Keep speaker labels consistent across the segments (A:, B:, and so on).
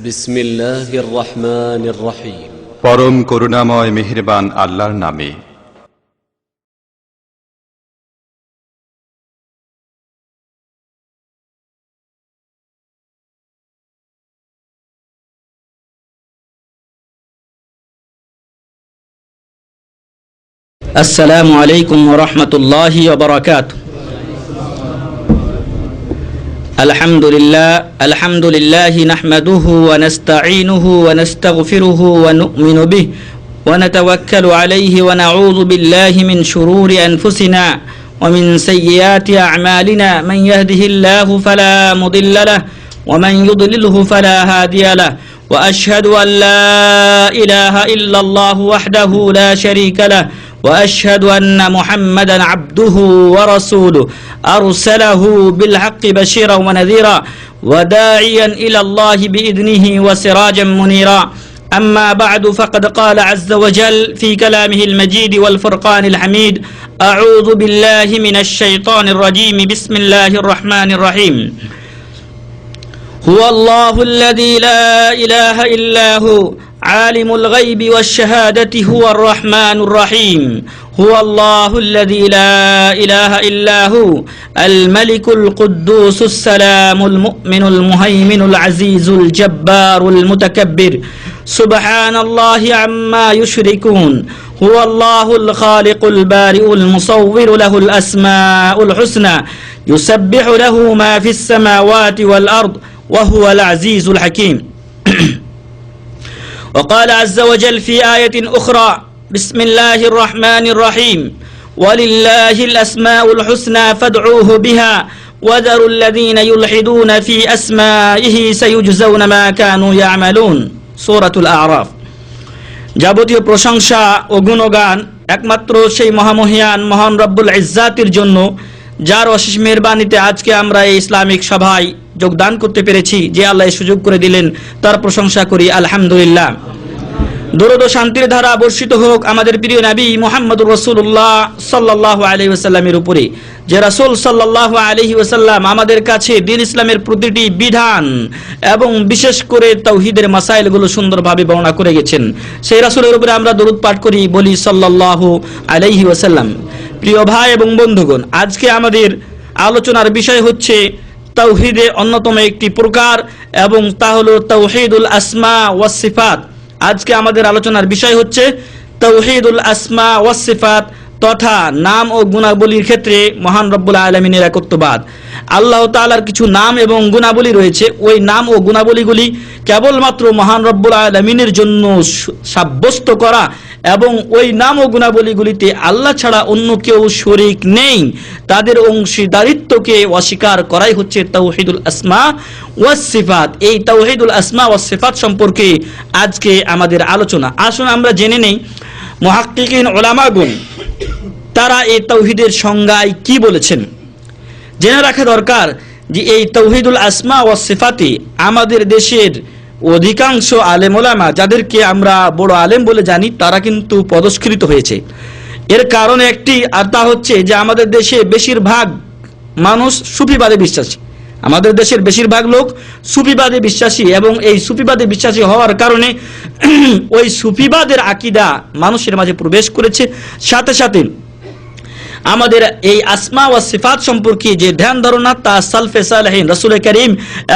A: বিসমিল্লাহির রহমানির রহিম।
B: পরম করুণাময় মেহেরবান আল্লাহর নামে।
C: আসসালামু আলাইকুম ওয়া রাহমাতুল্লাহি ওয়া বারাকাতুহু। আলহামদুলিল্লাহি নাহমাদুহু ওয়া নাস্তাঈনুহু ওয়া নাস্তাগফিরুহু ওয়া নু'মিনু বিহি ওয়া নাতাওয়াক্কালু আলাইহি ওয়া নাউযু বিল্লাহি মিন শুরুরি আনফুসিনা ওয়া মিন সাইয়্যাতি আ'মালিনা মান ইয়াহদিহিল্লাহু ফালা মুদিল্লা লাহু ওয়া মান ইউদ্লিলহু ফালা হাদিয়া লাহু ওয়া আশহাদু আন লা ইলাহা ইল্লাল্লাহু ওয়াহদাহু লা শারীকা লাহু وأشهد أن محمدا عبده ورسوله أرسله بالحق بشيرا ونذيرا وداعيا إلى الله بإذنه وسراجا منيرا أما بعد فقد قال عز وجل في كلامه المجيد والفرقان الحميد أعوذ بالله من الشيطان الرجيم بسم الله الرحمن الرحيم هو الله الذي لا إله إلا هو عالم الغيب والشهادة هو الرحمن الرحيم هو الله الذي لا إله إلا هو الملك القدوس السلام المؤمن المهيمن العزيز الجبار المتكبر سبحان الله عما يشركون هو الله الخالق البارئ المصور له الأسماء الحسنى يسبح له ما في السماوات والأرض وهو العزيز الحكيم وقال عز وجل في آية أخرى بسم الله الرحمن الرحيم ولله الأسماء الحسنى فادعوه بها وذروا الذين يلحدون في أسمائه سيجزون ما كانوا يعملون سورة الأعراف যাবতীয় প্রশংসা ও গুণগান একমাত্র সেই মহামহিয়ান মহান রব্বুল ইজ্জাতের জন্য, যার অশেষ মেহেরবানিতে আজকে আমরা এই ইসলামিক সভায় যোগদান করতে পেরেছি। যে আল্লাহ সুযোগ করে দিলেন, তার প্রশংসা করি আলহামদুলিল্লাহ। দরুদ ও শান্তির ধারা বর্ষিত হোক আমাদের প্রিয় নবী মুহাম্মদুর রাসূলুল্লাহ সাল্লাল্লাহু আলাইহি ওয়াসাল্লামের উপরে, যে রাসূল সাল্লাল্লাহু আলাইহি ওয়াসাল্লাম আমাদের কাছে দ্বীন ইসলামের প্রতিটি বিধান এবং বিশেষ করে তাওহীদের মাসাইলগুলো সুন্দরভাবে বর্ণনা করে গেছেন। সেই রাসূলের উপরে আমরা দরুদ পাঠ করি, বলি সাল্লাল্লাহু আলাইহি ওয়াসাল্লাম। প্রিয় ভাই এবং বন্ধুগণ, আজকে আমাদের আলোচনার বিষয় হচ্ছে তাওহীদের অন্যতম একটি প্রকার, এবং তা হলো তাওহীদুল আসমা ওয়াস সিফাত। আজকে আমাদের আলোচনার বিষয় হচ্ছে তাওহীদুল আসমা ওয়াস সিফাত, তথা নাম ও গুণাবলীর ক্ষেত্রে মহান রব্বুল আলামিনের একত্ববাদ। আল্লাহ তাআলার কিছু নাম এবং গুণাবলী রয়েছে, ওই নাম ও গুণাবলীগুলি কেবলমাত্র মহান রব্বুল আলামিনের জন্য সাব্যস্ত করা, এবং ওই নাম ও গুণাবলীগুলিতে আল্লাহ ছাড়া অন্য কেউ শরীক নেই, তাদের অংশীদারিত্বকে অস্বীকার করাই হচ্ছে তাওহীদুল আসমা ওয়াস সিফাত। এই তাওহীদুল আসমা ওয়াস সিফাত সম্পর্কে আজকে আমাদের আলোচনা। আসুন আমরা জেনে নেই মুহাক্কিকিন উলামাগণ তারা এই তাওহীদের সংজ্ঞায় কি বলেছেন। জেনে রাখা দরকার যে এই তাওহীদুল আসমা ওয়াস সিফাতে আমাদের দেশের অধিকাংশ আলেম ওলামা, যাদেরকে আমরা বড় আলেম বলে জানি, তারা কিন্তু পদস্খৃত হয়েছে। এর কারণ একটি, আর তা হচ্ছে যে আমাদের দেশে বেশিরভাগ মানুষ সুফিবাদে বিশ্বাসী। আমাদের দেশের বেশিরভাগ লোক সুফিবাদে বিশ্বাসী, এবং এই সুফিবাদে বিশ্বাসী হওয়ার কারণে ওই সুফিবাদের আকীদা মানুষের মাঝে প্রবেশ করেছে। সাথে সাথে আমাদের এই আসমা ওয়াস সিফাত সম্পর্কে যে ধ্যান ধারণা, তা সালফে সালেহিন, রাসূল করিম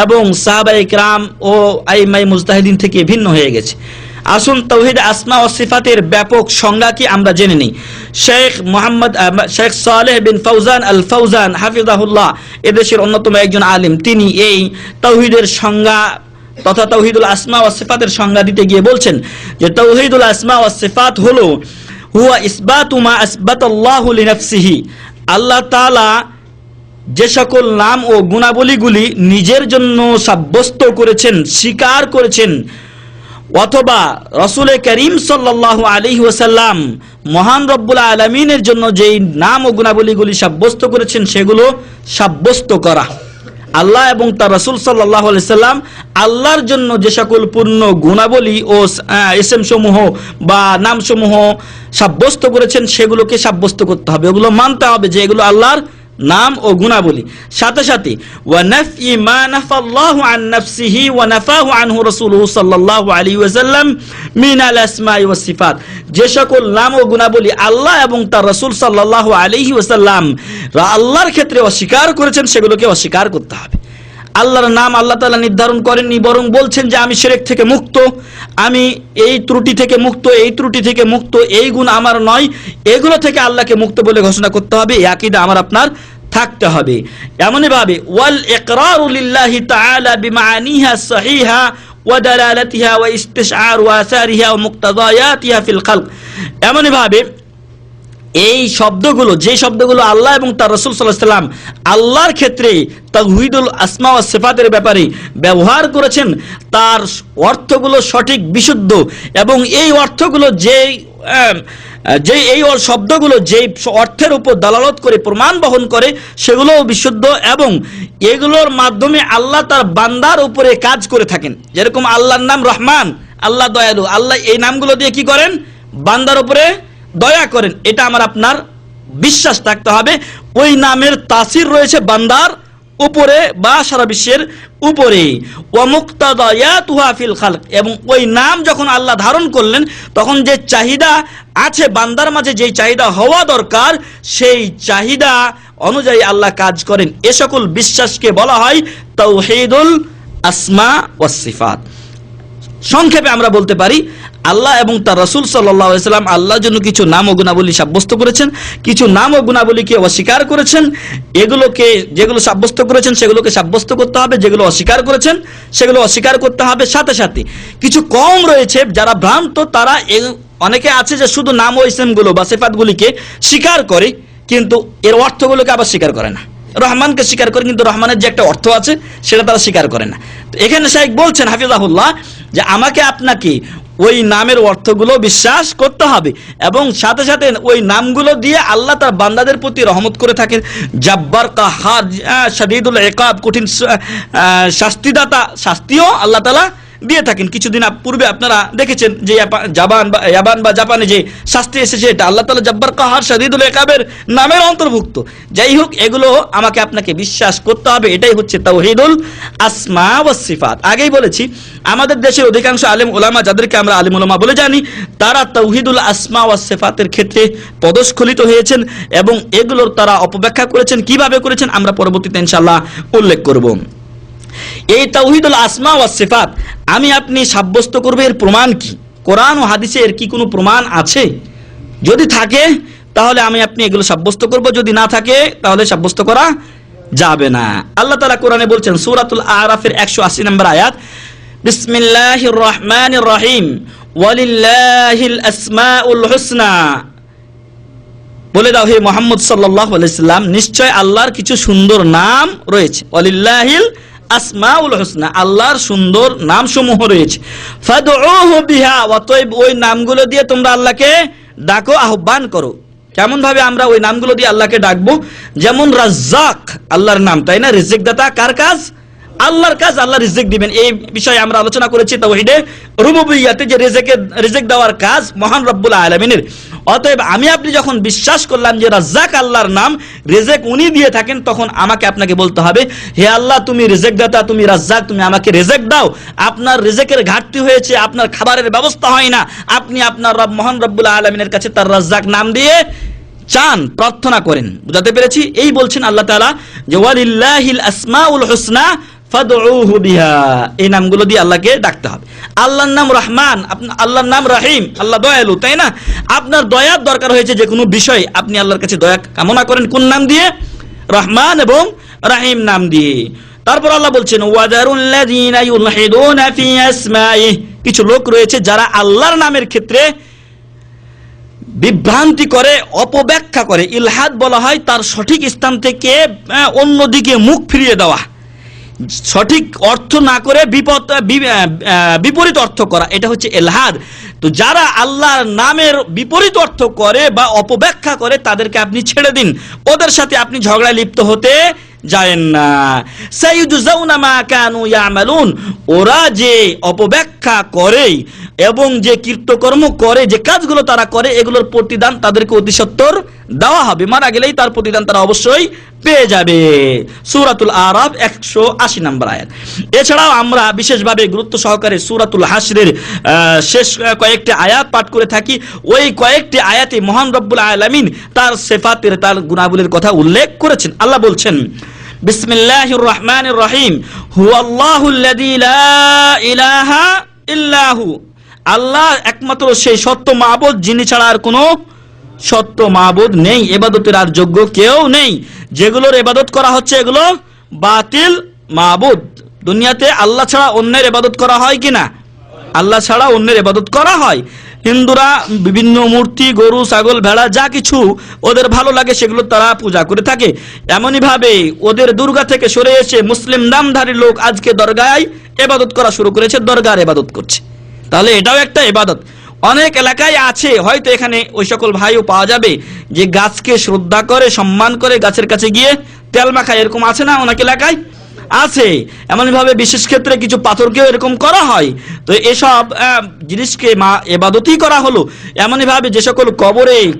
C: এবং সাহাবায়ে কেরাম ও আইম্মায়ে মুজতাহিদিন থেকে ভিন্ন হয়ে গেছে। আসুন তাওহীদ আসমা ওয়াস সিফাতের ব্যাপক সংজ্ঞা কি আমরা জেনে নিই। শেখ সালেহ বিন ফাউজান আল ফাউজান হাফিজাহুল্লাহ, এদেশের অন্যতম একজন আলিম, তিনি এই তাওহীদের সংজ্ঞা তথা তাওহীদুল আসমা ওয়াস সিফাতের সংজ্ঞা দিতে গিয়ে বলছেন যে তাওহীদুল আসমা ওয়াস সিফাত হলো হুয়া ইসবাতু মা আসবাতাল্লাহু লিনাফসিহি, আল্লাহ তাআলা যে সকল নাম ও গুণাবলীগুলি নিজের জন্য সাব্যস্ত করেছেন, স্বীকার করেছেন, অথবা রাসূল করিম সাল্লাল্লাহু আলাইহি ওয়াসাল্লাম মহান রব্বুল আলামিনের জন্য যেই নাম ও গুণাবলীগুলি সাব্যস্ত করেছেন, সেগুলো সাব্যস্ত করা। আল্লাহ এবং তার রাসূল সাল্লাল্লাহু আলাইহি সাল্লাম আল্লাহর জন্য যে সকল পূর্ণ গুণাবলী ও ইসম সমূহ বা নাম সমূহ সাব্যস্ত করেছেন, সেগুলোকে সাব্যস্ত করতে হবে, ওগুলো মানতে হবে যে এগুলো আল্লাহর নাম ও গুণাবলী, সাথে সাথে ওয়া নাফি মা নাফাল্লাহু আন নাফসিহি ওয়া নাফাহু আনহু রাসূলুহু সাল্লাল্লাহু আলাইহি ওয়াসাল্লাম মিনাল আসমাই ওয়াস সিফাত। যে সকল নাম ও গুণাবলী আল্লাহ এবং তার রাসূল সাল্লাল্লাহু আলাইহি ওয়াসাল্লাম আল্লাহর ক্ষেত্রে অস্বীকার করেছেন, সেগুলোকে অস্বীকার করতে হবে। আল্লাহর নাম আল্লাহ তাআলা নির্ধারণ করেননি, বরং বলছেন যে আমি শিরক থেকে মুক্ত, আমি এই ত্রুটি থেকে মুক্ত, এই ত্রুটি থেকে মুক্ত, এই গুণ আমার নয়, এগুলো থেকে আল্লাহকে মুক্ত বলে ঘোষণা করতে হবে। এই আকীদা আমার আপনার থাকতে হবে। এমনই ভাবে ওয়াল ইকরারু লিল্লাহি তাআলা বিমাআনিহা সহিহা ওয়া দালালাতিহা ওয়া ইস্তিশআর ওয়া আসারিহা ওয়া মুক্তাদায়াতিহা ফিল খালক। এমনই ভাবে এই শব্দগুলো, যে শব্দগুলো আল্লাহ এবং তার রাসূল সাল্লাল্লাহু আলাইহি ওয়াসাল্লাম আল্লাহর ক্ষেত্রে তাওহীদুল আসমা ওয়াস সিফাতের ব্যাপারে ব্যবহার করেছেন, তার অর্থগুলো সঠিক, বিশুদ্ধ, এবং এই অর্থগুলো এই শব্দগুলো যে অর্থের উপর দালালত করে প্রমাণ বহন করে সেগুলোও বিশুদ্ধ, এবং এগুলোর মাধ্যমে আল্লাহ তার বান্দার উপরে কাজ করে থাকেন। যেরকম আল্লাহর নাম রহমান, আল্লাহ দয়ালু, আল্লাহ এই নামগুলো দিয়ে কি করেন? বান্দার উপরে দয়া করেন। এটা আমার আপনার বিশ্বাস থাকতে হবে। ওই নামের তাসির রয়েছে বান্দার উপরে বা সারা বিশ্বের উপরে। ওয়া মুক্তাদায়াতুহা ফিল খালক, এবং ওই নাম যখন আল্লাহ ধারণ করলেন তখন যে চাহিদা আছে বান্দার মাঝে, যেই চাহিদা হওয়া দরকার, সেই চাহিদা অনুযায়ী আল্লাহ কাজ করেন। এ সকল বিশ্বাসকে বলা হয় তাওহীদুল আসমা ওয়াস সিফাত। সংক্ষেপে আমরা বলতে পারি আল্লাহ এবং তার রাসূল সাল্লাল্লাহু আলাইহি ওয়াসাল্লাম আল্লাহর জন্য কিছু নাম ও গুণাবলী সাব্যস্ত করেছেন, কিছু নাম ও গুণাবলীকে অস্বীকার করেছেন। যেগুলো সাব্যস্ত করেছেন সেগুলোকে সাব্যস্ত করতে হবে, যেগুলো অস্বীকার করেছেন সেগুলো অস্বীকার করতে হবে। সাথে সাথে কিছু কম রয়েছে যারা ভ্রান্ত, তারা অনেকে আছে যে শুধু নাম ও ইসমগুলো বা সিফাতগুলিকে স্বীকার করে কিন্তু এর অর্থগুলোকে আবার স্বীকার করে না। রহমানকে স্বীকার করে কিন্তু রহমানের যে একটা অর্থ আছে সেটা তারা স্বীকার করে না। তো এখানে শাইখ বলছেন হাফিজাহুল্লাহ যে আমাকে আপনাকে ওই নামের অর্থগুলো বিশ্বাস করতে হবে, এবং সাথে সাথে ওই নামগুলো দিয়ে আল্লাহ তার বান্দাদের প্রতি রহমত করে থাকেন। জাব্বার, কাহার, শাদীদুল ইকাব, কঠিন শাস্তিদাতা, শাস্তিও আল্লাহ তাআলা দিয়ে থাকেন। কিছুদিন পূর্বে আপনারা দেখেছেন যে ইয়াবান বা জাপানে যে শাস্তি এসেছে, এটা আল্লাহ তাআলা জাব্বার, কাহার, শাদীদুল ইকাবের নামের অন্তর্ভুক্ত। যাই হোক, এগুলো আমাকে আপনাকে বিশ্বাস করতে হবে। এটাই হচ্ছে তাওহীদুল আসমা ওয়াস সিফাত। আগেই বলেছি আমাদের দেশের অধিকাংশ আলেম ওলামা, যাদেরকে আমরা আলেম ওলামা বলে জানি, তারা তাওহীদুল আসমা ওয়াস সিফাতের ক্ষেত্রে পদস্খলিত হয়েছেন এবং এগুলোর তারা অপব্যাখ্যা করেছেন। কিভাবে করেছেন আমরা পরবর্তীতে ইনশাআল্লাহ উল্লেখ করব। এই তাওহীদুল আসমা ওয়াস সিফাত আমি আপনি সাব্যস্ত করব, এর প্রমাণ কি? কোরআন ও হাদিসে এর কি কোনো প্রমাণ আছে? যদি থাকে তাহলে আমি আপনি এগুলো সাব্যস্ত করব, যদি না থাকে তাহলে সাব্যস্ত করা যাবে না। আল্লাহ তাআলা কোরআনে বলছেন সূরাতুল আরাফের 180 নম্বর আয়াত, বিসমিল্লাহির রহমানির রহিম ওয়ালিল্লাহিল আসমাউল হুসনা। বলে দাও হে মুহাম্মদ সাল্লাল্লাহু আলাইহি সাল্লাম, নিশ্চয় আল্লাহর কিছু সুন্দর নাম রয়েছে। ওয়ালিল্লাহিল আসমাউল হুসনা, আল্লাহর সুন্দর নামসমূহ রয়েছে। ফাদউহু বিহা, অতএব ওই নামগুলো দিয়ে তোমরা আল্লাহকে ডাকো, আহ্বান করো। কেমন ভাবে আমরা ওই নামগুলো দিয়ে আল্লাহকে ডাকবো? যেমন রাজ্জাক আল্লাহর নাম, তাই না? রিজিক দাতা কার কাজ? আল্লাহর কাজ, আল্লাহ রিজিক দিবেন। এই বিষয়ে আমরা আলোচনা করেছি তাওহীদে রুবুবিয়্যাতে, যে রিজিক দেওয়ার কাজ মহান রব্বুল আলামিনের। অতএব আমি আপনি যখন বিশ্বাস করলাম যে রাজ্জাক আল্লাহর নাম, রিজিক উনি দিয়ে থাকেন, তখন আমাকে আপনাকে বলতে হবে হে আল্লাহ তুমি রিজিক দাতা, তুমি রাজ্জাক, তুমি আমাকে রিজিক দাও। আপনার রিজিকের ঘাটতি হয়েছে, আপনার খাবারের ব্যবস্থা হয় না, আপনি আপনার রব মহান রব্বুল আলামিনের কাছে তার রাজ্জাক নাম দিয়ে চান, প্রার্থনা করেন। বুঝাতে পেরেছি? এই বলছেন আল্লাহ তাআলা যে ওয়ালিল্লাহিল আসমাউল হুসনা ফাদউহু বিহা, এই নামগুলো দিয়ে আল্লাহকে ডাকতে হবে। আল্লাহর নাম রহমান, আল্লাহর নাম রহিম, আল্লাহ দয়ালু, তাই না? আপনার দয়ার দরকার হয়েছে যে কোনো বিষয়, আপনি আল্লাহর কাছে দয়া কামনা করেন কোন নাম দিয়ে? রহমান এবং রহিম নাম দিয়ে। তারপর আল্লাহ বলছেন ওয়াদারুল্লাযীনা ইউলহিদুনা ফি আসমাইহি, কিছু লোক রয়েছে যারা আল্লাহর নামের ক্ষেত্রে বিভ্রান্তি করে, অপব্যাখ্যা করে। ইলহাদ বলা হয় তার সঠিক স্থান থেকে অন্যদিকে মুখ ফিরিয়ে দেওয়া, সঠিক অর্থ না করে বিপরীত অর্থ করা, এটা হচ্ছে ইলহাদ। তো যারা আল্লাহর নামের বিপরীত অর্থ করে বা অপব্যাখ্যা করে তাদেরকে আপনি ছেড়ে দিন, ওদের সাথে আপনি ঝগড়ায় লিপ্ত হতে যায়েন না। সাইয়ুজজাউনা মা কানু ইয়ামালুন, ওরা যে অপব্যাখ্যা ব্যাখ্যা করে এবং যে কীর্তকর্ম করে, যে কাজগুলো তারা করে, এগুলোর প্রতিদান তাদেরকে অতি সত্বর দেওয়া হবে। মারা গেলেই তার প্রতিদান তারা অবশ্যই পেয়ে যাবে। সূরাতুল আরাফ 180 নম্বর আয়াত। এছাড়াও আমরা বিশেষভাবে গুরুত্ব সহকারে সূরাতুল হাশরের শেষ কয়েকটি আয়াত পাঠ করে থাকি। ওই কয়েকটি আয়াতে মহান রব্বুল আলামিন তার সিফাতের, তার গুণাবলীর কথা উল্লেখ করেছেন। আল্লাহ বলছেন, বিসমিল্লাহির রহমানির রহিম, হুয়াল্লাহুল্লাযী লা ইলাহা ইল্লাহু, আল্লাহ একমাত্র সেই সত্য মাবুদ যিনি ছাড়া আর কোনো সত্য মাবুদ নেই, ইবাদতের আর যোগ্য কেউ নেই। যেগুলোর ইবাদত করা হচ্ছে এগুলো বাতিল মাবুদ। দুনিয়াতে আল্লাহ ছাড়া অন্যের ইবাদত করা হয় কিনা? আল্লাহ ছাড়া অন্যের ইবাদত করা হয়। হিন্দুরা বিভিন্ন মূর্তি, গরু, ছাগল, ভেড়া যা কিছু ওদের ভালো লাগে সেগুলো তারা পূজা করে থাকে। এমনই ভাবে ওদের দুর্গা থেকে সরে এসে মুসলিম নামধারী লোক আজকে দরগায় ইবাদত করা শুরু করেছে, দরগার ইবাদত করছে। তাহলে এটাও একটা ইবাদত। অনেক এলাকায় আছে, হয়তো এখানে ওই সকল ভাইও পাওয়া যাবে যে গাছকে শ্রদ্ধা করে, সম্মান করে, গাছের কাছে গিয়ে তেল মাখায়, এরকম আছে না? অনেক এলাকায় আছে। এমনভাবে বিশেষ ক্ষেত্রে কিছু পাথরকেও এরকম করা হয়। তো এসব জিনিসকে ইবাদতই করা হলো। এমনভাবে যে সকল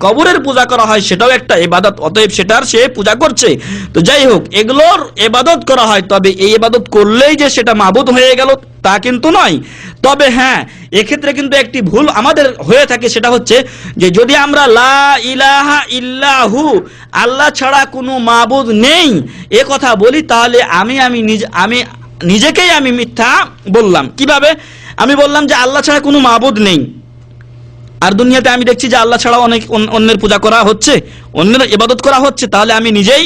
C: কবরের পূজা করা হয় সেটাও একটা ইবাদত, অতএব সেটার সে পূজা করছে। তো যাই হোক, এগুলোর ইবাদত করা হয়, তবে এই ইবাদত করলেই যে সেটা মাবুদ হয়ে গেল তা কিন্তু নয়। তবে হ্যাঁ, এক্ষেত্রে কিন্তু একটি ভুল আমাদের হয়ে থাকে, সেটা হচ্ছে যে যদি আমরা লা ইলাহা ইল্লাহু, আল্লাহ ছাড়া কোনো মাবুদ নেই, এ কথা বলি, তাহলে আমি নিজেকেই আমি মিথ্যা বললাম। কিভাবে? আমি বললাম যে আল্লাহ ছাড়া কোনো মাবুদ নেই, আর দুনিয়াতে আমি দেখছি যে আল্লাহ ছাড়া অনেক অন্যের পূজা করা হচ্ছে, অন্যের ইবাদত করা হচ্ছে, তাহলে আমি নিজেই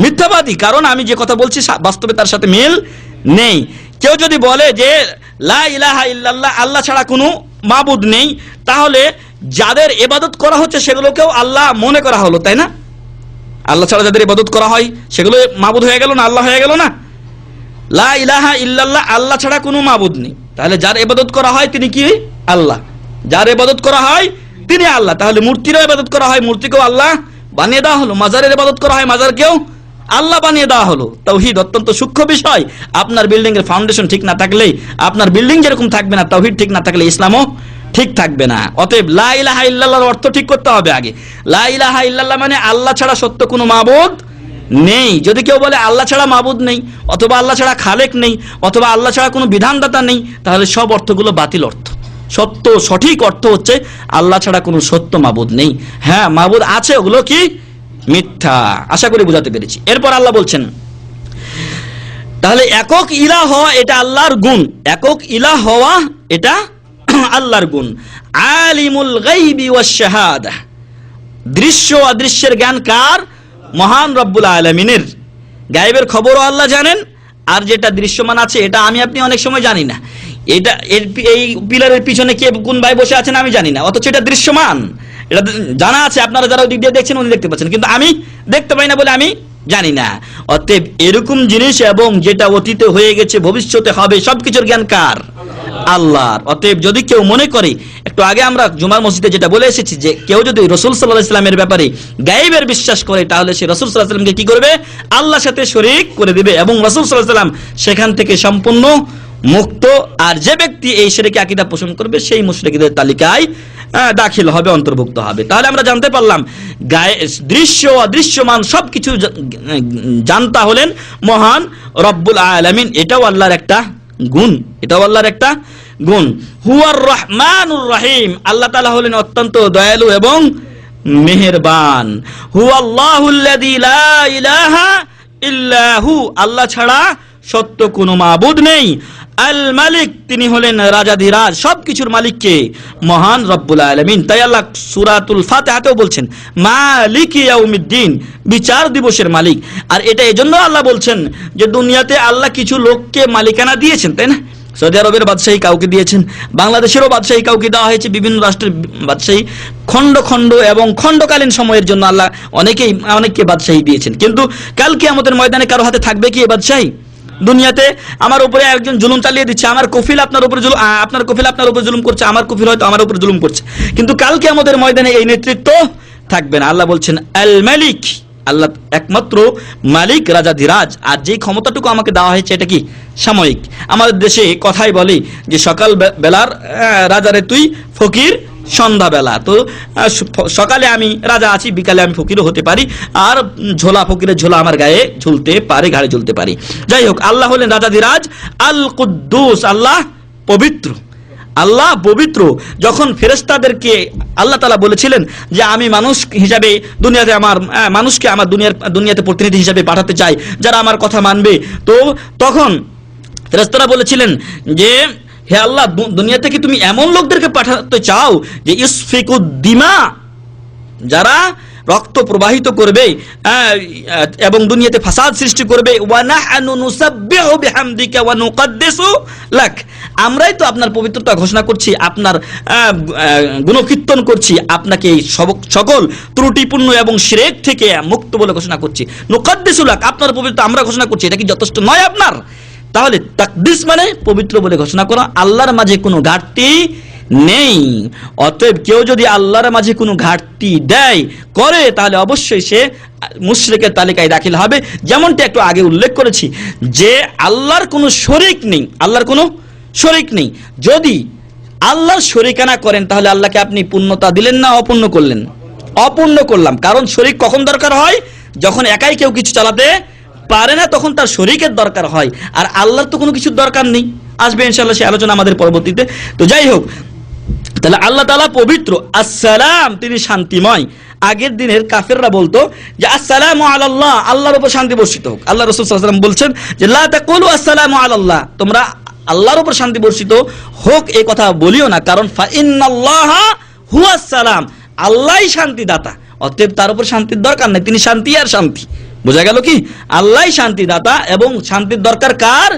C: মিথ্যাবাদী, কারণ আমি যে কথা বলছি বাস্তবে তার সাথে মিল নেই। কেউ যদি বলে যে লা ইলাহা ইল্লাল্লাহ, আল্লাহ ছাড়া কোনো মাবুদ নেই, তাহলে যাদের ইবাদত করা হচ্ছে সেগুলোকেও আল্লাহ মনে করা হলো, তাই না? আল্লাহ ছাড়া যাদের ইবাদত করা হয় সেগুলো মাবুদ হয়ে গেল না, আল্লাহ হয়ে গেল না? লা ইলাহা ইল্লাল্লাহ, আল্লাহ ছাড়া কোনো মাবুদ নেই, তাহলে যার ইবাদত করা হয় তিনি কি? আল্লাহ। যার ইবাদত করা হয় তিনি আল্লাহ। তাহলে মূর্তিরও ইবাদত করা হয়, মূর্তিকেও আল্লাহ বানিয়ে দেওয়া হলো। মাজারের ইবাদত করা হয়, মাজারকেও আল্লাহ বানিয়ে দেওয়া হলো। তাওহীদ অত্যন্ত সূক্ষ্ম বিষয়। আপনার বিল্ডিং এর ফাউন্ডেশন ঠিক না থাকলে, আপনার বিল্ডিং যেরকম থাকবে না, তাওহীদ ঠিক না থাকলে ইসলামও ঠিক থাকবে না। অতএব লা ইলাহা ইল্লাল্লাহর অর্থ ঠিক করতে হবে আগে। লা ইলাহা ইল্লাল্লাহ মানে আল্লাহ ছাড়া সত্য কোনো মাবুদ নেই। যদি কেউ বলে আল্লাহ ছাড়া মাবুদ নেই, অথবা আল্লাহ ছাড়া খালেক নেই, অথবা আল্লাহ ছাড়া কোনো বিধানদাতা নেই, তাহলে সব অর্থগুলো বাতিল অর্থ। সত্য সঠিক অর্থ হচ্ছে আল্লাহ ছাড়া কোনো সত্য মাবুদ নেই। হ্যাঁ, মাবুদ আছে, ওগুলো কি? মিথ্যা। আশা করি বুঝাতে পেরেছি। এরপর আল্লাহ বলছেন, তাহলে একক ইলাহ হওয়া এটা আল্লাহর গুণ, একক ইলাহ হওয়া এটা আল্লাহর গুণ। আলিমুল গায়বি ওয়াশ শাহাদাহ, দৃশ্য অদৃশ্যের জ্ঞান কার? মহান রব্বুল আলামিনের। গায়েবের খবরও আল্লাহ জানেন, আর যেটা দৃশ্যমান আছে এটা আমি আপনি অনেক সময় জানি না। এটা এই পিলারের পিছনে কে কোন ভাই বসে আছেন আমি জানি না, অথচ এটা দৃশ্যমান, এটা জানা আছে। আপনারা যারা ওই দিক দিয়ে দেখছেন উনি দেখতে পাচ্ছেন, কিন্তু আমি দেখতে পাই না বলে আমি জানি না। অতএব এরকম জিনিস এবং যেটা অতীতে হয়ে গেছে, ভবিষ্যতে হবে, সবকিছুর জ্ঞান কার? আল্লাহর। অতএব যদি কেউ মনে করে, একটু আগে আমরা জুমার মসজিদে যেটা বলে এসেছি, যে কেউ যদি রাসূল সাল্লাল্লাহু আলাইহি ওয়াসাল্লামের ব্যাপারে গায়েবের বিশ্বাস করে, তাহলে সে রাসূল সাল্লাল্লাহু আলাইহি ওয়াসাল্লামকে কি করবে? আল্লাহর সাথে শরীক করে দিবে, এবং রাসূল সাল্লাল্লাহু আলাইহি ওয়াসাল্লাম সেখান থেকে সম্পূর্ণ মুক্ত। আর যে ব্যক্তি এই শিরকে আকীদা পোষণ করবে সেই মুশরিকদের তালিকায় দাখিল হবে, অন্তর্ভুক্ত হবে। তাহলে আমরা জানতে পারলাম দৃশ্য অদৃশ্যমান সবকিছু জানতা হলেন মহান রব্বুল আলামিন। এটাও আল্লাহর একটা গুণ, এটাও আল্লাহর একটা গুণ। হুয়ার রহমানুর রহিম, আল্লাহ তাআলা হলেন অত্যন্ত দয়ালু এবং মেহেরবান। হুয়াল্লাহুল্লাযী লা ইলাহা ইল্লাহু, আল্লাহ ছাড়া সত্য কোনো মাবুদ নেই। আল মালিক, তিনি হলেন রাজাধিরাজ, সবকিছুর মালিককে মহান রব্বুল আলামিন। তাই আল্লাহ সূরাতুল ফাতিহাতেও বলছেন মালিক ইয়াউমিদ্দিন, বিচার দিবসের মালিক। আর এটা এজন্য আল্লাহ বলছেন যে দুনিয়াতে আল্লাহ কিছু লোককে মালিকানা দিয়েছেন, তাই না? সৌদি আরবের বাদশাহী কাউকে দিয়েছেন, বাংলাদেশেরও বাদশাহী কাউকে দেওয়া হয়েছে, বিভিন্ন রাষ্ট্রের বাদশাহী খণ্ড খণ্ড এবং খণ্ডকালীন সময়ের জন্য আল্লাহ অনেককে বাদশাহী দিয়েছেন। কিন্তু কাল কিয়ামতের ময়দানে কারো হাতে থাকবে কি এই বাদশাহী? দুনিয়াতে আমার উপরে একজন জুলুম চালিয়ে দিচ্ছে, আমার কফিল আপনার উপরে জুলুম, আপনার কফিল আপনার উপরে জুলুম করছে, আমার কফিল হয়তো আমার উপরে জুলুম করছে, কিন্তু কাল কিয়ামতের ময়দানে এই নেতৃত্ব থাকবে না। আল্লাহ বলছেন আল মালিক আল্লাহ একমাত্র মালিক, রাজাধিরাজ। আর যে ক্ষমতাটুকু আমাকে দেওয়া হয়েছে এটা কি সাময়িক। আমাদের দেশে কথাই বলে যে সকাল বেলার রাজারে তুই ফকির সন্ধ্যাবেলা। তো সকালে আমি রাজা আছি, বিকালে আমি ফকিরও হতে পারি, আর ঝোলা ফকিরের ঝোলা আমার গায়ে ঝুলতে পারে, ঘাড়ে ঝুলতে পারি। যাই হোক, আল্লাহ হলেন রাজাধিরাজ, আল কুদ্দুস, আল্লাহ পবিত্র। আল্লাহ পবিত্র। যখন ফেরেশতাদেরকে আল্লাহ তাআলা বলেছিলেন যে আমি মানুষ হিসাবে দুনিয়াতে আমার মানুষকে আমার দুনিয়াতে প্রতিনিধি হিসাবে পাঠাতে চাই যারা আমার কথা মানবে, তো তখন ফেরেশতারা বলেছিলেন যে হে আল্লাহ, দুনিয়া থেকে তুমি এমন লোকদেরকে পাঠাতে চাও যে ইসফিকুদ্দিমা, যারা রক্ত প্রবাহিত করবে এবং দুনিয়াতে ফাসাদ সৃষ্টি করবে। ওয়া নাহনু নুসাব্বিহু বিহামদিকা ওয়া নুকদ্দিসু লাক, আমরাই তো আপনার পবিত্রতা ঘোষণা করছি, আপনার গুণকীর্তন করছি, আপনাকে সকল ত্রুটিপূর্ণ এবং শিরক থেকে মুক্ত বলে ঘোষণা করছি। নুকদ্দিসু লাক, আপনার পবিত্রতা আমরা ঘোষণা করছি, এটা কি যথেষ্ট নয় আপনার? তাহলে তাকদিস মানে পবিত্র বলে ঘোষণা করা, আল্লাহর মাঝে কোনো ঘাটতি নেই। অতএব কেউ যদি আল্লাহর মাঝে কোনো ঘাটতি দেয় করে, তাহলে অবশ্যই সে মুশরিকের তালিকায় দাখিল হবে। যেমনটা একটু আগে উল্লেখ করেছি যে আল্লাহর কোনো শরীক নেই, আল্লাহর কোনো শরীক নেই। যদি আল্লাহর শরীকানা করেন তাহলে আল্লাহকে আপনি পূর্ণতা দিলেন না অপূর্ণ করলেন? অপূর্ণ করলাম। কারণ শরীক কখন দরকার হয়? যখন একাই কেউ কিছু চালাতে পারে না, তখন তার শরীকের দরকার হয়। আর আল্লাহর তো কোনো কিছুর দরকার নেই। আসবে ইনশাআল্লাহ সে আলোচনা আমাদের পরবর্তীতে। তো যাই হোক, তাহলে আল্লাহ তাআলা পবিত্র। আসসালাম, তিনি শান্তিময়। আগের দিনের কাফেররা বলতো যে আসসালামু আলাল্লাহ, আল্লাহর উপর শান্তি বর্ষিত হোক। আল্লাহ রাসূল সাল্লাল্লাহু আলাইহি ওয়াসাল্লাম বলছেন যে লা তাকুলু আসসালামু আলাল্লাহ, তোমরা আল্লাহর উপর শান্তি বর্ষিত হোক এই কথা বলিও না, কারণ ফা ইন্নাল্লাহা হুয়াস সালাম, আল্লাহই শান্তিদাতা। অতএব তার উপর শান্তির দরকার নেই, তিনি শান্তি আর শান্তি। বোঝা গেল কি? আল্লাহই শান্তিদাতা এবং শান্তির দরকার কার?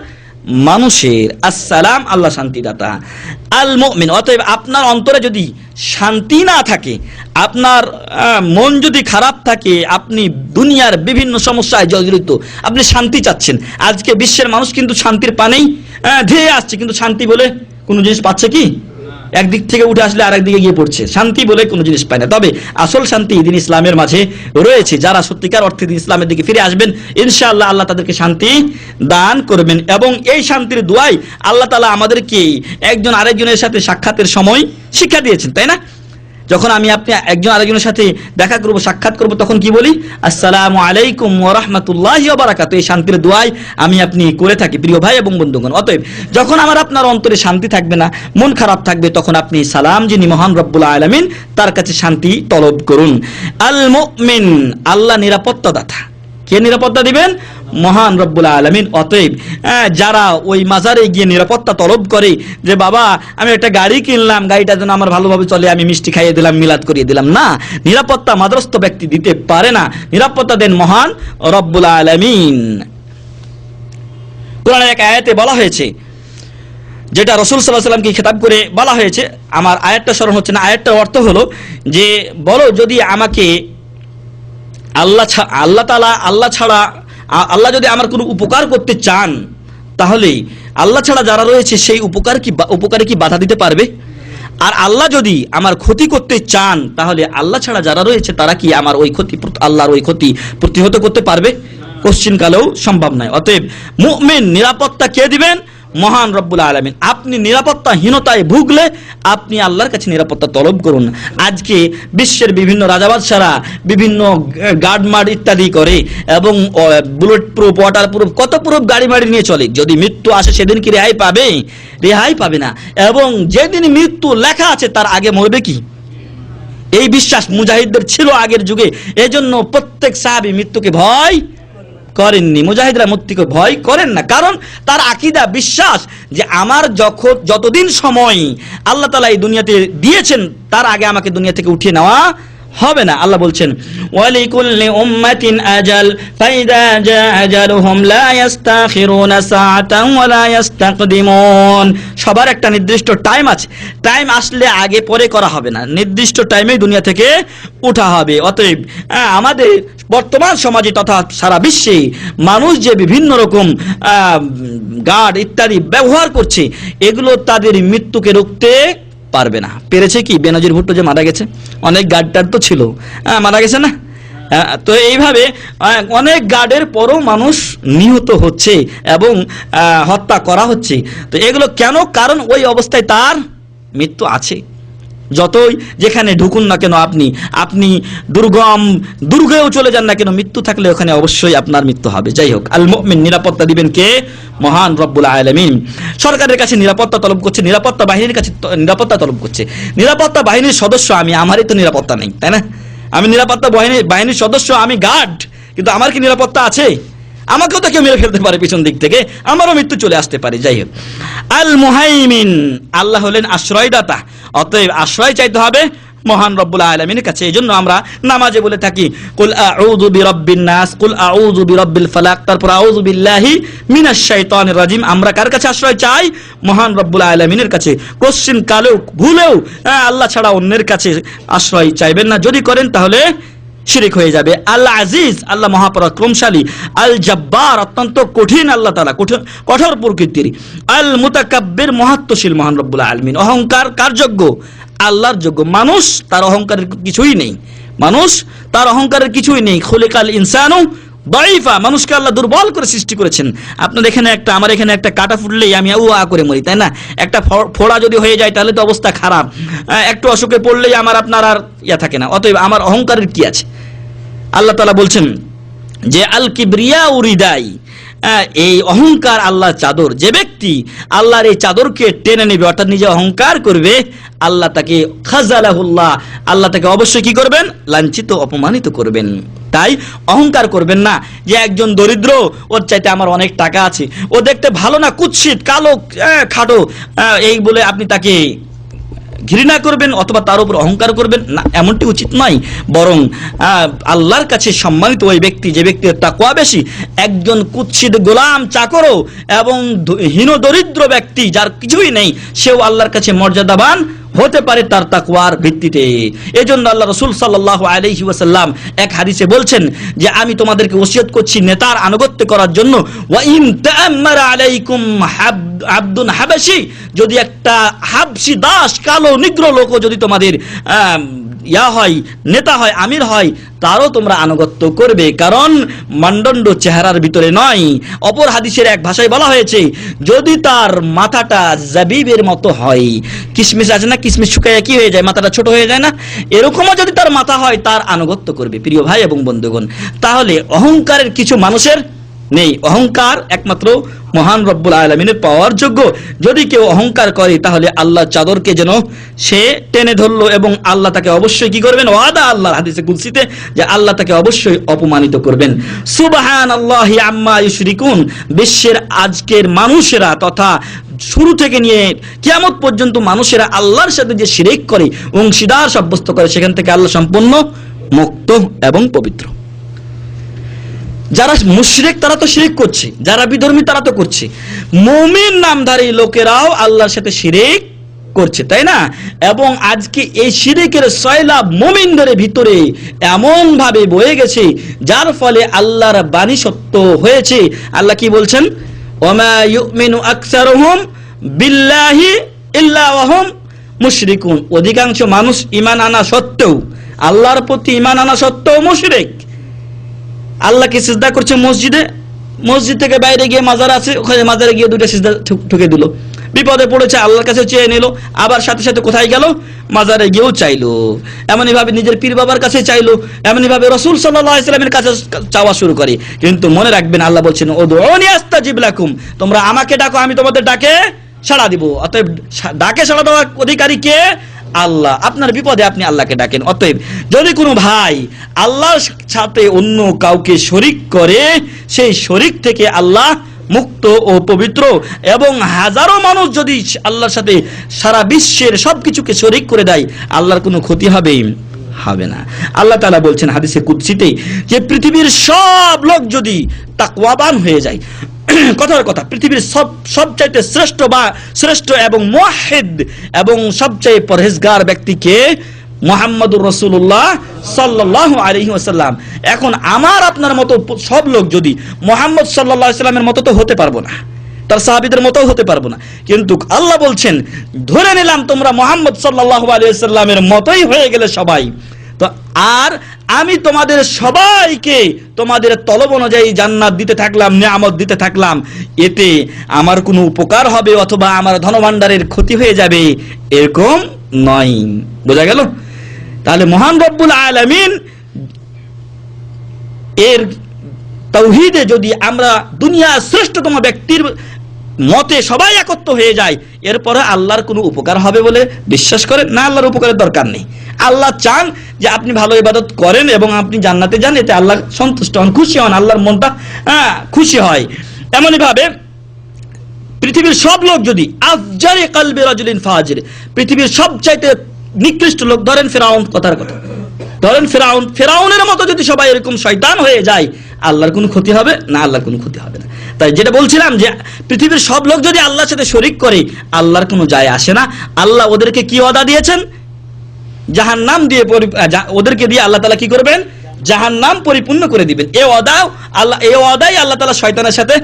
C: মানুষের। আসসালাম, আল্লাহ শান্তিদাতা। আল মুমিন, অতএব আপনার অন্তরে যদি শান্তি না থাকে, আপনার মন যদি খারাপ থাকে, আপনি দুনিয়ার বিভিন্ন সমস্যায় জর্জরিত, আপনি শান্তি চাচ্ছেন। আজকে বিশ্বের মানুষ কিন্তু শান্তির পানেই ধেয়ে আসছে, কিন্তু শান্তি বলে কোনো জিনিস পাচ্ছে কি? একদিক থেকে উঠে আসলে আরেক দিকে গিয়ে পড়ছে, শান্তি বলে কোনো জিনিস পায় না। তবে আসল শান্তি দিন ইসলামের মাঝে রয়েছে। যারা সত্যিকার অর্থে দিন ইসলামের দিকে ফিরে আসবেন, ইনশাআল্লাহ আল্লাহ তাদেরকে শান্তি দান করবেন। এবং এই শান্তির দোয়াই আল্লাহ তাআলা আমাদেরকে একজন আরেকজনের সাথে সাক্ষাতের সময় শিক্ষা দিয়েছেন, তাই না? যখন আমি আপনি একজন আরেকজনের সাথে দেখা করব, সাক্ষাৎ করব, তখন কি বলি? আসসালামু আলাইকুম ওয়া রাহমাতুল্লাহি ওয়া বারাকাতুহু। এই শান্তির দোয়াই আমি আপনি করে থাকি প্রিয় ভাই এবং বন্ধুগণ। অতএব যখন আমার আপনার অন্তরে শান্তি থাকবে না, মন খারাপ থাকবে, তখন আপনি সালাম যিনি মহান রব্বুল আলামিন তার কাছে শান্তি তলব করুন। আল মুমিন, আল্লাহ নিরাপত্তাদাতা। কে নিরাপত্তা দিবেন? মহান রব্বুল আলামিন। অতএব যারা ওই মাজারে গিয়ে নিরাপত্তা তলব করে যে বাবা আমি একটা গাড়ি কিনলাম, গাড়িটা যেন আমার ভালোভাবে চলে, আমি মিষ্টি খাইয়ে দিলাম, মিলাদ করিয়ে দিলাম, না, নিরাপত্তা মাদ্রস্থ ব্যক্তি দিতে পারে না। নিরাপত্তা দেন মহান রব্বুল আলামিন। কোরআনের এক আয়াতে বলা হয়েছে, যেটা রাসূল সাল্লাল্লাহু আলাইহি ওয়াসাল্লামকে খেতাব করে বলা হয়েছে, আমার আয়াতটা স্মরণ হচ্ছে না, আয়াতটার অর্থ হলো যে বলো যদি আমাকে আল্লাহ ছাড়া আল্লাহ যদি আমার কোনো উপকার করতে চান, তাহলে আল্লাহ ছাড়া যারা রয়েছে সেই উপকারে কি বাধা দিতে পারবে? আর আল্লাহ যদি আমার ক্ষতি করতে চান, তাহলে আল্লাহ ছাড়া যারা রয়েছে তারা কি আমার ওই ক্ষতি, আল্লাহর ওই ক্ষতি প্রতিহত করতে পারবে? কোশ্চিন কালেও সম্ভব নয়। অতএব মুমিন নিরাপত্তা কে দিবেন? মহান রব্বুল আলামিন। আপনি নিরাপত্তাহীনতায় ভুগলে আপনি আল্লাহর কাছে নিরাপত্তা তলব করুন। আজকে বিশ্বের বিভিন্ন রাজাবাদশারা বিভিন্ন গার্ডমার্ড ইত্যাদি করে এবং বুলেট প্রুফ, ওয়াটার প্রুফ, কত প্রুফ গাড়ি মাড়ি নিয়ে চলে। যদি মৃত্যু আসে সেদিন কি রেহাই পাবে? রেহাই পাবে না। এবং যেদিন মৃত্যু লেখা আছে তার আগে মরবে কি? এই বিশ্বাস মুজাহিদদের ছিল আগের যুগে। এজন্য প্রত্যেক সাহাবী মৃত্যুকে ভয় করেননি। মুজাহিদরা মৃত্যুকে ভয় করেন না, কারণ তার আকীদা, বিশ্বাস যে আমার যতদিন সময় আল্লাহ তাআলা এই দুনিয়াতে দিয়েছেন তার আগে আমাকে দুনিয়া থেকে উঠিয়ে নেওয়া হবে না। আল্লাহ বলছেন ওয়ালিকুল্লি উম্মাতিন আজাল ফাইদা জা আজালুহুম লা ইস্তাখিরুনা সাআতান ওয়া লা ইস্তাকদিমুন। সবার একটা নির্দিষ্ট টাইম আছে, টাইম আসলে আগে পরে করা হবে না, নির্দিষ্ট টাইমেই দুনিয়া থেকে উঠা হবে। অতএব আমাদের বর্তমান সমাজে তথা সারা বিশ্বে মানুষ যে বিভিন্ন রকম গার্ড ইত্যাদি ব্যবহার করছে, এগুলো তাদের মৃত্যুকে রুখতে পারবে না। পেরেছে কি? বেনজির ভুট্টো যে মারা গেছে, অনেক গার্ড টার্ড তো ছিল, মারা গেছে না? তো এইভাবে অনেক গার্ডের পরও মানুষ নিহত হচ্ছে এবং হত্যা করা হচ্ছে। তো এগুলো কেন? কারণ ওই অবস্থায় তার মৃত্যু আছে। যতই যেখানে ঢুকুন না কেন, আপনি দুর্গেও চলে যান না কেন, মৃত্যু থাকলে ওখানে অবশ্যই আপনার মৃত্যু হবে। যাই হোক, আল মুমিন নিরাপত্তা দিবেন কে? মহান রব্বুল আলামিন। সরকারের কাছে নিরাপত্তা তলব করছে, নিরাপত্তা বাহিনীর কাছে নিরাপত্তা তলব করছে। নিরাপত্তা বাহিনীর সদস্য আমারই তো নিরাপত্তা নেই, তাই না? আমি নিরাপত্তা বাহিনীর সদস্য, আমি গার্ড, কিন্তু আমার কি নিরাপত্তা আছে? আমাকেও তো কেউ মেরে ফেলতে পারে পিছন দিক থেকে, আমারও মৃত্যু চলে আসতে পারে। যাই হোক, আল মুহাইমিন, আল্লাহ হলেন আশ্রয়দাতা। অতএব আশ্রয় চাইতে হবে মহান রব্বুল আলামিনের কাছে। এই জন্য আমরা নামাজে বলে থাকি কুল আউযু বিরাব্বিন নাস, কুল আউযু বিরাব্বিল ফালাক, তারপর আউযু বিল্লাহি মিনাশ শাইতানির রাজিম। আমরা কার কাছে আশ্রয় চাই? মহান রব্বুল আলামিনের কাছে। কোশ্চিন কালেও ভুলেও আল্লাহ ছাড়া অন্যের কাছে আশ্রয় চাইবেন না। যদি করেন তাহলে শিরিক হয়ে যাবে। আল আজিজ, আল্লাহ মহাপরাক্রমশালী। আল জব্বার, অত্যন্ত কঠিন আল্লাহ তাআলা, কঠোর প্রকৃতির। আল মুতাকাব্বির, মহাত্মশীল মহান রব্বুল আলামিন। অহংকার কার যোগ্য? আল্লাহর যোগ্য। মানুষ তার অহংকারের কিছুই নেই, মানুষ তার অহংকারের কিছুই নেই। খুলিকাল ইনসানু দাইফা, মানুষকে আল্লাহ দুর্বল করে সৃষ্টি করেছেন। আপনার এখানে আমার এখানে একটা কাটা ফুটলেই আমি করে মরি, তাই না? একটা ফোড়া যদি হয়ে যায় তাহলে তো অবস্থা খারাপ। একটু অসুখে পড়লেই আপনার আর থাকে না। অতএব আমার অহংকারের কি আছে? আল্লাহ তাআলা বলছেন যে আল কিবরিয়া উরিদাই, এই অহংকার আল্লাহর চাদর। যে ব্যক্তি আল্লাহর এই চাদরকে টেনে নেবে, অর্থাৎ নিজে অহংকার করবে, আল্লাহ তাকে খাযালাহুল্লাহ, আল্লাহ তাকে অবশ্যই কি করবেন? লাঞ্ছিত, অপমানিত করবেন। তাই অহংকার করবেন না যে একজন দরিদ্র, ওর চাইতে আমার অনেক টাকা আছে, ও দেখতে ভালো না, কুৎসিত, কালো, খাটো, এই বলে আপনি তাকে ঘৃণা করবেন অথবা তার উপর অহংকার করবেন না, এমনটি উচিত নয়। বরং আল্লাহর কাছে সম্মানিত ওই ব্যক্তি, যে ব্যক্তির তাকওয়া বেশি। একজন কুৎসিত গোলাম, চাকরও এবং হীন দরিদ্র ব্যক্তি যার কিছুই নেই, সেও আল্লাহর কাছে মর্যাদাবান হতে পারে তার তাকওয়ার ভিত্তিতে। এজন্য আল্লাহ রাসূল সাল্লাল্লাহু আলাইহি ওয়াসাল্লাম এক হাদিসে বলছেন যে আমি তোমাদেরকে ওসিয়ত করছি নেতার আনুগত্য করার জন্য। ওয়া ইন তাআম্মারা আলাইকুম আবদুন হাবাশী, যদি একটা হাবশী দাস, কালো নিগ্র লোক যদি তোমাদের নেতা হয়, আমির হয়, তারও তোমরা আনুগত্য করবে, কারণ মানদণ্ড চেহারার ভিতরে নয়। অপর হাদিসের এক ভাষায় বলা হয়েছে যদি তার মাথাটা জাবিবের মতো হয়, কিশমিশ আছে না, কিশমিশ শুকায় কি হয়ে যায়, মাথাটা ছোট হয়ে যায় না, এরকমও যদি তার মাথা হয়, তার আনুগত্য করবে। প্রিয় ভাই এবং বন্ধুগণ, তাহলে অহংকারের কিছু মানুষের নেই। অহংকার একমাত্র মহান রব্বুল আলামিনের পাওয়ার যোগ্য। যদি কেউ অহংকার করে তাহলে আল্লাহ চাদরকে যেন সে টেনে ধরলো, এবং আল্লাহ তাকে অবশ্যই কি করবেন? ওয়াদা আল্লাহর হাদিসে কুদসিতে যে আল্লাহ তাকে অবশ্যই অপমানিত করবেন। সুবহানাল্লাহি আম্মা ইউশরিকুন, বিশ্বের আজকের মানুষেরা তথা শুরু থেকে নিয়ে কিয়ামত পর্যন্ত মানুষেরা আল্লাহর সাথে যে শিরক করে, অংশীদার সাব্যস্ত করে, সেখান থেকে আল্লাহ সম্পূর্ণ মুক্ত এবং পবিত্র। যারা মুশরিক তারা তো শিরক করছে, যারা বিধর্মী তারা তো করছে, মুমিন নামধারী লোকেরাও আল্লাহর সাথে শিরক করছে, তাই না? এবং আজকে এই শিরকের সয়লাব মুমিনদের ভিতরে এমন ভাবে বয়ে গেছে, যার ফলে আল্লাহর বাণী সত্য হয়েছে। আল্লাহ কি বলছেন? ওয়ামা ইউমিনু আকসারুহুম বিল্লাহি ইল্লা ওয়া হুম মুশরিকুন, অধিকাংশ মানুষ ঈমান আনা সত্ত্বেও, আল্লাহর প্রতি ঈমান আনা সত্ত্বেও মুশরিক। আল্লাহকে সিজদা করছে মসজিদে, মসজিদ থেকে বাইরে গিয়ে মাজার আছে, ওখানে মাজারে গিয়ে দুটো সিজদা ঠুকে দিল। বিপদে পড়েছে, আল্লাহর কাছে চেয়ে নিল, আবার সাথে সাথে কোথায় গেল? মাজারে গিয়েও চাইলো। এমনই ভাবে নিজের পীর বাবার কাছে চাইলো, এমনই ভাবে রাসূল সাল্লাল্লাহু আলাইহি সাল্লামের কাছে চাওয়া শুরু করে। কিন্তু মনে রাখবেন, আল্লাহ বলছেন উদউনি আস্তাজিব লাকুম, তোমরা আমাকে ডাকো, আমি তোমাদের ডাকে সাড়া দিব। অতএব ডাকে সাড়া দেওয়ার অধিকারী কে? আল্লাহ। আপনার বিপদে আপনি আল্লাহকে ডাকেন। অতএব যদি কোনো ভাই আল্লাহর সাথে অন্য কাউকে শরীক করে, সেই শরীক থেকে আল্লাহ মুক্ত ও পবিত্র। এবং হাজারো মানুষ যদি আল্লাহর সাথে সারা বিশ্বের সবকিছুকে শরীক করে দেয়, আল্লাহর কোনো ক্ষতি হবে না। আল্লাহ তাআলা বলছেন হাদিসে কুদসিতে যে পৃথিবীর সব লোক যদি তাকওয়াবান হয়ে যায়, কথার কথা, পৃথিবীর সবচাইতে শ্রেষ্ঠ এবং মুওয়াহহিদ এবং সবচেয়ে পরহেজগার ব্যক্তিকে মুহাম্মদুর রাসূলুল্লাহ সাল্লাল্লাহু আলাইহি ওয়াসাল্লাম। এখন আমার আপনার মতো সব লোক যদি মুহাম্মদ সাল্লাল্লাহু আলাইহি ওয়াসাল্লামের মতো তো হতে পারবো না, তার সাহাবীদের মতো হতে পারবো না, কিন্তু আল্লাহ বলছেন ধরে নিলাম তোমরা মুহাম্মদ সাল্লাল্লাহু আলাইহি ওয়াসাল্লামের মতোই হয়ে গেলে সবাই, তো আর আমি তোমাদের সবাইকে তোমাদের তলব অনুযায়ী জান্নাত দিতে থাকলাম, নিয়ামত দিতে থাকলাম, এতে আমার কোনো উপকার হবে অথবা আমার ধনভাণ্ডারের ক্ষতি হয়ে যাবে এরকম নয়। বোঝা গেল? তাহলে মহান রব্বুল আলামিন এর তাওহীদে যদি আমরা দুনিয়ার শ্রেষ্ঠতম ব্যক্তির মতে সবাই একত্র হয়ে যায়, এরপরে আল্লাহর কোনো উপকার হবে বলে বিশ্বাস করেন না? আল্লাহর উপকারের দরকার নেই। আল্লাহ চান যে আপনি ভালো ইবাদত করেন এবং আপনি জান্নাতে যান, এতে আল্লাহ সন্তুষ্ট হন, খুশি হন, আল্লাহর মনটা খুশি হয়। এমনই ভাবে পৃথিবীর সব লোক যদি আফজারে কলবে রাজুলিন ফাজির, পৃথিবীর সবচাইতে নিকৃষ্ট লোক, ধরেন ফেরাউন, কথার কথা ধরেন ফেরাউনের মতো যদি সবাই এরকম শয়তান হয়ে যায়, আল্লাহর কোনো ক্ষতি হবে না? আল্লাহর কোনো ক্ষতি হবে না। তাই যেটা বলছিলাম যে পৃথিবীর সব লোক যদি আল্লাহর সাথে শরীক করে, আল্লাহর কোনো যায় আসে না। আল্লাহ ওদেরকে কি ওয়াদা দিয়েছেন? জাহান্নাম দিয়ে, ওদেরকে দিয়ে আল্লাহ তাআলা কি করবেন? জাহান্নাম পরিপূর্ণ করে দিবেন। এই ওয়াদাই আল্লাহ তাআলা শয়তানের সাথে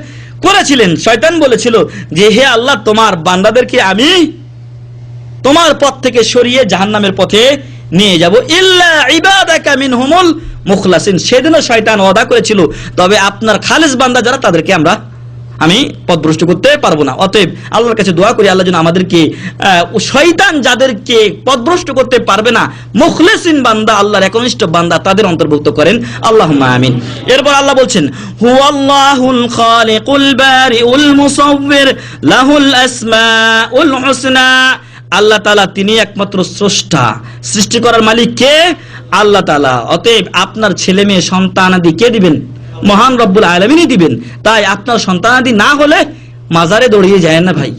C: করেছিলেন। শয়তান বলেছিল যে হে আল্লাহ, তোমার বান্দাদেরকে আমি তোমার পথ থেকে সরিয়ে জাহান্নামের পথে নিয়ে যাব, ইল্লা ইবাদাকা মিনহুমুল মুখলাসিন। সেদিনও শয়তান ওয়াদা করেছিল, তবে আপনার খালেস বান্দা যারা, তাদেরকে আমি পথভ্রষ্ট করতে পারবো না। অতএব আল্লাহর কাছে দোয়া করি আল্লাহ যেন আমাদেরকে শয়তান যাদেরকে পথভ্রষ্ট করতে পারবে না, মুখলিসিন বান্দা, আল্লাহর একনিষ্ঠ বান্দা, তাদের অন্তর্ভুক্ত করেন, আল্লাহুম্মা আমিন। এরপর আল্লাহ বলছেন হুয়াল্লাহুল খালিকুল বারিউল মুসাউবির লাহুল আসমাউল হুসনা। আল্লাহ তাআলা তিনি একমাত্র স্রষ্টা, সৃষ্টি করার মালিক কে? আল্লাহ তাআলা। অতএব আপনার ছেলে মেয়ে সন্তানাদি কে দিবেন? মহান রব্বুল আলামিনই দিবেন। তাই আপনার সন্তানাদি না হলে মাজারে দৌড়িয়ে যায় না ভাই,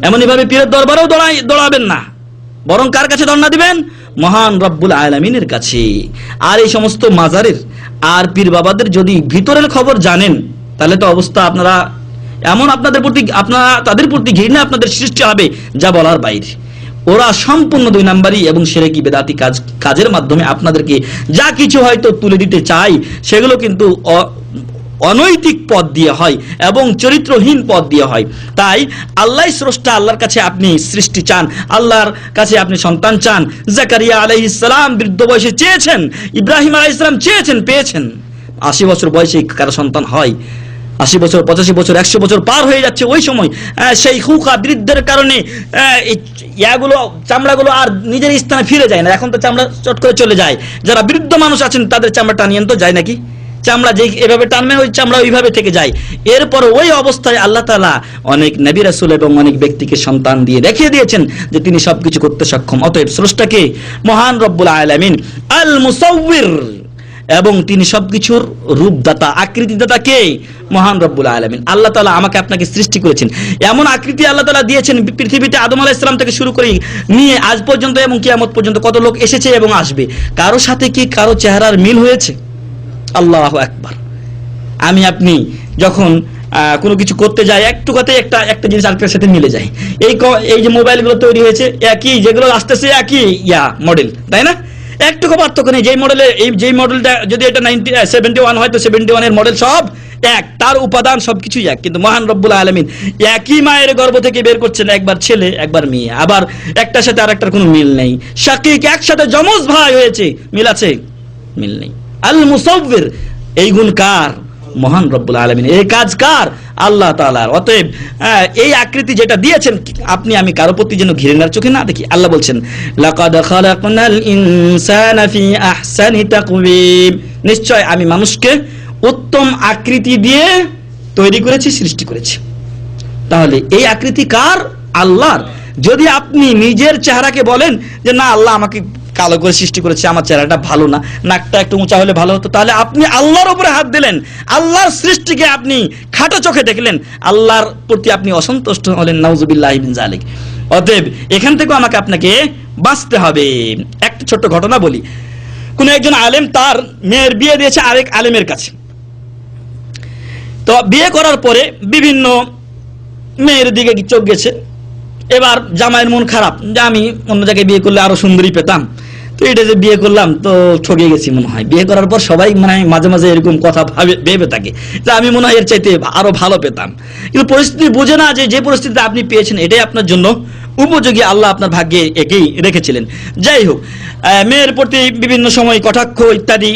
C: এমনই ভাবে পীরের দরবারেও দৌড়াবেন না, বরং কার কাছে ধর্ণা দিবেন? মহান রব্বুল আলামিনের কাছে। আর এই সমস্ত মাজারের আর পীর বাবাদের যদি ভিতরের খবর জানেন, তাহলে তো অবস্থা আপনারা এমন, আপনারা তাদের প্রতি ঘৃণা আপনাদের সৃষ্টি হবে যা বলার বাইরে। ওরা সম্পূর্ণ 2 নাম্বারই এবং শিরকি বেদাতি কাজের মাধ্যমে আপনাদেরকে যা কিছু হয়তো তুলে দিতে চাই, সেগুলো কিন্তু অনৈতিক পথ দিয়ে হয় এবং চরিত্রহীন পথ দিয়ে হয়। তাই আল্লাহই স্রষ্টা, আল্লাহর কাছে আপনি সৃষ্টি চান, আল্লাহর কাছে আপনি সন্তান চান। জাকারিয়া আলাইহিস সালাম বৃদ্ধ বয়সে চেয়েছেন, ইব্রাহিম আলাইহিস সালাম চেয়েছেন, পেয়েছেন। 80 বছর বয়সে কারো সন্তান হয়? 80 বছর, 85 বছর, 100 বছর পার হয়ে যাচ্ছে। ওই সময় সেই খুকা বৃদ্ধের কারণে চামড়াগুলো আর নিজের স্থানে ফিরে যায় না। এখন তো চামড়া চট করে চলে যায়। যারা বৃদ্ধ মানুষ আছেন তাদের চামড়া টানিয়ে তো যায় নাকি? চামড়া যে এভাবে টানবেন, ওই চামড়া ওইভাবে থেকে যায়। এরপর ওই অবস্থায় আল্লাহ তাআলা অনেক নবী রাসূল এবং অনেক ব্যক্তিকে সন্তান দিয়ে দেখিয়ে দিয়েছেন যে তিনি সবকিছু করতে সক্ষম। অতএব স্রষ্টাকে মহান রব্বুল আলামিন আল মুসাউবির, এবং তিনি সবকিছুর রূপদাতা, আকৃতিদাতা কে? মহান রব্বুল আলামিন। আল্লাহ তাআলা আমাকে আপনাকে সৃষ্টি করেছেন, এমন আকৃতি আল্লাহ তাআলা দিয়েছেন পৃথিবীতে আদম আলাইহিস সালাম থেকে শুরু করে নিয়ে আজ পর্যন্ত এবং কিয়ামত পর্যন্ত কত লোক এসেছে এবং আসবে, কারো সাথে কি কারো চেহারার মিল হয়েছে? আল্লাহু আকবার। আমি আপনি যখন কোনো কিছু করতে যাই, একটু কথাই একটা জিনিস আরেকটার সাথে মিলে যায়। এই যে মোবাইলগুলো তৈরি হয়েছে, একই, যেগুলো আসতেছে একই মডেল, তাই না? একটুকু পার্থক্য নেই। যেই মডেলটা যদি এটা 71 হয়, তো 71 এর মডেল সব এক, তার উপাদান সবকিছুই এক। কিন্তু মহান রব্বুল আলামিন একই মায়ের গর্ভ থেকে বের করছেন, একবার ছেলে একবার মেয়ে, আবার একটার সাথে আরেকটার কোনো মিল নেই। শাকিক একসাথে যমজ ভাই হয়েছে, মিল আছে? মিল নেই। আল মুসাউবির, এই গুণ কার? মহান রব্বুল আলামিন। এই কাজ কার? আল্লাহ তাআলার। অতএব এই আকৃতি যেটা দিয়েছেন, আপনি আমি কারো প্রতি যেন ঘৃণার চোখে না দেখি। আল্লাহ বলছেন লাকাদ খালাকনাল ইনসানা ফি আহসানি তাকওয়িম, নিশ্চয় আমি মানুষকে উত্তম আকৃতি দিয়ে তৈরি করেছি, সৃষ্টি করেছি। তাহলে এই আকৃতি কার? আল্লাহর। যদি আপনি নিজের চেহারাকে বলেন যে না, আল্লাহ আমাকে কালো করে সৃষ্টি করেছে, আমার চেহারাটা ভালো না, নাকটা একটু উঁচা হলে ভালো হতো, তাহলে আপনি আল্লাহর উপরে হাত দিলেন, আল্লাহর সৃষ্টিকে আপনি খাটো চোখে দেখলেন, আল্লাহর প্রতি আপনি অসন্তুষ্ট হলেন। নাউজুবিল্লাহি মিন যালিক। অতএব এখান থেকে আমাকে আপনাকে বাঁচতে হবে। একটা ছোট্ট ঘটনা বলি। কোন একজন আলেম তার মেয়ের বিয়ে দিয়েছে আরেক আলেমের কাছে। তো বিয়ে করার পরে বিভিন্ন মেয়ের দিকে চোখ গেছে। এবার জামাইয়ের মন খারাপ যে আমি অন্য জায়গায় বিয়ে করলে আরো সুন্দরী পেতাম, তো এটা যে বিয়ে করলাম তো ঠকে গেছি মনে হয়। বিয়ে করার পর সবাই মানে মাঝে মাঝে এরকম কথা ভেবে থাকে যে আমি মনে হয় এর চাইতে আরো ভালো পেতাম, কিন্তু পরিস্থিতি বোঝে না যে পরিস্থিতিতে আপনি পেয়েছেন এটাই আপনার জন্য উপযোগী আল্লাহ আপনার ভাগ্যে একেই রেখেছিলেন। যাই হোক, মেয়ের প্রতি বিভিন্ন সময় কটাক্ষ ইত্যাদি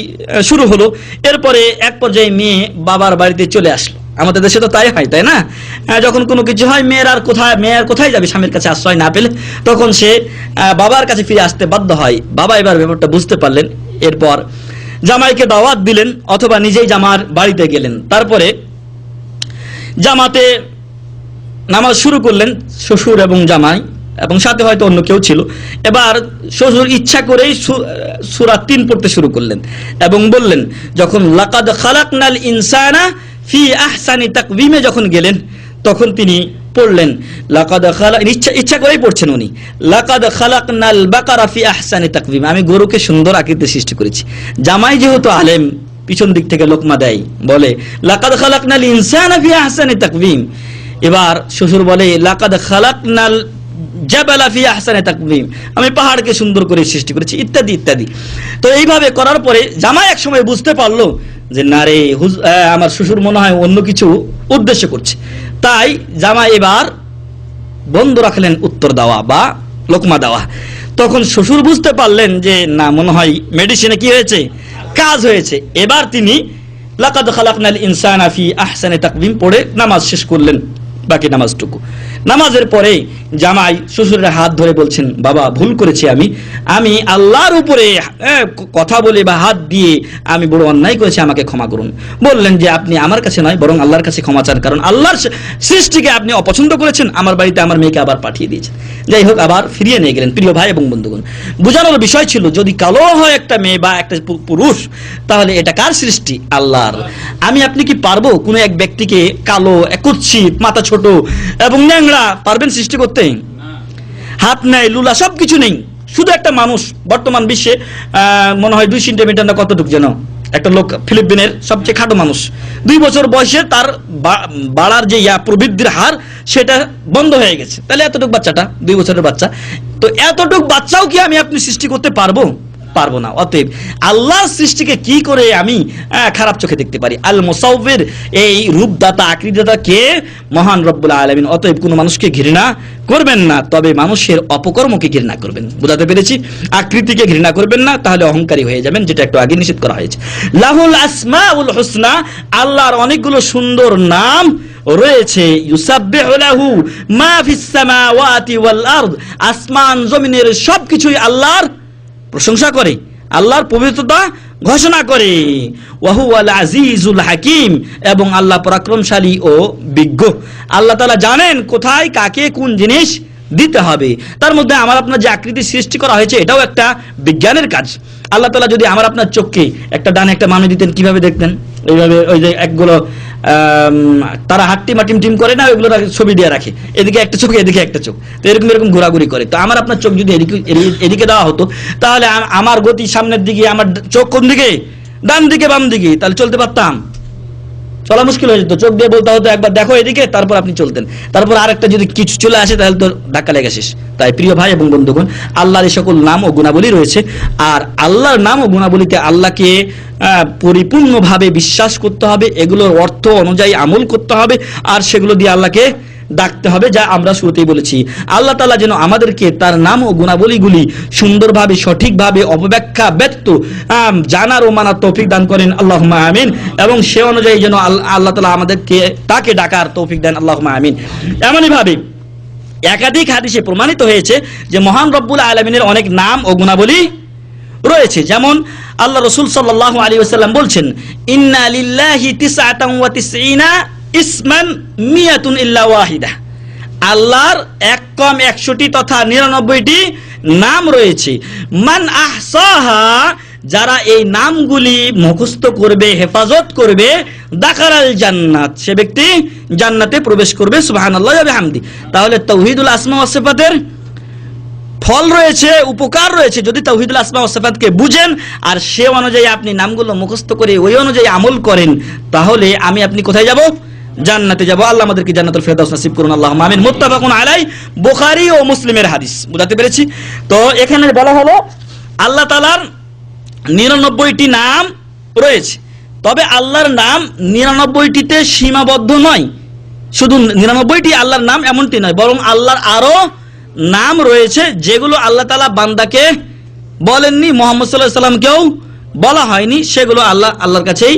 C: শুরু হলো। এরপরে এক পর্যায়ে মেয়ে বাবার বাড়িতে চলে আসলো। আমাদের দেশে তো তাই হয়, তাই না? যখন কোনো কিছু হয় মেয়ের কোথায় যাবে স্বামীর কাছে আশ্রয় না পেলে, তখন সে বাবার কাছে ফিরে আসতে বাধ্য হয়। বাবা এবার ব্যাপারটা বুঝতে পারলেন। এরপর জামাইকে দাওয়াত দিলেন অথবা নিজেই জামার বাড়িতে গেলেন। তারপরে জামাতে নামাজ শুরু করলেন শ্বশুর এবং জামাই, এবং সাথে হয়তো অন্য কেউ ছিল। এবার শ্বশুর ইচ্ছা করেই সূরা 3 পড়তে শুরু করলেন এবং বললেন, যখন লাকাদ খালাকনাল ইনসানা ফি আহসানি তাকওয়িমে যখন গেলেন, তখন তিনি পড়লেন ইচ্ছা করেই পড়ছেন উনি, লাকাদ খালাকনাল বাকারা ফি আহসানি তাকওয়িম, আমি গরুকে সুন্দর আকৃতিতে সৃষ্টি করেছি। জামাই যেহেতু আলেম, পিছন দিক থেকে লোকমা দেয়, বলে লাকাদ খালাকনাল ইনসানা ফি আহসানি তাকওয়িম। এবার শ্বশুর বলে লাকাদ খালাকনাল জাবালা ফি আহসানি তাকওয়িম, আমি পাহাড়কে সুন্দর করে সৃষ্টি করেছি, ইত্যাদি ইত্যাদি। তো এইভাবে করার পরে জামাই এক সময় বুঝতে পারলো যে না রে, আমার শ্বশুর মনে হয় অন্য কিছু উদ্দেশ্য করছে। তাই জামাই এবার বন্ধ রাখলেন উত্তর দেওয়া বা লোকমা দেওয়া। তখন শ্বশুর বুঝতে পারলেন যে না, মনে হয় মেডিসিনে কি হয়েছে, কাজ হয়েছে। এবার তিনি লাকাদ খালাকনাল ইনসানা ফি আহসানি তাকওয়িম পড়ে নামাজ শেষ করলেন, বাকি নামাজটুকু। নামাজের পরে জামাই শ্বশুরের হাত ধরে বলছেন, বাবা ভুল করেছি, আমি আল্লাহর উপরে কথা বলে বা হাত দিয়ে আমি বড় অন্যায় করেছি, আমাকে ক্ষমা করুন। বললেন যে আপনি আমার কাছে নয়, বরং আল্লাহর কাছে ক্ষমা চান, কারণ আল্লাহর সৃষ্টিকে আপনি অপছন্দ করেছেন, আমার বাড়িতে আমার মেয়েকে আবার পাঠিয়ে দিয়েছেন। যাই হোক, আবার ফিরিয়ে নিয়ে গেলেন। প্রিয় ভাই এবং বন্ধুগণ, বোঝানোর বিষয় ছিল যদি কালো হয় একটা মেয়ে বা একটা পুরুষ, তাহলে এটা কার সৃষ্টি? আল্লাহর। আপনি কি পারবো কোনো এক ব্যক্তিকে কালো, কুৎসিত, মাথা ছোট এবং ন্যাংরা পারবেন সৃষ্টি করতে? হাত নেই, লুলা, সবকিছু নেই, শুধু একটা মানুষ। বর্তমান বিশ্বে মনে হয় 2 সেন্টিমিটার না কতটুকু যেন একটা লোক, ফিলিপিনের সবচেয়ে খাটো মানুষ, 2 বছর বয়সে তার বাড়ার যে প্রবৃদ্ধির হার সেটা বন্ধ হয়ে গেছে। তাহলে এতটুকু বাচ্চাটা 2 বছরের বাচ্চা, তো এতটুকু বাচ্চাও কি আপনি সৃষ্টি করতে পারবো? পারবো না। অতএব আল্লাহর সৃষ্টিকে কি করে আমি খারাপ চোখে দেখতে পারি? আল মুসাউবির, এই রূপদাতা, আকৃতিদাতা কে? মহান রব্বুল আলামিন। অতএব কোনো মানুষকে ঘৃণা করবেন না, তবে মানুষের অপকর্মকে ঘৃণা করবেন। বুঝাতে পেরেছি? আকৃতিকে ঘৃণা করবেন না, তাহলে অহংকারী হয়ে যাবেন, যেটা একটু আগে নিষেধ করা হয়েছে। লাহুল আসমাউল হুসনা, আল্লাহর অনেকগুলো সুন্দর নাম রয়েছে। ইউসাব্বিহু লাহু মা ফিস সামাওয়াতি ওয়াল আরদ, আসমান জমিনের সবকিছুই আল্লাহর প্রশংসা করে, আল্লাহর পবিত্রতা ঘোষণা করে। ওয়া হুয়াল আজিজুল হাকিম, এবং আল্লাহ পরাক্রমশালী ও বিজ্ঞ। আল্লাহ তাআলা জানেন কোথায় কাকে কোন জিনিস দিতে হবে। তার মধ্যে আমার আপনার যে আকৃতি সৃষ্টি করা হয়েছে, এটাও একটা বিজ্ঞানের কাজ। আল্লাহ তাআলা যদি আমার আপনার চোখকে একটা ডানে একটা বামে দিতেন, কিভাবে দেখতেন? এইভাবে, ওই যে একগুলো তারা হাট্টিমা টিম করে না, ওইগুলো ছবি দিয়ে রাখে, এদিকে একটা চোখ এদিকে একটা চোখ, তো এরকম ঘোরাঘুরি করে। তো আমার আপনার চোখ যদি এদিকে দেওয়া হতো, তাহলে আমার গতি সামনের দিকে, আমার চোখ কোন দিকে? ডান দিকে বাম দিকে, তাহলে চলতে পারতাম? চলা মুশকিল হয়ে যেত। চোখ দিয়ে বলতে হতো একবার দেখো এদিকে, তারপর আপনি চলতেন। তারপর আরেকটা যদি কিছু চলে আসে, তাহলে তো ধাক্কা লেগে শেষ। তাই প্রিয় ভাই এবং বন্ধুগণ, আল্লাহর এই সকল নাম ও গুণাবলী রয়েছে, আর আল্লাহর নাম ও গুণাবলীতে আল্লাহকে পরিপূর্ণভাবে বিশ্বাস করতে হবে, এগুলোর অর্থ অনুযায়ী আমল করতে হবে, আর সেগুলো দিয়ে আল্লাহকে ডাকতে হবে, যা আমরা শুরুতেই বলেছি। আল্লাহ তাআলা যেন আমাদেরকে তার নাম ও গুণাবলীগুলি সুন্দরভাবে, সঠিকভাবে, অপব্যাখ্যা ব্যতীত জানার ও মানার তৌফিক দান করেন, আল্লাহুম্মা আমিন। এবং সে অনুযায়ী যেন আল্লাহ তাআলা আমাদেরকে তাকে ডাকার তৌফিক দেন, আল্লাহুম্মা আমিন। এমনই ভাবে একাধিক হাদিসে প্রমাণিত হয়েছে যে মহান রব্বুল আলামিনের অনেক নাম ও গুণাবলী রয়েছে। যেমন আল্লাহ রাসূল সাল্লাল্লাহু আলাইহি ওয়াসাল্লাম বলছেন, ইন্না লিল্লাহি 99 ইসমান মিয়াতুন ইল্লা ওয়াহিদা, আল্লাহর 1 তথা 99টি নাম রয়েছে। মান আহসাহা, যারা এই নামগুলি মুখস্থ করবে, হেফাজত করবে, দাখালাল জান্নাত, সে ব্যক্তি জান্নাতে প্রবেশ করবে। সুবহানাল্লাহি ওয়া বিহামদি। তাহলে তাওহীদুল আসমা ওয়াস সিফাতের ফল রয়েছে, উপকার রয়েছে, যদি তাওহীদুল আসমা ওয়াস সিফাতকে বুঝেন আর সে অনুযায়ী আপনি নামগুলো মুখস্থ করে ওই অনুযায়ী আমল করেন, তাহলে আপনি কোথায় যাব? জান্নাতে যাব। আল্লাহ আমাদেরকে জান্নাতুল ফেরদাউস নসিব করুন, আল্লাহুম্মা আমিন। মুত্তাফাকুন আলাই, বুখারী ও মুসলিমের হাদিস। বুঝাতে পেরেছি? তো এখানে বলা হলো আল্লাহ তাআলার 99টি নাম রয়েছে, তবে আল্লাহর নাম 99টিতে সীমাবদ্ধ নয়। শুধু 99টি আল্লাহর নাম এমনটি নয়, বরং আল্লাহর আরো নাম রয়েছে যেগুলো আল্লাহ তাআলা বান্দাকে বলেননি, মুহাম্মদ সাল্লাল্লাহু আলাইহি ওয়াসাল্লামকেও বলা হয়নি, সেগুলো আল্লাহর কাছেই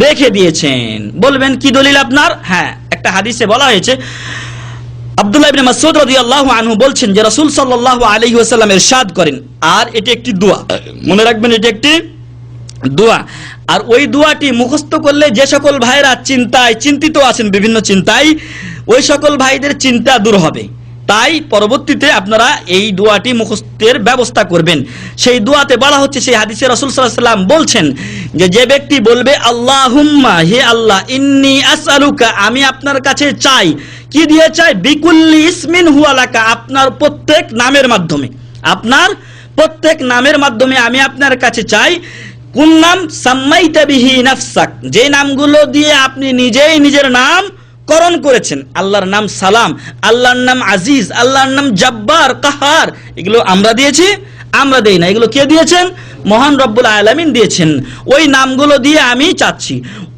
C: রেখে দিয়েছেন। বলবেন কি দলিল আপনার? হ্যাঁ, একটা হাদিসে বলা হয়েছে, আব্দুল্লাহ ইবনে মাসউদ রাদিয়াল্লাহু আনহু বলছেন যে রাসূল সাল্লাল্লাহু আলাইহি ওয়াসাল্লাম ইরশাদ করেন, আর এটি একটি দোয়া, মনে রাখবেন এটি একটি দোয়া, আর ওই দোয়াটি মুখস্থ করলে যে সকল ভাইরা চিন্তিত আছেন বিভিন্ন চিন্তায়, ওই সকল ভাইদের চিন্তা দূর হবে। তাই পরবর্তীতে আপনারা এই দোয়াটি মুখস্থের ব্যবস্থা করবেন। সেই দোয়াতে বলা হচ্ছে, সেই হাদিসে রাসূল সাল্লাল্লাহু আলাইহি ওয়াসাল্লাম বলছেন যে ব্যক্তি বলবে আল্লাহুম্মা, হে আল্লাহ, ইন্নী আসআলুকা, আমি আপনার কাছে চাই, কি দিয়ে চাই? বিকুল্লি ইসমিন হুয়া লাকা, আপনার প্রত্যেক নামের মাধ্যমে, আপনার প্রত্যেক নামের মাধ্যমে আমি আপনার কাছে চাই। কোন নাম? সাম্মাইতা বিহি নাফসাক, যে নামগুলো দিয়ে আপনি নিজেই নিজের নাম করণ করেছেন। আল্লাহর নাম সালাম, আল্লাহর নাম আজিজ, আল্লাহর নাম জব্বার, কাহার, এগুলো আমরা দিয়েছি? আমরা দেই না, এগুলো কে দিয়েছেন? মহান রব্বুল আলামিন দিয়েছেন। ওই নামগুলো দিয়ে আমি চাচ্ছি।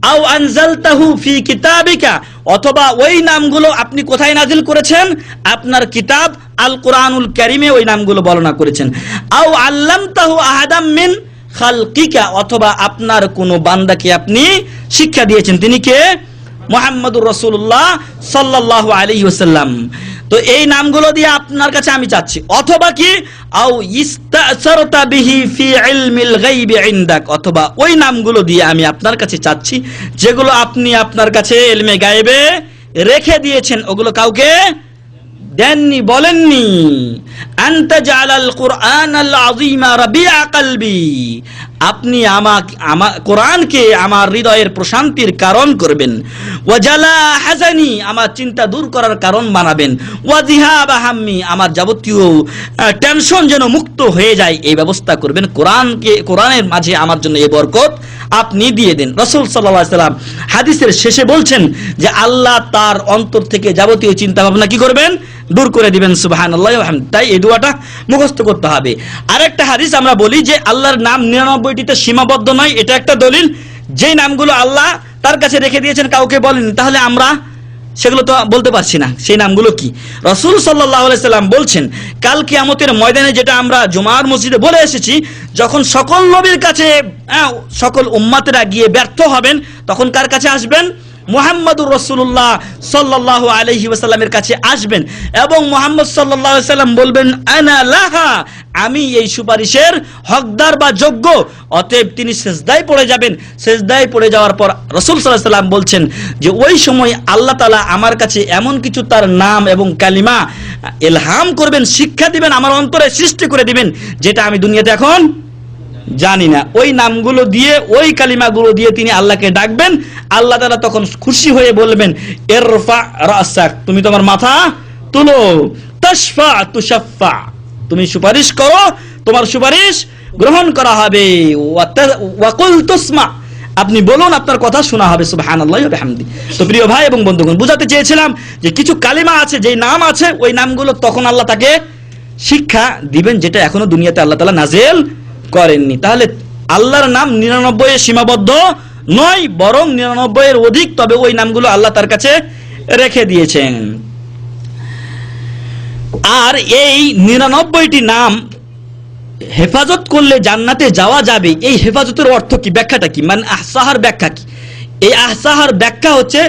C: আও আনজালতাহু ফি কিতাবিকা, অথবা ওই নামগুলো আপনি কোথায় নাজিল করেছেন? আপনার কিতাব আল কোরআনুল কারীমে ওই নামগুলো বর্ণনা করেছেন। আও আল্লামতাহু আহাদাম মিন খালকিকা, অথবা আপনার কোন বান্দাকে আপনি শিক্ষা দিয়েছেন, তিনি কে? মুহাম্মদুর রাসূলুল্লাহ সাল্লাল্লাহু আলাইহি ওয়াসাল্লাম। তো এই নামগুলো দিয়ে আপনার কাছে আমি চাচ্ছি। অথবা কি? আও ইস্তাসারতা বিহি ফি ইলমিল গায়বি ইনদাক, অথবা ওই নামগুলো দিয়ে আমি আপনার কাছে চাচ্ছি যেগুলো আপনি আপনার কাছে ইলমে গায়বে রেখে দিয়েছেন, ওগুলো কাউকে দেননি, বলেননি। আনতা জালাল কুরআনাল আযীমা রাবিআ কলবি, আপনি আমার কোরআনকে আমার হৃদয়ের প্রশান্তির কারণ করবেন। ওয়াজালা হাজানি, আমার চিন্তা দূর করার কারণ বানাবেন। ওয়াজিহাবা হাম্মি, আমার যাবতীয় টেনশন যেন মুক্ত হয়ে যায়, এই ব্যবস্থা করবেন। কোরআনের মাঝে আমার জন্য এই বরকত আপনি দিয়ে দেন। রাসূল সাল্লাল্লাহু আলাইহি ওয়াসাল্লাম হাদিসের শেষে বলছেন যে আল্লাহ তার অন্তর থেকে যাবতীয় চিন্তা ভাবনা কি করবেন? দূর করে দিবেন। সুবহানাল্লাহি ওয়া বিহামদিহি। তাই এই দোয়াটা মুখস্থ করতে হবে। আরেকটা হাদিস আমরা বলি যে আল্লাহর নাম 99টিতে সীমাবদ্ধ নয়, এটা একটা দলিল। যেই নামগুলো আল্লাহ তার কাছে রেখে দিয়েছেন কাউকে বলেননি, তাহলে আমরা সেগুলো তো বলতে পারছি না। সেই নামগুলো কি? রাসূল সাল্লাল্লাহু আলাইহি সাল্লাম বলছেন, কাল কিয়ামতের ময়দানে, যেটা আমরা জুমার মসজিদে বলে এসেছি, যখন সকল নবীর কাছে সকল উম্মতেরা গিয়ে ব্যর্থ হবেন, তখন কার কাছে আসবেন? মুহাম্মদুর রাসূলুল্লাহ সাল্লাল্লাহু আলাইহি ওয়াসাল্লামের কাছে আসবেন, এবং মুহাম্মদ সাল্লাল্লাহু আলাইহি ওয়াসাল্লাম বলবেন, আনা লাহা, আমি এই সুপারিশের হকদার বা যোগ্য। অতএব তিনি সিজদায় পড়ে যাবেন। সিজদায় পড়ে যাওয়ার পর রাসূল সাল্লাল্লাহু আলাইহি ওয়াসাল্লাম বলছেন যে ওই সময় আল্লাহ তাআলা আমার কাছে এমন কিছু তার নাম এবং কালিমা ইলহাম করবেন, শিক্ষা দিবেন, আমার অন্তরে সৃষ্টি করে দিবেন, যেটা আমি দুনিয়াতে এখন জানি না। ওই নামগুলো দিয়ে, ওই কালিমাগুলো দিয়ে তিনি আল্লাহকে ডাকবেন। আল্লাহ তাআলা তখন খুশি হয়ে বলবেন, ইরফা রাসাক, তুমি তোমার মাথা তুলো। তাশফা তুশাফা, তুমি সুপারিশ করো, তোমার সুপারিশ গ্রহণ করা হবে। ওয়াকুল তুসমা, আপনি বলুন, আপনার কথা শোনা হবে। সুবহানাল্লাহি ওয়া বিহামদিহি। তো প্রিয় ভাই এবং বন্ধুগণ, বুঝাতে চেয়েছিলাম যে কিছু কালিমা আছে, যেই নাম আছে, ওই নামগুলো তখন আল্লাহ তাকে শিক্ষা দিবেন, যেটা এখনো দুনিয়াতে আল্লাহ তাআলা নাজিল করেননি। তাহলে আল্লাহর নাম 99 এ সীমাবদ্ধ নয়, বরং 99 এর অধিক। তবে ওই নামগুলো আল্লাহ তার কাছে রেখে দিয়েছেন। আর এই 99টি নাম হেফাজত করলে জান্নাতে যাওয়া যাবে। এই হেফাজতের অর্থ কি? ব্যাখ্যাটা কি? মানে আহসাহার ব্যাখ্যা কি? এই আহসাহার ব্যাখ্যা হচ্ছে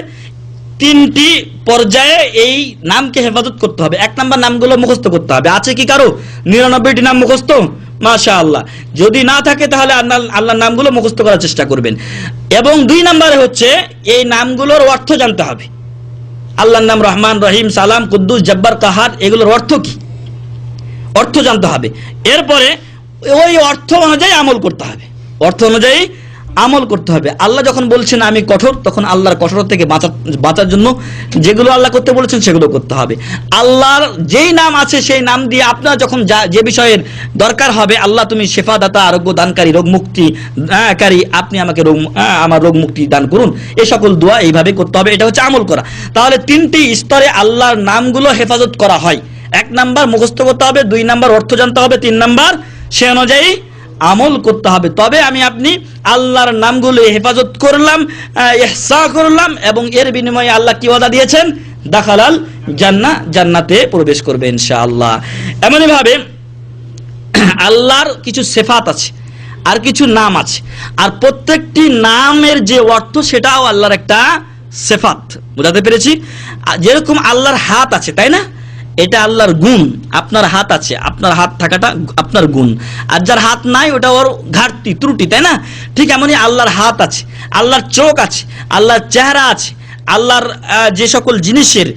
C: 3টি পর্যায়ে এই নামকে হেফাজত করতে হবে। 1 নাম্বার, নামগুলো মুখস্থ করতে হবে। আছে কি কারো 99টি নাম মুখস্থ? মাশাআল্লাহ। যদি না থাকে তাহলে আল্লাহর নামগুলো মুখস্থ করার চেষ্টা করবেন। এবং 2 নম্বরে হচ্ছে এই নামগুলোর অর্থ জানতে হবে। আল্লাহর নাম রহমান, রহিম, সালাম, কুদ্দুস, জব্বার, কাহার, এগুলোর অর্থ কি? অর্থ জানতে হবে। এরপরে ওই অর্থ অনুযায়ী আমল করতে হবে। অর্থ অনুযায়ী আমল করতে হবে। আল্লাহ যখন বলছেন আমি কঠোর, তখন আল্লাহর কঠোর থেকে বাঁচার জন্য যেগুলো আল্লাহ করতে বলেছেন সেগুলো করতে হবে। আল্লাহর যেই নাম আছে সেই নাম দিয়ে আপনার যখন যে বিষয়ের দরকার হবে, আল্লাহ তুমি শেফাদাতা, আরোগ্য দানকারী, রোগ মুক্তিকারী, আপনি আমাকে আমার রোগ মুক্তি দান করুন, এই সকল দোয়া এইভাবে করতে হবে। এটা হচ্ছে আমল করা। তাহলে 3টি স্তরে আল্লাহর নামগুলো হেফাজত করা হয়। 1 নাম্বার মুখস্থ করতে হবে, 2 নাম্বার অর্থ জানতে হবে, 3 নাম্বার সে অনুযায়ী আমল করতে হবে, তবে আমি আপনি আল্লাহর নামগুলো হেফাজত করলাম, ইহসা করলাম, এবং এর বিনিময়ে আল্লাহ কি ওয়াদা দিয়েছেন? দাখালাল জান্নাহ, জান্নাতে প্রবেশ করবে ইনশাআল্লাহ। এমনই ভাবে আল্লাহর কিছু সিফাত আছে আর কিছু নাম আছে, আর প্রত্যেকটি নামের যে অর্থ সেটাও আল্লাহর একটা সিফাত। বুঝাতে পেরেছি? যেরকম আল্লাহর হাত আছে, তাই না? এটা আল্লাহর গুণ। আপনার হাত আছে, আপনার হাত থাকাটা আপনার গুণ, আর যার হাত নাই ওটা ওর ঘাটতি, ত্রুটি, তাই না? ঠিক এমনই আল্লাহর হাত আছে, আল্লাহর চোখ আছে, আল্লাহর চেহারা আছে, আল্লাহর যে সকল জিনিসের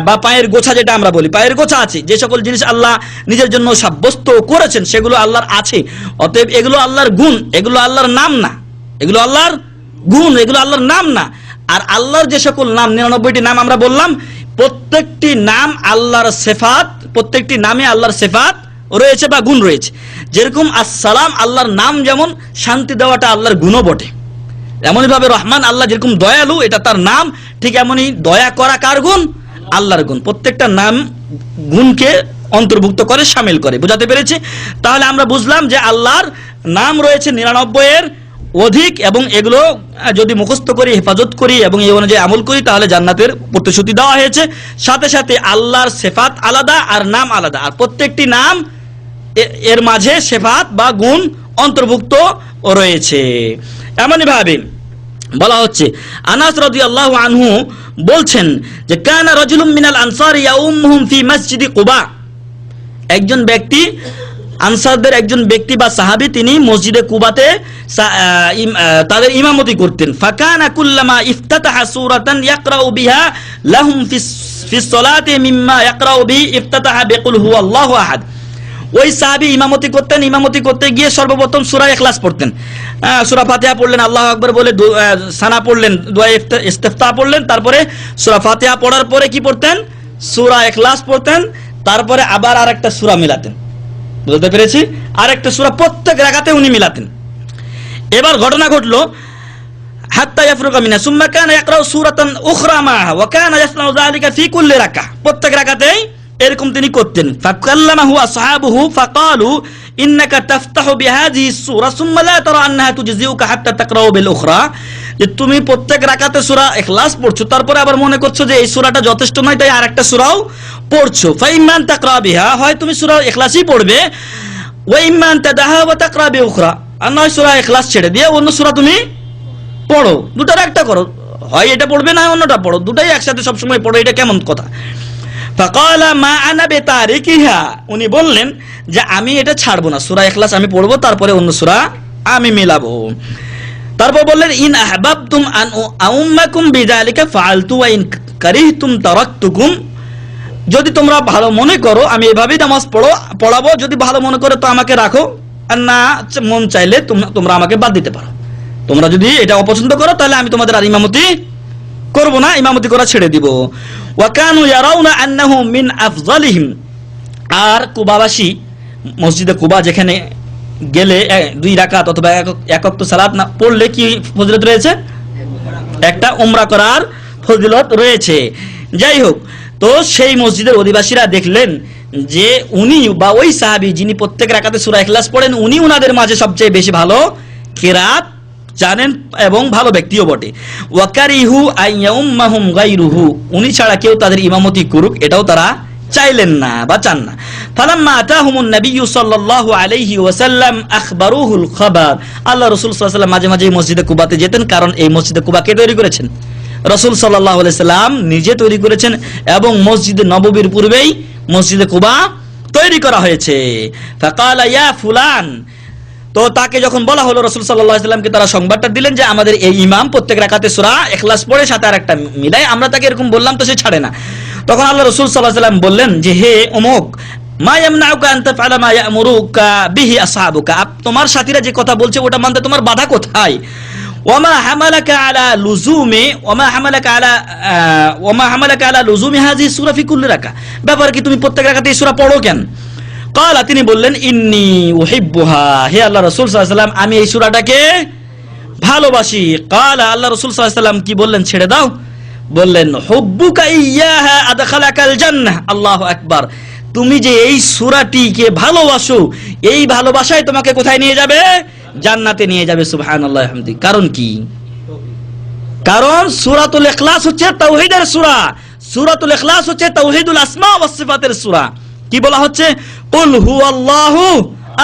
C: বা পায়ের গোছা, যেটা আমরা বলি পায়ের গোছা আছে, যে সকল জিনিস আল্লাহ নিজের জন্য সাব্যস্ত করেছেন সেগুলো আল্লাহর আছে। অতএব এগুলো আল্লাহর গুণ, এগুলো আল্লাহর নাম না। এগুলো আল্লাহর গুণ, এগুলো আল্লাহর নাম না। আর আল্লাহর যে সকল নাম, 99টি নাম আমরা বললাম, প্রত্যেকটি নাম আল্লাহর সিফাত, প্রত্যেকটি নামে আল্লাহর সিফাত রয়েছে বা গুণ রয়েছে। যেরকম আসসালাম আল্লাহর নাম, যেমন শান্তি দেওয়াটা আল্লাহর গুণও বটে। এমনই ভাবে রহমান, আল্লাহ যেরকম দয়ালু, এটা তার নাম, ঠিক এমনই দয়া করা কার গুণ? আল্লাহর গুণ। প্রত্যেকটা নাম গুণকে অন্তর্ভুক্ত করে, শামিল করে। বুঝাতে পেরেছি? তাহলে আমরা বুঝলাম যে আল্লাহর নাম রয়েছে 99-এর অধিক, এবং এগুলো যদি মুখস্থ করি, হেফাজত করি এবং এই অনুযায়ী আমল করি, তাহলে জান্নাতের প্রতিশ্রুতি দেওয়া হয়েছে। সাথে সাথে আল্লাহর সিফাত আলাদা আর নাম আলাদা, আর প্রত্যেকটি নাম এর মাঝে সিফাত বা গুণ অন্তর্ভুক্ত রয়েছে। এমনই ভাবে বলা হচ্ছে, আনাস রাদিয়াল্লাহু আনহু বলছেন যে কানা রাজুলুম মিনাল আনসারি ইয়াউমুহুম ফি মসজিদি কুবা। একজন ব্যক্তি, আনসারদের একজন ব্যক্তি বা সাহাবী, তিনি মসজিদে কুবাতে তাদের ইমামতি করতেন। ফাকানা কুল্লামা ইফতাতাহা সূরাতান ইয়াকরাউ বিহা লাহুম ফিস সালাতি মিম্মা ইয়াকরাউ বিহি ইফতাতাহা বিকুল হুয়াল্লাহু আহাদ। ওই সাহাবী ইমামতি করতেন, ইমামতি করতে গিয়ে সর্বপ্রথম সূরা ইখলাস পড়তেন, সূরা ফাতিহা পড়লেন, আল্লাহু আকবার বলে সানা পড়লেন, দোয়া ইস্তিফতা পড়লেন, তারপরে সূরা ফাতিহা পড়ার পরে কি পড়তেন? সূরা ইখলাস পড়তেন, তারপরে আবার আরেকটা সূরা মিলাতেন। বুঝতে পেরেছি? আরেকটা সূরা প্রত্যেক রাকাতে উনি মিলাতেন। এবার ঘটনা ঘটলো, হাত্তা ইয়াফরুকা মিনা সুম্মা কানা ইয়াকরাউ সূরাতান উখরা মাআহা ওয়া কানা ইয়াসনাউ যালিকা ফি কুল্লি রাকাহ। প্রত্যেক রাকাতেই এরকম তিনি করতেন। ফাকাল্লামাহু আসহাবুহু ফাকালু ইন্নাকা তাফতাহু বিহাযিহি সূরা সুম্মা লা তারা আন্নাহা তুজজিউকা হাত্তা তাকরাউ বিল উখরা। যে তুমি প্রত্যেক রাকাতে সূরা ইখলাস পড়ছো, তারপরে আবার মনে করছো যে এই সূরাটা যথেষ্ট নয়, তাই আরেকটা সূরাও পড়ছো। ফাইম্মান তাকরা বিহা, হয় তুমি সূরা ইখলাসই পড়বে, ওয়া ইম্মান তাদাহা ওয়া তাকরা বি উখরা, আর নয় সূরা ইখলাস ছেড়ে দিয়ে অন্য সূরা তুমি পড়ো। দুটার একটা করো, হয় এটা পড়বে না অন্যটা পড়ো, দুটাই একসাথে সবসময় পড়ো, এটা কেমন কথা? ফাকালা মা আনা বিতারিকিহা, উনি বললেন যে আমি এটা ছাড়বো না, সূরা ইখলাস আমি পড়বো, তারপরে অন্য সূরা আমি মিলাবো। তারপর বললেন ইন আহবাবতুম আন আউম্মাকুম বিযালিকা ফাআলতু ওয়া ইন কারিহতুম তারাকতুকুম। যদি তোমরা ভালো মনে করো আমি এভাবেই নামাজ পড়াবো, যদি ভালো মনে করো তো আমাকে রাখো, আর না মন চাইলে তোমরা আমাকে বাদ দিতে পারো। তোমরা যদি এটা অপছন্দ করো তাহলে আমি তোমাদের আর ইমামতি করব না, ইমামতি করা ছেড়ে দিব। ওয়া কানু ইয়ারাউনা আন্নাহু মিন আফযালিহিম। আর কুবাবাসী, মসজিদে কুবা যেখানে গেলে 2 রাকাত অথবা এক ওয়াক্ত সালাত না পড়লে কি ফজিলত রয়েছে? একটা উমরা করার ফজিলত রয়েছে। যাই হোক, তো সেই মসজিদের অধিবাসীরা দেখলেন যে উনি বা ওই সাহাবী যিনি প্রত্যেক রাকাতে সূরা ইখলাস পড়েন, উনি উনাদের মাঝে সবচেয়ে বেশি ভালো কিরাত জানেন এবং ভালো ব্যক্তিও বটে। ওয়াকারিহু আইয়াউম্মাহুম গায়রুহু, উনি ছাড়া কেউ তাদের ইমামতি করুক এটাও তারা চাইলেন না বা চান না। ফালাম্মা আতাহুমুন নবিয়্যু সাল্লাল্লাহু আলাইহি ওয়াসাল্লাম আখবারুহুল খবর। আল্লাহ রাসূল সাল্লাল্লাহু আলাইহি ওয়াসাল্লাম মাঝে মাঝে মসজিদে কুবাতে যেতেন, কারণ এই মসজিদে কুবা কে তৈরি করেছেন? রাসূল সাল্লাল্লাহু আলাইহি সাল্লাম নিজে তৈরি করেছেন, এবং মসজিদে নববীর পূর্বেই মসজিদে কুবা তৈরি করা হয়েছে। ফাকালা ইয়া ফুলান, তো তাকে যখন বলা হলো, রাসূল সাল্লাল্লাহু আলাইহি সাল্লামকে তারা সংবাদটা দিলেন যে আমাদের এই ইমাম প্রত্যেক রাকাতে সূরা ইখলাস পড়ে, সাথে আরেকটা মিলাই, আমরা তাকে এরকম বললাম তো সে ছাড়ে না। তখন আল্লাহ রাসূল সাল্লাল্লাহু আলাইহি সাল্লাম বললেন যে হে অমুক, মা ইয়ামনাউকা আন তাফআলা মা ইয়ামুরুকা বিহি আসহাবুকা, তোমার সাথীরা যে কথা বলছে ওটা মানতে তোমার বাধা কোথায়? ওয়ামা হামালাকা আলা লুজুমি হাযিহি সূরা ফি কুল্লি রাকা, ব্যাপার কি তুমি প্রত্যেক রাকাতে এই সূরা পড়ো কেন? ক্বালা, তিনি বললেন ইন্নী উহিব্বুহা, হে আল্লাহ রাসূল সাল্লাল্লাহু আলাইহি ওয়াসাল্লাম আমি এই সূরাটাকে ভালোবাসি। ক্বালা, আল্লাহ রাসূল সাল্লাল্লাহু আলাইহি ওয়াসাল্লাম কি বললেন? ছেড়ে দাও। বললেন হুব্বুকা ইয়াহা আদখালাকাল জান্নাহ। আল্লাহু আকবার, তুমি যে এই সূরাটিকে ভালোবাসো, এই ভালোবাসায় তোমাকে কোথায় নিয়ে যাবে? জান্নাতে নিয়ে যাবে। সুবহানাল্লাহ হামদি। কারণ কি? কারণ সূরাতুল ইখলাস হচ্ছে তাওহীদের সূরা। সূরাতুল ইখলাস হচ্ছে তাওহীদুল আসমা ওয়াস সিফাতের সূরা। কি বলা হচ্ছে? কুল হুয়াল্লাহু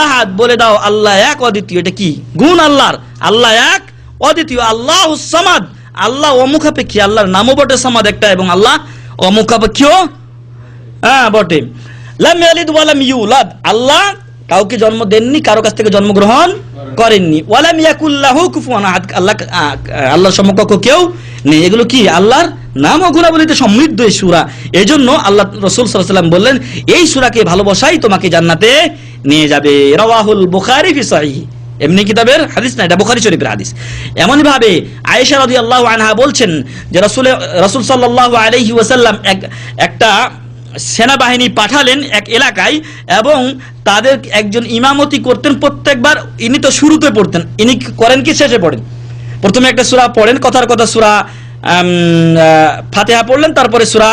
C: আহাদ, বলে দাও আল্লাহ এক অদ্বিতীয়। এটা কি গুণ আল্লাহর? আল্লাহ এক অদ্বিতীয়। আল্লাহুস সামাদ, আল্লাহ অমুখাপেক্ষী। আল্লাহর নামও বটে সামাদ একটা, এবং আল্লাহ অমুখাপেক্ষীও বটে। লাম ইয়ালিদ ওয়া লাম ইউলাদ, আল্লাহ কাউকে জন্ম দেননি, কারো কাছ থেকে জন্মগ্রহণ করেননি। ওয়া লাম ইয়াকুল লাহু কুফুয়ান আহাদ, আল্লাহর সমকক্ষ কেউ নেই। এগুলো কি? আল্লাহর নাম ও গুণাবলীতে সমৃদ্ধ এই সূরা। এজন্য আল্লাহ রাসূল সাল্লাল্লাহু আলাইহি ওয়াসাল্লাম বললেন, এই সূরাকে ভালোবাসাই তোমাকে জান্নাতে নিয়ে যাবে। রাওয়াহুল বুখারী ফি সহিহ, এমনি কিতাবের হাদিস না, এটা বুখারী শরীফের হাদিস। এমনই ভাবে আয়েশা রাদিয়াল্লাহু আনহা বলছেন যে রাসূল সাল্লাল্লাহু আলাইহি ওয়াসাল্লাম একটা সেনাবাহিনী পাঠালেন এক এলাকায়, এবং তাদের একজন ইমামতি করতেন প্রত্যেকবার। ইনি তো শুরুতে পড়তেন, ইনি করেন কি শেষে পড়েন। প্রথমে একটা সূরা পড়েন, কথার কথা সূরা ফাতিহা পড়লেন, তারপরে সূরা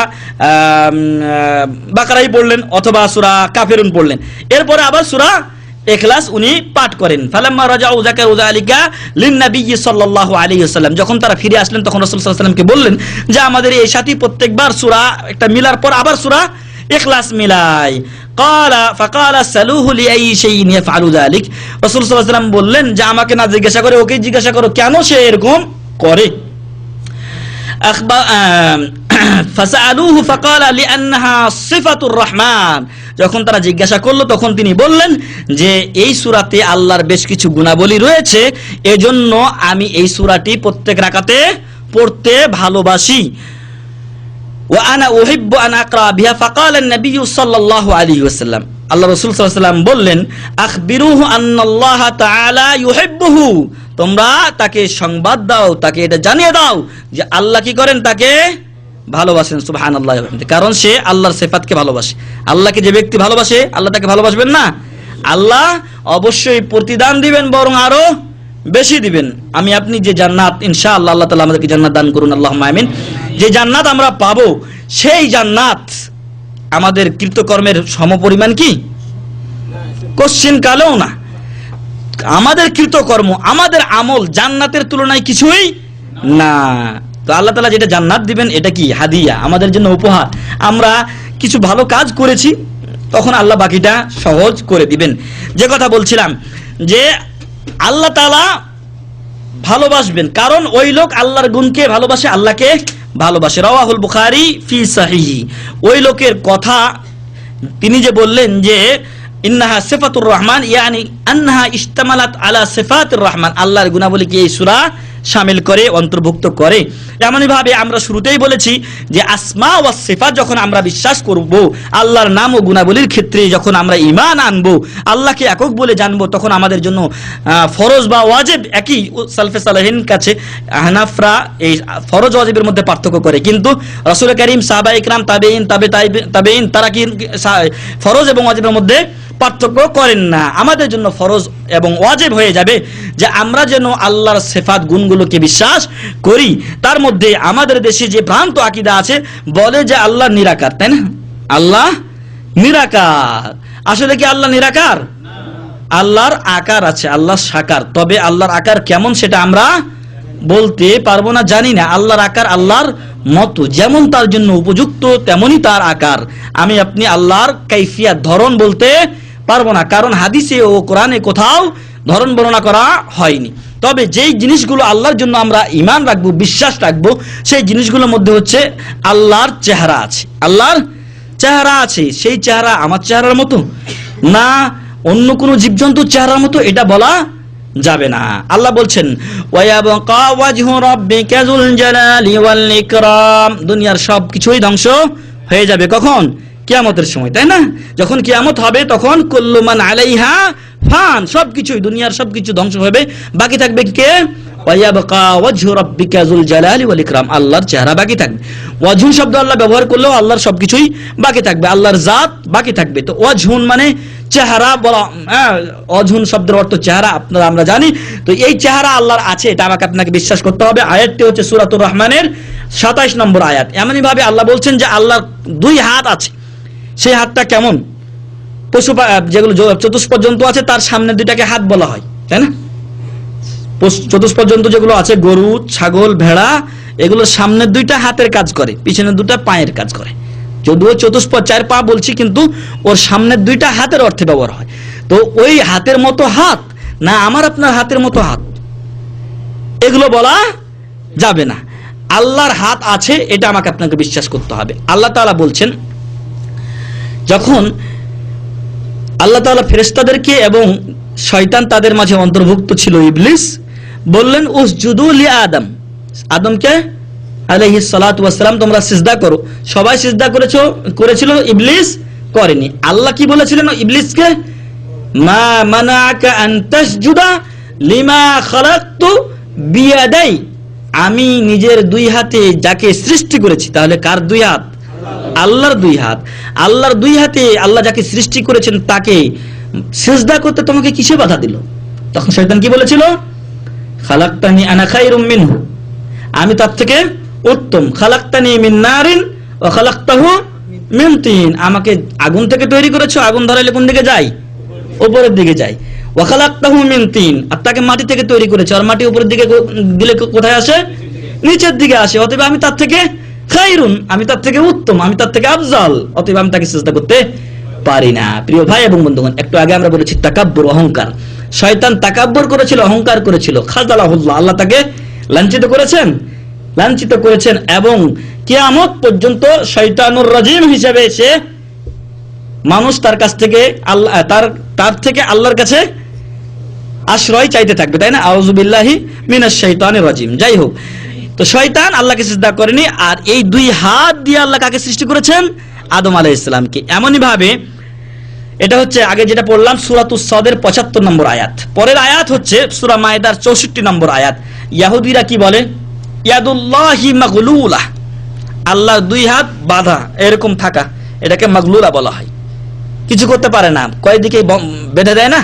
C: বাকারাই পড়লেন, অথবা সূরা কাফিরুন পড়লেন, এরপরে আবার সূরা ইখলাস উনি পাঠ করেন। ফালাম্মা রাজাউ যাকারু যালিকা লিন-নবী সাল্লাল্লাহু আলাইহি ওয়াসাল্লাম, যখন তারা ফিরে আসলেন তখন রাসূল সাল্লাল্লাহু আলাইহি ওয়াসাল্লামকে বললেন যে আমাদের এই সাথী প্রত্যেকবার সূরা একটা মিলার পর আবার সূরা ইখলাস মিলাই। ফাকালা সালুহু লিআই শাইইন ইয়াফআলু যালিক, রাসূল সাল্লাল্লাহু আলাইহি ওয়াসাল্লাম বললেন যে আমাকে না জিজ্ঞাসা করে ওকে জিজ্ঞাসা করো কেন সে এরকম করে। ফাসালুহু ফাকালা লিআন্নাহা সিফাতুর রহমান, যখন তারা জিজ্ঞাসা করলো তখন তিনি বললেন যে এই সূরাতে আল্লাহর বেশ কিছু গুণাবলী রয়েছে, এজন্য আমি এই সূরাটি প্রত্যেক রাকাতে পড়তে ভালোবাসি। ওয়া আনা উহিব্বু আন আকরা বিহা। ফাকালা an-নবী সাল্লাল্লাহু আলাইহি ওয়াসাল্লাম, আল্লাহ রাসূল সাল্লাল্লাহু আলাইহি ওয়াসাল্লাম বললেন আখবিরুহু আন্নাল্লাহ তাআলা ইউহিব্বুহু, তোমরা তাকে সংবাদ দাও, তাকে এটা জানিয়ে দাও যে আল্লাহ কি করেন? তাকে ভালোবাসেন। সুবহানাল্লাহ। কারণ সে আল্লাহর সিফাতকে ভালোবাসে। আল্লাহকে যে ব্যক্তি ভালোবাসে আল্লাহ তাকে ভালোবাসবেন না? আল্লাহ অবশ্যই প্রতিদান দিবেন, বরং আরো বেশি দিবেন। আমি আপনি যে জান্নাত, ইনশাআল্লাহ আল্লাহ তাআলা আমাদেরকে জান্নাত দান করুন, আল্লাহুম্মা আমিন। যে জান্নাত আমরা পাবো, সেই জান্নাত আমাদের কৃতকর্মের সমপরিমাণ কি? কোশ্চিন কালেও না। আমাদের কৃতকর্ম, আমাদের আমল জান্নাতের তুলনায় কিছুই না। তো আল্লাহ তাআলা যেটা জান্নাত দিবেন এটা কি? হাদিয়া, আমাদের জন্য উপহার। আমরা কিছু ভালো কাজ করেছি, তখন আল্লাহ বাকিটা সহজ করে দিবেন। যে কথা বলছিলাম যে আল্লাহ তাআলা ভালোবাসবেন, কারণ ওই লোক আল্লাহর গুণকে ভালোবাসে, আল্লাহকে ভালোবাসে। রাওয়াহুল বুখারী ফি সহিহি, ওই লোকের কথা তিনি যে বললেন যে ইন্নাহা সিফাতুর রহমান, ইয়ানি আন্নাহা ইশতামালাত আলা সিফাতির রহমান, আল্লাহর গুণাবলীকে এই সূরা শামিল করে, অন্তর্ভুক্ত করে। এমনই ভাবে আমরা শুরুতেই বলেছি যে আসমা ওয়াস সিফাত যখন আমরা বিশ্বাস করব, আল্লাহর নাম ও গুণাবলীর ক্ষেত্রে যখন আমরা ঈমান আনবো, আল্লাহকে একক বলে জানবো, তখন আমাদের জন্য ফরজ বা ওয়াজিব একই। সালফে সালেহিন কাছে হানাফরা এই ফরজ ওয়াজিবের মধ্যে পার্থক্য করে, কিন্তু রাসূল কারীম, সাহাবায়ে ইকরাম, তাবেঈন, তাবেঈন তারা কি ফরজ এবং ওয়াজিবের মধ্যে পার্থক্য করেন না। আমাদের জন্য ফরজ এবং ওয়াজিব হয়ে যাবে যে আমরা যেন আল্লাহর সিফাত গুণগুলোকে বিশ্বাস করি। তার মধ্যে আমাদের দেশে যে ভ্রান্ত আকীদা আছে, বলে যে আল্লাহ নিরাকার, তাই না? আল্লাহ নিরাকার। আসলে কি আল্লাহ নিরাকার? আল্লাহর আকার আছে, আল্লাহ সাকার। তবে আল্লাহর আকার কেমন সেটা আমরা বলতে পারবো না, জানি না। আল্লাহর আকার আল্লাহর মতো, যেমন তার জন্য উপযুক্ত তেমনই তার আকার। আমি আপনি আল্লাহর কাইফিয়াত, ধরন বলতে পারবো না, কারণ হাদিসে ও কোরআনে কোথাও ধরন বর্ণনা করা হয়নি। তবে যেই জিনিসগুলো আল্লাহর জন্য আমরা ঈমান রাখবো, বিশ্বাস রাখবো, সেই জিনিসগুলোর মধ্যে হচ্ছে আল্লাহর চেহারা আছে। আল্লাহর চেহারা আছে, সেই চেহারা আমার চেহারার মতো না অন্য কোনো জীবজন্তুর চেহারার মতো, এটা বলা যাবে না। আল্লাহ বলছেন ওয়ায়াবকা ওয়াজহু রাব্বিকা যুল জালালি ওয়াল ইকরাম, দুনিয়ার সব কিছুই ধ্বংস হয়ে যাবে। কখন? কিয়ামতের সময়, তাই না? যখন কিয়ামত হবে তখন কুল্লু মান আলাইহা ফান, সবকিছুই, দুনিয়ার সবকিছু ধ্বংস হবে, বাকি থাকবে কে? ওয়ায়াবকা ওয়াজহু রাব্বিকা যুল জালালি ওয়াল ইকরাম, আল্লাহর চেহারা বাকি থাকবে। ওয়াজহু শব্দ আল্লাহ ব্যবহার করলেও আল্লাহর সবকিছুই বাকি থাকবে, আল্লাহর জাত বাকি থাকবে। তো ওয়াজহুন মানে চেহারা বলা, ওয়াজহুন শব্দের অর্থ চেহারা, আপনারা আমরা জানি। তো এই চেহারা আল্লাহর আছে, এটা আমাকে আপনাকে বিশ্বাস করতে হবে। আয়াতটি হচ্ছে সূরাতুর রহমানের 27 নম্বর আয়াত। এমনই ভাবে আল্লাহ বলছেন যে আল্লাহর দুই হাত আছে, সেই হাতটা কেমন? পশু যেগুলো চতুষ্পদ জন্তু আছে তার সামনের দুইটাকে হাত বলা হয়, তাই না? চতুষ্পদ জন্তু যেগুলো আছে, গরু, ছাগল, ভেড়া, এগুলো সামনের দুইটা হাতের কাজ করে, পিছনের দুটা পায়ের কাজ করে। যদিও চতুষ্পদ 4 পা বলছি, কিন্তু ওর সামনের দুইটা হাতের অর্থে ব্যবহার হয়। তো ওই হাতের মতো হাত না আমার আপনার হাতের মতো হাত, এগুলো বলা যাবে না। আল্লাহর হাত আছে, এটা আমাকে আপনাকে বিশ্বাস করতে হবে। আল্লাহ তাআলা বলছেন, যখন আল্লাহ তাআলা ফেরেশতাদেরকে এবং শয়তান তাদের মাঝে অন্তর্ভুক্ত ছিল ইবলিস, বললেন উসজুদু লি আদম, আদমকে আলাইহিস সালাতু ওয়াস সালাম তোমরা সিজদা করো। সবাই সিজদা করেছিল, ইবলিস করেনি। আল্লাহ কি বলেছিলেন ইবলিসকে? মা মানাআকা আন তাসজুদা লিমা খালাকতু বিয়াদাই, আমি নিজের 2 হাতে যাকে সৃষ্টি করেছি। তাহলে কার 2 হাত? আল্লাহর 2 হাত। আল্লাহর 2 হাতে আল্লাহ যাকে সৃষ্টি করেছেন তাকে সিজদা করতে তোমাকে কিসে বাধা দিল? তখন শয়তান কি বলেছিল? খালাকতানি আনা খায়রুম মিনহু, আমি তার থেকে উত্তম। খালাকতানি মিন নারিন ওয়া খালাকতাহু মিন তিন, আমাকে আগুন থেকে তৈরি করেছো, আগুন ধরাইলে কোন দিকে যায়? উপরের দিকে যায়। ওয়া খালাকতাহু মিন তিন, আর তাকে মাটি থেকে তৈরি করেছো, আর মাটি উপরের দিকে দিলে কোথায় আসে? নিচের দিকে আসে। অতএব আমি তার থেকে খায়রুন, আমি তার থেকে উত্তম, আমি তার থেকে আফজাল, অতএব আমি তাকে সিজদা করতে পারি না। প্রিয় ভাই এবং বন্ধুগণ, একটু আগে আমরা বলেছি তাকাব্বুর, অহংকার। শয়তান তাকাব্বুর করেছিল, অহংকার করেছিল। খাযালাহুল্লাহ, আল্লাহ তাকে লাঞ্ছিত করেছেন এবং কিয়ামত পর্যন্ত শয়তানুর রাজিম হিসেবে সে মানুষ তার কাছ থেকে তার থেকে আল্লাহর কাছে আশ্রয় চাইতে থাকবে, তাই না? আউযু বিল্লাহি মিনাশ শাইতানির রাজিম। যাই হোক, তো শয়তান আল্লাহকে সিজদা করেনি। আর এই 2 হাত দিয়ে আল্লাহ কাকে সৃষ্টি করেছেন? আদম আলাইহিস সালামকে। এমনই ভাবে এটা হচ্ছে আগে যেটা পড়লাম সূরাতুস সাদের 75 নম্বর আয়াত। পরের আয়াত হচ্ছে সূরা মায়দার 64 নম্বর আয়াত। ইহুদিরা কি বলে? ইয়াদুল্লাহি মাগলুলা, আল্লাহর 2 হাত বাঁধা, এরকম থাকা, এটাকে মাগলুলা বলা হয়। কিছু করতে পারে না, কয়দিকে বেঁধে দেয় না,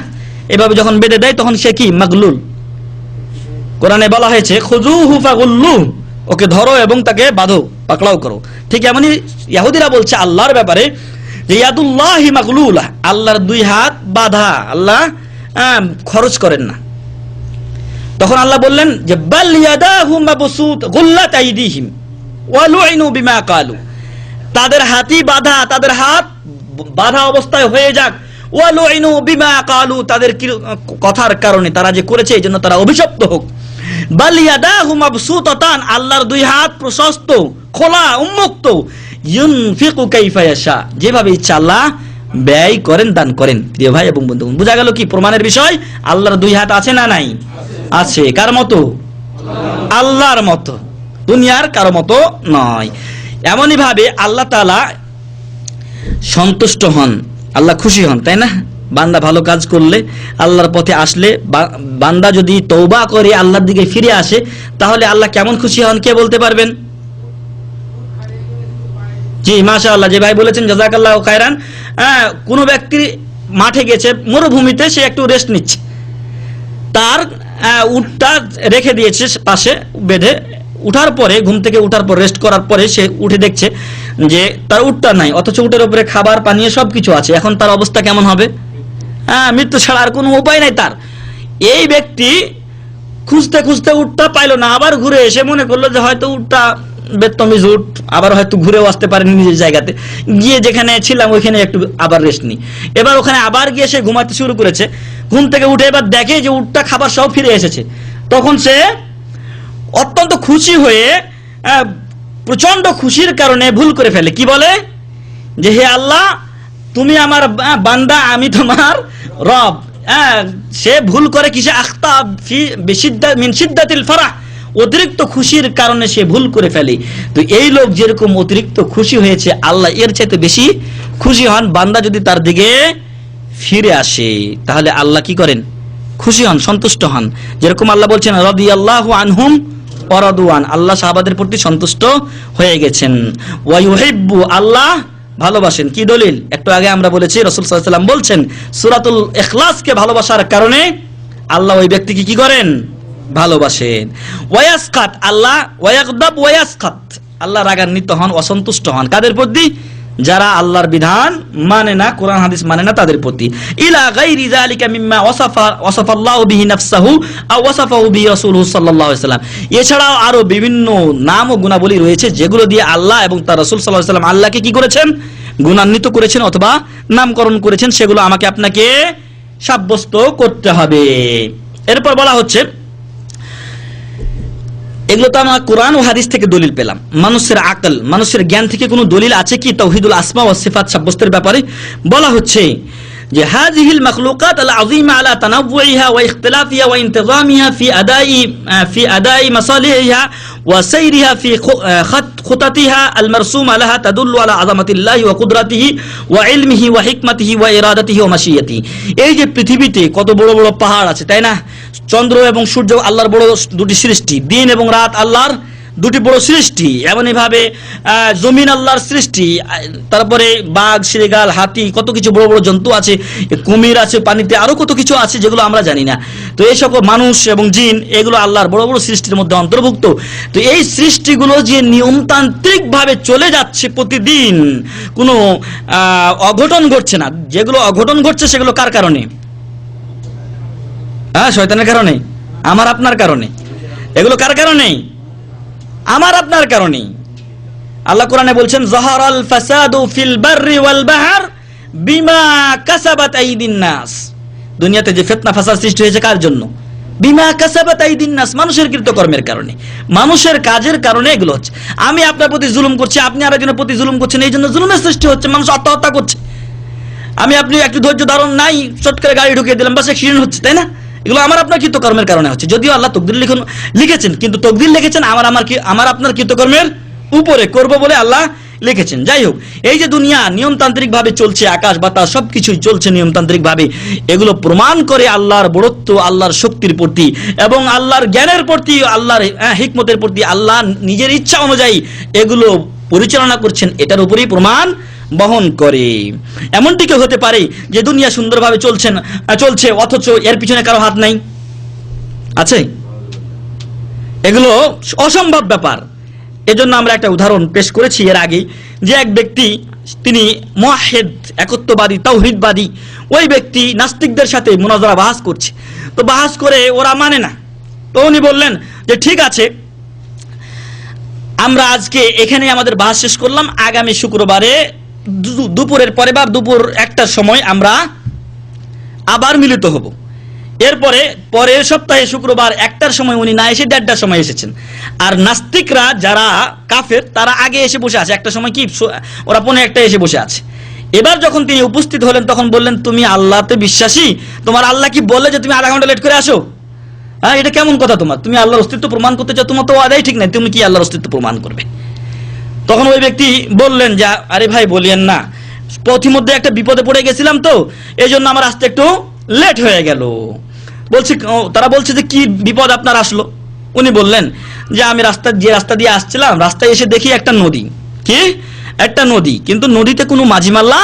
C: এভাবে যখন বেঁধে দেয় তখন সে কি? মাগলুল। কোরআনে বলা হয়েছে খুযুহু ফাগুল্লু, ওকে ধরো এবং তাকে বাঁধো, পাকড়াও করো। ঠিক এমনই ইহুদিরা বলছে আল্লাহর ব্যাপারে যে ইয়াদুল্লাহি মাগলুলা, আল্লাহর 2 হাত বাঁধা, আল্লাহ খরচ করেন না। তখন আল্লাহ বললেন যে বাল ইয়াদাহু মাবসুত গুল্লাত আইদিহিম ওয়া লুইনু বিমা ক্বালু, তাদের হাতই বাঁধা, তাদের হাত বাঁধা অবস্থায় হয়ে যাক। ওয়া লুইনু বিমা ক্বালু, তাদের কথার কারণে তারা যে করেছে এই জন্য তারা অভিশপ্ত হোক। বাল ইয়াদাহু মাবসুতাতান, আল্লাহর 2 হাত প্রশস্ত, খোলা, উন্মুক্ত। ইউনফিকু কাইফা ইয়াশা, যেভাবে ইচ্ছা আল্লাহ ব্যয় করেন, দান করেন। প্রিয় ভাই এবং বন্ধুগণ, বোঝা গেল কি প্রমাণের বিষয়? আল্লাহর 2 হাত আছে না নাই? আছে। কার মতো? আল্লাহর মতো, দুনিয়ার কারো মতো নয়। এমনই ভাবে আল্লাহ তাআলা সন্তুষ্ট হন, আল্লাহ খুশি হন, তাই না? বান্দা ভালো কাজ করলে, আল্লাহর পথে আসলে, বান্দা যদি তওবা করে আল্লাহর দিকে ফিরে আসে, তাহলে আল্লাহ কেমন খুশি হন কে বলতে পারবেন? জি মাশাআল্লাহ, যে ভাই বলেছেন জাযাকাল্লাহু খায়রান। কোন ব্যক্তি মাঠে গেছে, মরুভূমিতে, সে একটু রেস্ট নিচ্ছে, তার উটটা রেখে দিয়েছে পাশে বেঁধে। উঠার পরে, ঘুম থেকে উঠার পর, রেস্ট করার পরে সে উঠে দেখছে যে তার উটটা নাই, অথচ উটের উপরে খাবার পানীয় সবকিছু আছে। এখন তার অবস্থা কেমন হবে? মৃত্যু ছাড়া আর কোনো উপায় নাই তার। এই ব্যক্তি খুঁজতে খুঁজতে উটটা পাইলো না, আবার ঘুরে এসে মনে করলো যে হয়তো উটটা বেতমিজ উট, আবার হয়তো ঘুরেও আসতে পারেনি নিজের জায়গাতে, গিয়ে যেখানে ছিলাম ওইখানে একটু আবার রেস্ট নি। এবার ওখানে আবার গিয়ে সে ঘুমাতে শুরু করেছে। ঘুম থেকে উঠে এবার দেখে যে উটটা খাবার সব ফিরে এসেছে। তখন সে অত্যন্ত খুশি হয়ে, প্রচন্ড খুশির কারণে ভুল করে ফেলে। কি বলে? যে হে আল্লাহ, তুমি আমার বান্দা, আমি তোমার রব। সে ভুল করে কিসে? আখতা ফি বিশিদ্দাত মিন শিদ্দাতিল ফারাহ, অতিরিক্ত খুশির কারণে সে ভুল করে ফেলে। তো এই লোক যেরকম অতিরিক্ত খুশি হয়েছে, আল্লাহ এর চাইতে বেশি খুশি হন বান্দা যদি তার দিকে ফিরে আসে। তাহলে আল্লাহ কি করেন? খুশি হন, সন্তুষ্ট হন। যেরকম আল্লাহ বলছেন রাদিয়াল্লাহু আনহুম ওয়া রাদওয়ান, আল্লাহ সাহাবাদের প্রতি সন্তুষ্ট হয়ে গেছেন। ওয়া ইউহিব্বু, আল্লাহ ভালোবাসেন। কি দলিল? একটু আগে আমরা বলেছি রাসূল সাল্লাল্লাহু আলাইহি ওয়াসাল্লাম বলছেন সূরাতুল ইখলাসকে ভালোবাসার কারণে আল্লাহ ওই ব্যক্তিকে কি করেন? ভালোবাসেন। ওয়ায়াসকাত, আল্লাহ ওয়ায়াগদাব ওয়ায়াসকাত, আল্লাহ রাগান্বিত হন, অসন্তুষ্ট হন। কাদের প্রতি? যারা আল্লাহর বিধান মানে না, কোরআন হাদিস মানে না তাদের প্রতি। ইলা গায়রি যালিকা মিম্মা ওয়াসাফাল্লাহু বিহি নাফসাহু আও ওয়াসাফাহু বিহি রাসূলুহু সাল্লাল্লাহু আলাইহি ওয়াসাল্লাম। এছাড়াও আরো বিভিন্ন নাম ও গুণাবলী রয়েছে যেগুলো দিয়ে আল্লাহ এবং তার রাসূল সাল্লাল্লাহু আলাইহি ওয়াসাল্লাম আল্লাহকে কি করেছেন, গুণান্বিত করেছেন অথবা নামকরণ করেছেন, সেগুলো আমাকে আপনাকে সাব্যস্ত করতে হবে। এরপর বলা হচ্ছে এগুলো তো আমরা কোরআন ও হাদিস থেকে দলিল পেলাম। মানুষের আকল, মানুষের জ্ঞান থেকে কোনো দলিল আছে কি তাওহীদুল আসমা ওয়াস সিফাত সাব্যস্তের ব্যাপারে? বলা হচ্ছে যে হাযিহিল মাখলুকাত আল আযীমা আলা তানাওয়ুইহা ওয়া ইখতিলাফিহা ওয়া ইনতিযামিহা ফি আদাই মাসালিহিহা ওয়া সাইরিহা ফি খুতাতিহা আল মারসুমা লাহা তাদুল্লু আলা আযামাতিল্লাহি ওয়া কুদরাতিহি ওয়া ইলমিহি ওয়া হিকমাতিহি ওয়া ইরাদাতিহি ওয়া মাশিয়াতিহি। এই যে পৃথিবীতে কত বড় বড় পাহাড় আছে, তাই না? চন্দ্র এবং সূর্য আল্লাহর বড় দুটি সৃষ্টি, দিন এবং রাত আল্লাহর দুটি বড় সৃষ্টি, এমন এভাবে জমিন আল্লাহর সৃষ্টি, তারপরে বাঘ, শিরগাল, হাতি, কত কিছু বড় বড় জন্তু আছে, কুমির আছে পানিতে, আরো কত কিছু আছে যেগুলো আমরা জানি না। তো এই সকল মানুষ এবং জিন এগুলো আল্লাহর বড় বড় সৃষ্টির মধ্যে অন্তর্ভুক্ত। তো এই সৃষ্টিগুলো যে নিয়মতান্ত্রিক ভাবে চলে যাচ্ছে প্রতিদিন, কোনো অঘটন ঘটছে না। যেগুলো অঘটন ঘটছে সেগুলো কার কারণে? শয়তানের কারণে, আমার আপনার কারণে। এগুলো কার কারণে? আমার আপনার কারণে। আল্লাহ কোরআনে বলছেন যাহারাল ফাসাদু ফিল বাররি ওয়াল বাহর বিমা কাসাবাত আইদিন নাস। দুনিয়াতে যে ফিতনা ফাসাদ সৃষ্টি হয়েছে কার জন্য? বিমা কাসাবাত আইদিন নাস, মানুষের কৃতকর্মের কারণে, মানুষের কাজের কারণে এগুলো হচ্ছে। আমি আপনার প্রতি জুলুম করছি, আপনি আরেকজনের প্রতি জুলুম করছেন, এই জন্য জুলুমের সৃষ্টি হচ্ছে, মানুষ আত্মহত্যা করছে। আমি আপনি একটু ধৈর্য ধারণ নাই, চট করে গাড়ি ঢুকিয়ে দিলাম, বাস অ্যাক্সিডেন্ট হচ্ছে, তাই না? এগুলো আমার আপনার কৃতকর্মের কারণে হচ্ছে। যদিও আল্লাহ তকদির লিখেছেন, কিন্তু তকদির লিখেছেন আমার আপনার কৃতকর্মের উপরে করব বলে আল্লাহ লিখেছেন। যাই হোক, এই যে দুনিয়া নিয়মতান্ত্রিক ভাবে চলছে, আকাশ বাতাস সবকিছুই চলছে নিয়মতান্ত্রিক ভাবে, এগুলো প্রমাণ করে আল্লাহর বড়ত্ব, আল্লাহর শক্তির প্রতি এবং আল্লাহর জ্ঞানের প্রতি, আল্লাহর হিকমতের প্রতি। আল্লাহ নিজের ইচ্ছা অনুযায়ী এগুলো পরিচালনা করছেন, এটার উপরেই প্রমাণ বহন করে। এমনটি কেউ হতে পারে যে দুনিয়া সুন্দরভাবে চলছে অথচ এর পিছনে কারো হাত নাই? আছে? এগুলো অসম্ভব ব্যাপার। এজন্য আমরা একটা উদাহরণ পেশ করেছি এর আগে, যে এক ব্যক্তি, তিনি মুওয়াহহিদ, একত্ববাদী, তাওহীদবাদী। ওই ব্যক্তি নাস্তিকদের সাথে মুনাজারা বাহাস করছে। তো বাহাস করে ওরা মানে না। তো উনি বললেন যে ঠিক আছে, আমরা আজকে এখানে আমাদের বাহাস শেষ করলাম, আগামী শুক্রবারে দুপুরের পরে বা দুপুর 1টার সময় আমরা আবার মিলিত হব। এরপরে পরের সপ্তাহে শুক্রবার 1টার সময় উনি না এসে 1:30টার সময় এসেছেন। আর নাস্তিকরা যারা কাফের তারা আগে এসে বসে আছে, 1টার সময় কি ওরা 1:15 এসে বসে আছে। এবার যখন তিনি উপস্থিত হলেন তখন বললেন, তুমি আল্লাহতে বিশ্বাসী? তোমার আল্লাহ কি বলে যে তুমি আধা ঘন্টা লেট করে আসো? হ্যাঁ, এটা কেমন কথা? তুমি আল্লাহর অস্তিত্ব প্রমাণ করতে চাও? তোমার তো আদায় ঠিক নাই, তুমি কি আল্লাহর অস্তিত্ব প্রমাণ করবে? তখন ওই ব্যক্তি বললেন যে আরে ভাই বলিয়েন না, পথিমধ্যে একটা বিপদে পড়ে গেছিলাম, তো এই জন্য আমার আসতে একটু লেট হয়ে গেল। তারা বলছে যে কি বিপদ আপনার আসলো? উনি বললেন যে আমি যে রাস্তা দিয়ে আসছিলাম, রাস্তায় এসে দেখি একটা নদী। কি? একটা নদী, কিন্তু নদীতে কোনো মাঝিমাল্লা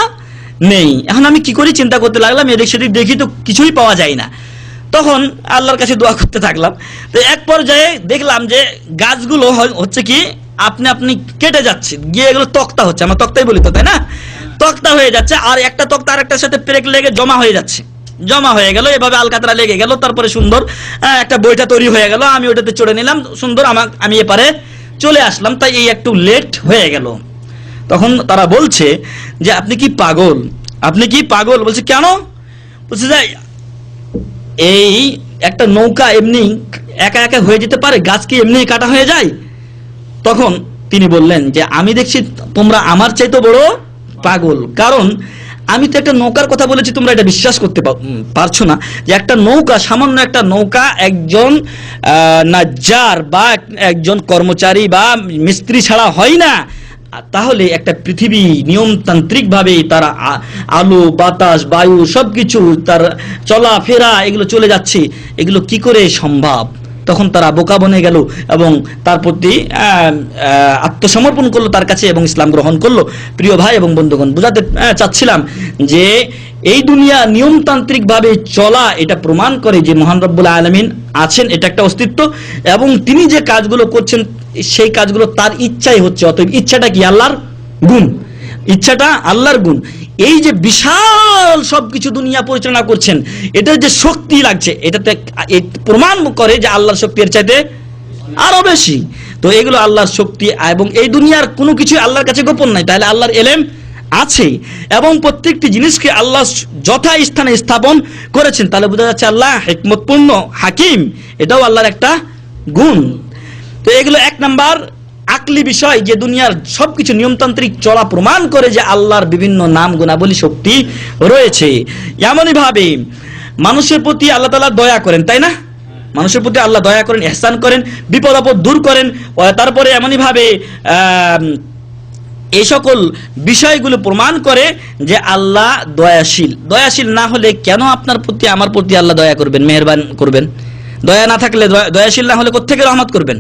C: নেই। এখন আমি কি করি চিন্তা করতে লাগলাম, এদিক সেদিক দেখি তো কিছুই পাওয়া যায় না। তখন আল্লাহর কাছে দোয়া করতে থাকলাম। তো এক পর্যায়ে দেখলাম যে গাছগুলো হচ্ছে কি আপনি কেটে যাচ্ছে, গিয়ে এগুলো তক্তা হচ্ছে। আমরা তক্তাই বলি তো, তাই না? তক্তা হয়ে যাচ্ছে, আর একটা তক্তা আর একটার সাথে পেরেক লেগে জমা হয়ে যাচ্ছে। জমা হয়ে গেল, এভাবে আলকাতরা লেগে গেল, তারপরে সুন্দর একটা বইটা তৈরি হয়ে গেল। আমি ওটাতে চড়ে নিলাম, সুন্দর আমি এপারে চলে আসলাম, তাই এই একটু লেট হয়ে গেল। তখন তারা বলছে যে আপনি কি পাগল? আপনি কি পাগল? বলছে কেন? বলছে যে এই একটা নৌকা এমনি একা একা হয়ে যেতে পারে? গাছ কি এমনি কাটা হয়ে যায়? তখন তিনি বললেন যে আমি দেখছি তোমরা আমার চাইতে বড় পাগল, কারণ আমি তো একটা নৌকার কথা বলেছি, তোমরা এটা বিশ্বাস করতে পারছো না যে একটা নৌকা, সামান্য একটা নৌকা একজন নাজ্জার বা একজন কর্মচারী বা মিস্ত্রি ছাড়া হয় না। তাহলে একটা পৃথিবী নিয়মতান্ত্রিক ভাবে তারা আলো বাতাস বায়ু সবকিছু তার চলাফেরা এগুলো চলে যাচ্ছে, এগুলো কি করে সম্ভব? তখন তারা বোকা বনে গেল এবং তার প্রতি আত্মসমর্পণ করলো তার কাছে এবং ইসলাম গ্রহণ করলো। প্রিয় ভাই এবং বন্ধুগণ, বুঝাতে চাচ্ছিলাম যে এই দুনিয়া নিয়মতান্ত্রিক ভাবে চলা এটা প্রমাণ করে যে মহান রব্বুল আলামিন আছেন, এটা একটা অস্তিত্ব, এবং তিনি যে কাজগুলো করছেন সেই কাজগুলো তার ইচ্ছাই হচ্ছে। অতএব ইচ্ছাটা কি? আল্লাহর গুণ। ইচ্ছাটা আল্লাহর গুণ। এই যে বিশাল সবকিছু দুনিয়া পরিচালনা করছেন, এটার যে শক্তি লাগছে, এটাতে প্রমাণ করে যে আল্লাহর শক্তি এর চাইতে আরো বেশি। তো এগুলো আল্লাহর শক্তি, এবং এই দুনিয়ার কোনো কিছু আল্লাহর কাছে গোপন নাই। তাহলে আল্লাহর এলেম আছে এবং প্রত্যেকটি জিনিসকে আল্লাহ যথা স্থানে স্থাপন করেছেন। তাহলে বোঝা যাচ্ছে আল্লাহ হিকমতপূর্ণ হাকিম, এটাও আল্লাহর একটা গুণ। তো এগুলো এক নাম্বার আকলি বিষয়, যে দুনিয়ার সবকিছু নিয়মতান্ত্রিক চলা প্রমাণ করে যে আল্লাহর বিভিন্ন নাম গুণাবলী শক্তি রয়েছে। এমনই ভাবে মানুষের প্রতি আল্লাহ তাআলা দয়া করেন, তাই না? মানুষের প্রতি আল্লাহ দয়া করেন, ইহসান করেন, বিপদ আপদ দূর করেন। তারপরে এমনই ভাবে এই সকল বিষয়গুলো প্রমাণ করে যে আল্লাহ দয়াশীল। দয়াশীল না হলে কেন আপনার প্রতি আমার প্রতি আল্লাহ দয়া করবেন, মেহেরবান করবেন? দয়া না থাকলে, দয়াশীল না হলে কোত্থেকে রহমত করবেন?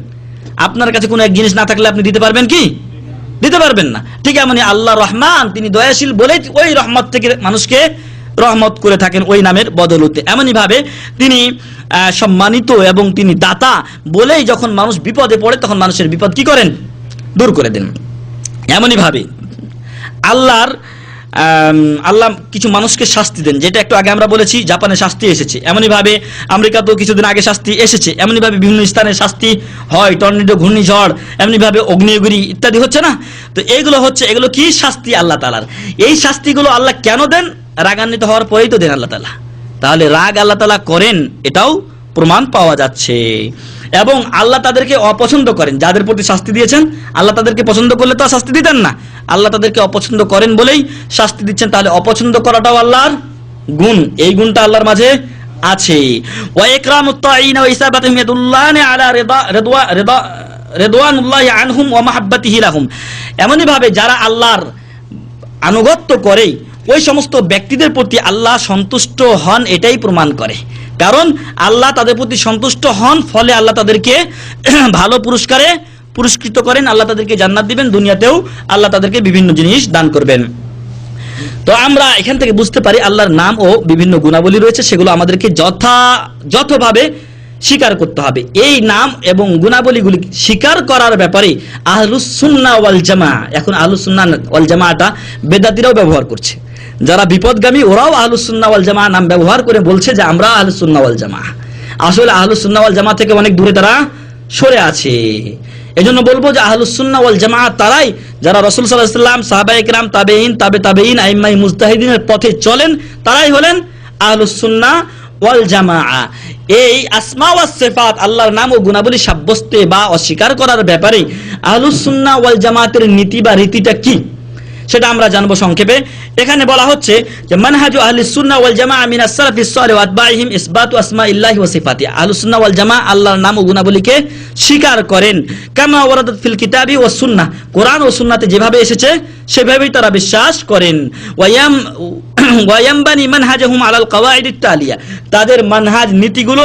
C: আপনার কাছে কোনো এক জিনিস না থাকলে আপনি দিতে পারবেন কি? দিতে পারবেন না। ঠিক এমনি আল্লাহ রহমান, তিনি দয়াশীল বলেই ওই রহমত থেকে মানুষকে রহমত করে থাকেন ওই নামের বদলতে। এমনই ভাবে তিনি সম্মানিত এবং তিনি দাতা বলেই যখন মানুষ বিপদে পড়ে তখন মানুষের বিপদ কি করেন? দূর করে দেন। এমনই ভাবে আল্লাহ কিছু মানুষকে শাস্তি দেন, যেটা একটু আগে আমরা বলেছি, জাপানে শাস্তি এসেছে। এমনই ভাবে আমেরিকাতেও কিছুদিন আগে শাস্তি এসেছে। এমনই ভাবে বিভিন্ন স্থানে শাস্তি হয়, টর্নেডো, ঘূর্ণিঝড়, এমনি ভাবে অগ্নিগিরি ইত্যাদি হচ্ছে না? তো এগুলো কি শাস্তি আল্লাহ তাআলার। এই শাস্তিগুলো আল্লাহ কেন দেন? রাগান্বিত হওয়ার পরেই তো দেন আল্লাহ তাআলা। তাহলে রাগ আল্লাহ তাআলা করেন, এটাও প্রমাণ পাওয়া যাচ্ছে। এবং আল্লাহ তাদেরকে অপছন্দ করেন, যাদের প্রতি শাস্তি দিয়েছেন আল্লাহ তাদেরকে পছন্দ করলে তো শাস্তি দিতেন না। আল্লাহ তাদেরকে অপছন্দ করেন বলেই শাস্তি দিচ্ছেন। তাহলে অপছন্দ করাটাও আল্লাহর গুণ, এই গুণটা আল্লাহর মাঝে আছে। ওয়া ইকরামুত তাঈন ওয়া ইসাবাতুহুম ইয়াদুল্লাহি আলা রিদওয়ানুল্লাহি আনহুম ওয়া মাহাব্বাতিহি লাহুম। এমনই ভাবে যারা আল্লাহর আনুগত্য করে ওই সমস্ত ব্যক্তিদের প্রতি আল্লাহ সন্তুষ্ট হন, এটাই প্রমাণ করে। কারণ আল্লাহ তাদের প্রতি সন্তুষ্ট হন, ফলে আল্লাহ তাদেরকে ভালো পুরস্কারে পুরস্কৃত করেন, আল্লাহ তাদেরকে জান্নাত দিবেন, দুনিয়াতেও আল্লাহ তাদেরকে বিভিন্ন জিনিস দান করবেন। তো আমরা এখান থেকে বুঝতে পারি আল্লাহর নাম ও বিভিন্ন গুণাবলী রয়েছে, সেগুলো আমাদেরকে যথাযথভাবে স্বীকার করতে হবে। এই নাম এবং গুণাবলীগুলি স্বীকার করার ব্যাপারে আহলুস সুন্নাহ ওয়াল জামাআহ, এখন আহলুস সুন্নাহ ওয়াল জামাআটা বেদাতীরাও ব্যবহার করছে। যারা বিপদগামী ওরাও আহলুস সুন্নাহ ওয়াল জামাআহ নাম ব্যবহার করে বলছে যে আমরা আহলুস সুন্নাহ ওয়াল জামাআহ। আসলে আহলুস সুন্নাহ ওয়াল জামাআহ থেকে অনেক দূরে তারা সরে আছে। এজন্য বলবো যে আহলুস সুন্নাহ ওয়াল জামাআহ তারাই যারা রাসূল সাল্লাল্লাহু আলাইহি ওয়াসাল্লাম, সাহাবায়ে কিরাম, তাবেঈন, তাবেঈন, আইম্মায়ে মুজতাহিদিনের পথে চলেন, তারাই হলেন আহলুস সুন্নাহ ওয়াল জামাআহ। এই আসমা ওয়াস সিফাত, আল্লাহর নাম ও গুণাবলী সাব্যস্তে বা অস্বীকার করার ব্যাপারে আহলুস সুন্নাহ ওয়াল জামাআতের নীতি বা রীতিটা কি, সেটা আমরা জানবো সংক্ষেপে। এখানে বলা হচ্ছে যে মানহাজু আহলিস সুন্নাহ ওয়াল জামাআহ মিনাস সালাফিস সালিহ ওয়া আতবাইহিম ইসবাতু আসমাইল্লাহি ওয়া সিফাতিহি। আহলুস সুন্নাহ ওয়াল জামাআহ আল্লাহর নাম ও গুণাবলীকে স্বীকার করেন, কামা ওয়ারাদাত ফিল কিতাবি ওয়াস সুন্নাহ, কোরআন ও সুন্নাতে যেভাবে এসেছে সেভাবেই তারা বিশ্বাস করেন। ওয়ায়ামবানি মানহাজহুম আলাল কাওয়াইদিত তালিয়া, তাদের মানহাজ নীতিগুলো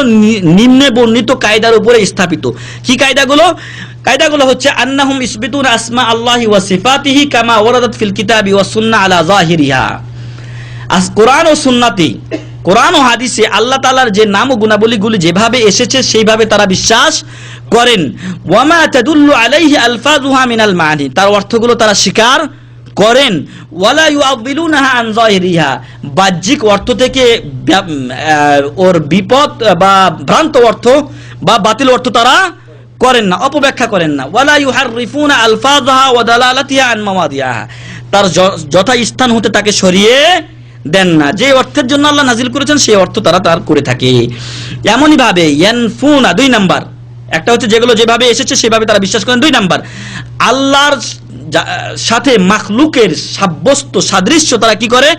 C: নিম্নে বর্ণিত কায়দার উপরে স্থাপিত। কি কায়দাগুলো? কায়দাগুলো হচ্ছে আন্নাহুম ইসবিতুনা আসমা আল্লাহি ওয়া সিফাতিহি কামা ওয়ারাদাত ফিল কিতাবি ওয়াস সুন্নাহ আলা যাহিরিহা। কোরআন ও সুন্নাতে, কোরআন ও হাদিসে আল্লাহ তাআলার যে নাম ও গুণাবলীগুলি যেভাবে এসেছে সেইভাবে তারা বিশ্বাস করেন। ওয়ামা তাদুল্লু আলাইহি আলফাযুহা মিনাল মানি, তার অর্থগুলো তারা স্বীকার করেন। ওয়ালা ইউআযিলুনাহা আন যাহিরিহা, বাহ্যিক অর্থ থেকে ওর বিপদ বা ভ্রান্ত অর্থ বা বাতিল অর্থ তারা করেন না, অপব্যাখ্যা করেন না। ওয়ালা ইউহাররিফুনা আলফাযহা ওয়া দালালাতিহা আন মাওয়াদিহা, তার যথা স্থান হতে তাকে সরিয়ে দেন না। যে অর্থের জন্য আল্লাহ নাজিল করেছেন সেই অর্থ তারা তার করে থাকে। এমনই ভাবে ইয়ানফুনা, 2 নাম্বার, একটা হচ্ছে যেগুলো যেভাবে এসেছে সেভাবে তারা বিশ্বাস করেন। 2 নাম্বার, আল্লাহর সাথে মাখলুকের সাব্যস্ত সাদৃশ্য তারা কি করে?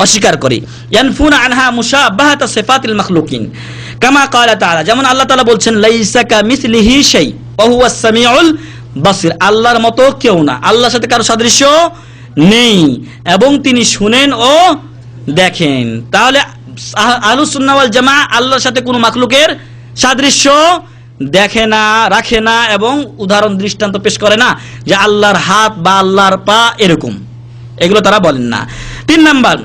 C: অস্বীকার করে। ইয়ানফুনা আনহা মুশাবাহাতা সিফাতিল মাখলুকিন কামা ক্বালা তাআলা, যেমন আল্লাহ তাআলা বলছেন লাইসা কামিসলিহি শাই ওয়া হুয়াস সামিউল বাসির, আল্লাহর মতো কেউ না, আল্লাহর সাথে কারো সাদৃশ্য নেই এবং তিনি শুনেন ও দেখেন। তাহলে আহলুস সুন্নাহ ওয়াল জামাআহ আল্লাহর সাথে কোনো মাখলুকের সাদৃশ্য দেখে না, রাখে না এবং উদাহরণ দৃষ্টান্ত পেশ করে না যে আল্লাহর হাত বা আল্লাহর পা এরকম, এগুলো তারা বলেন না। 3 নাম্বার,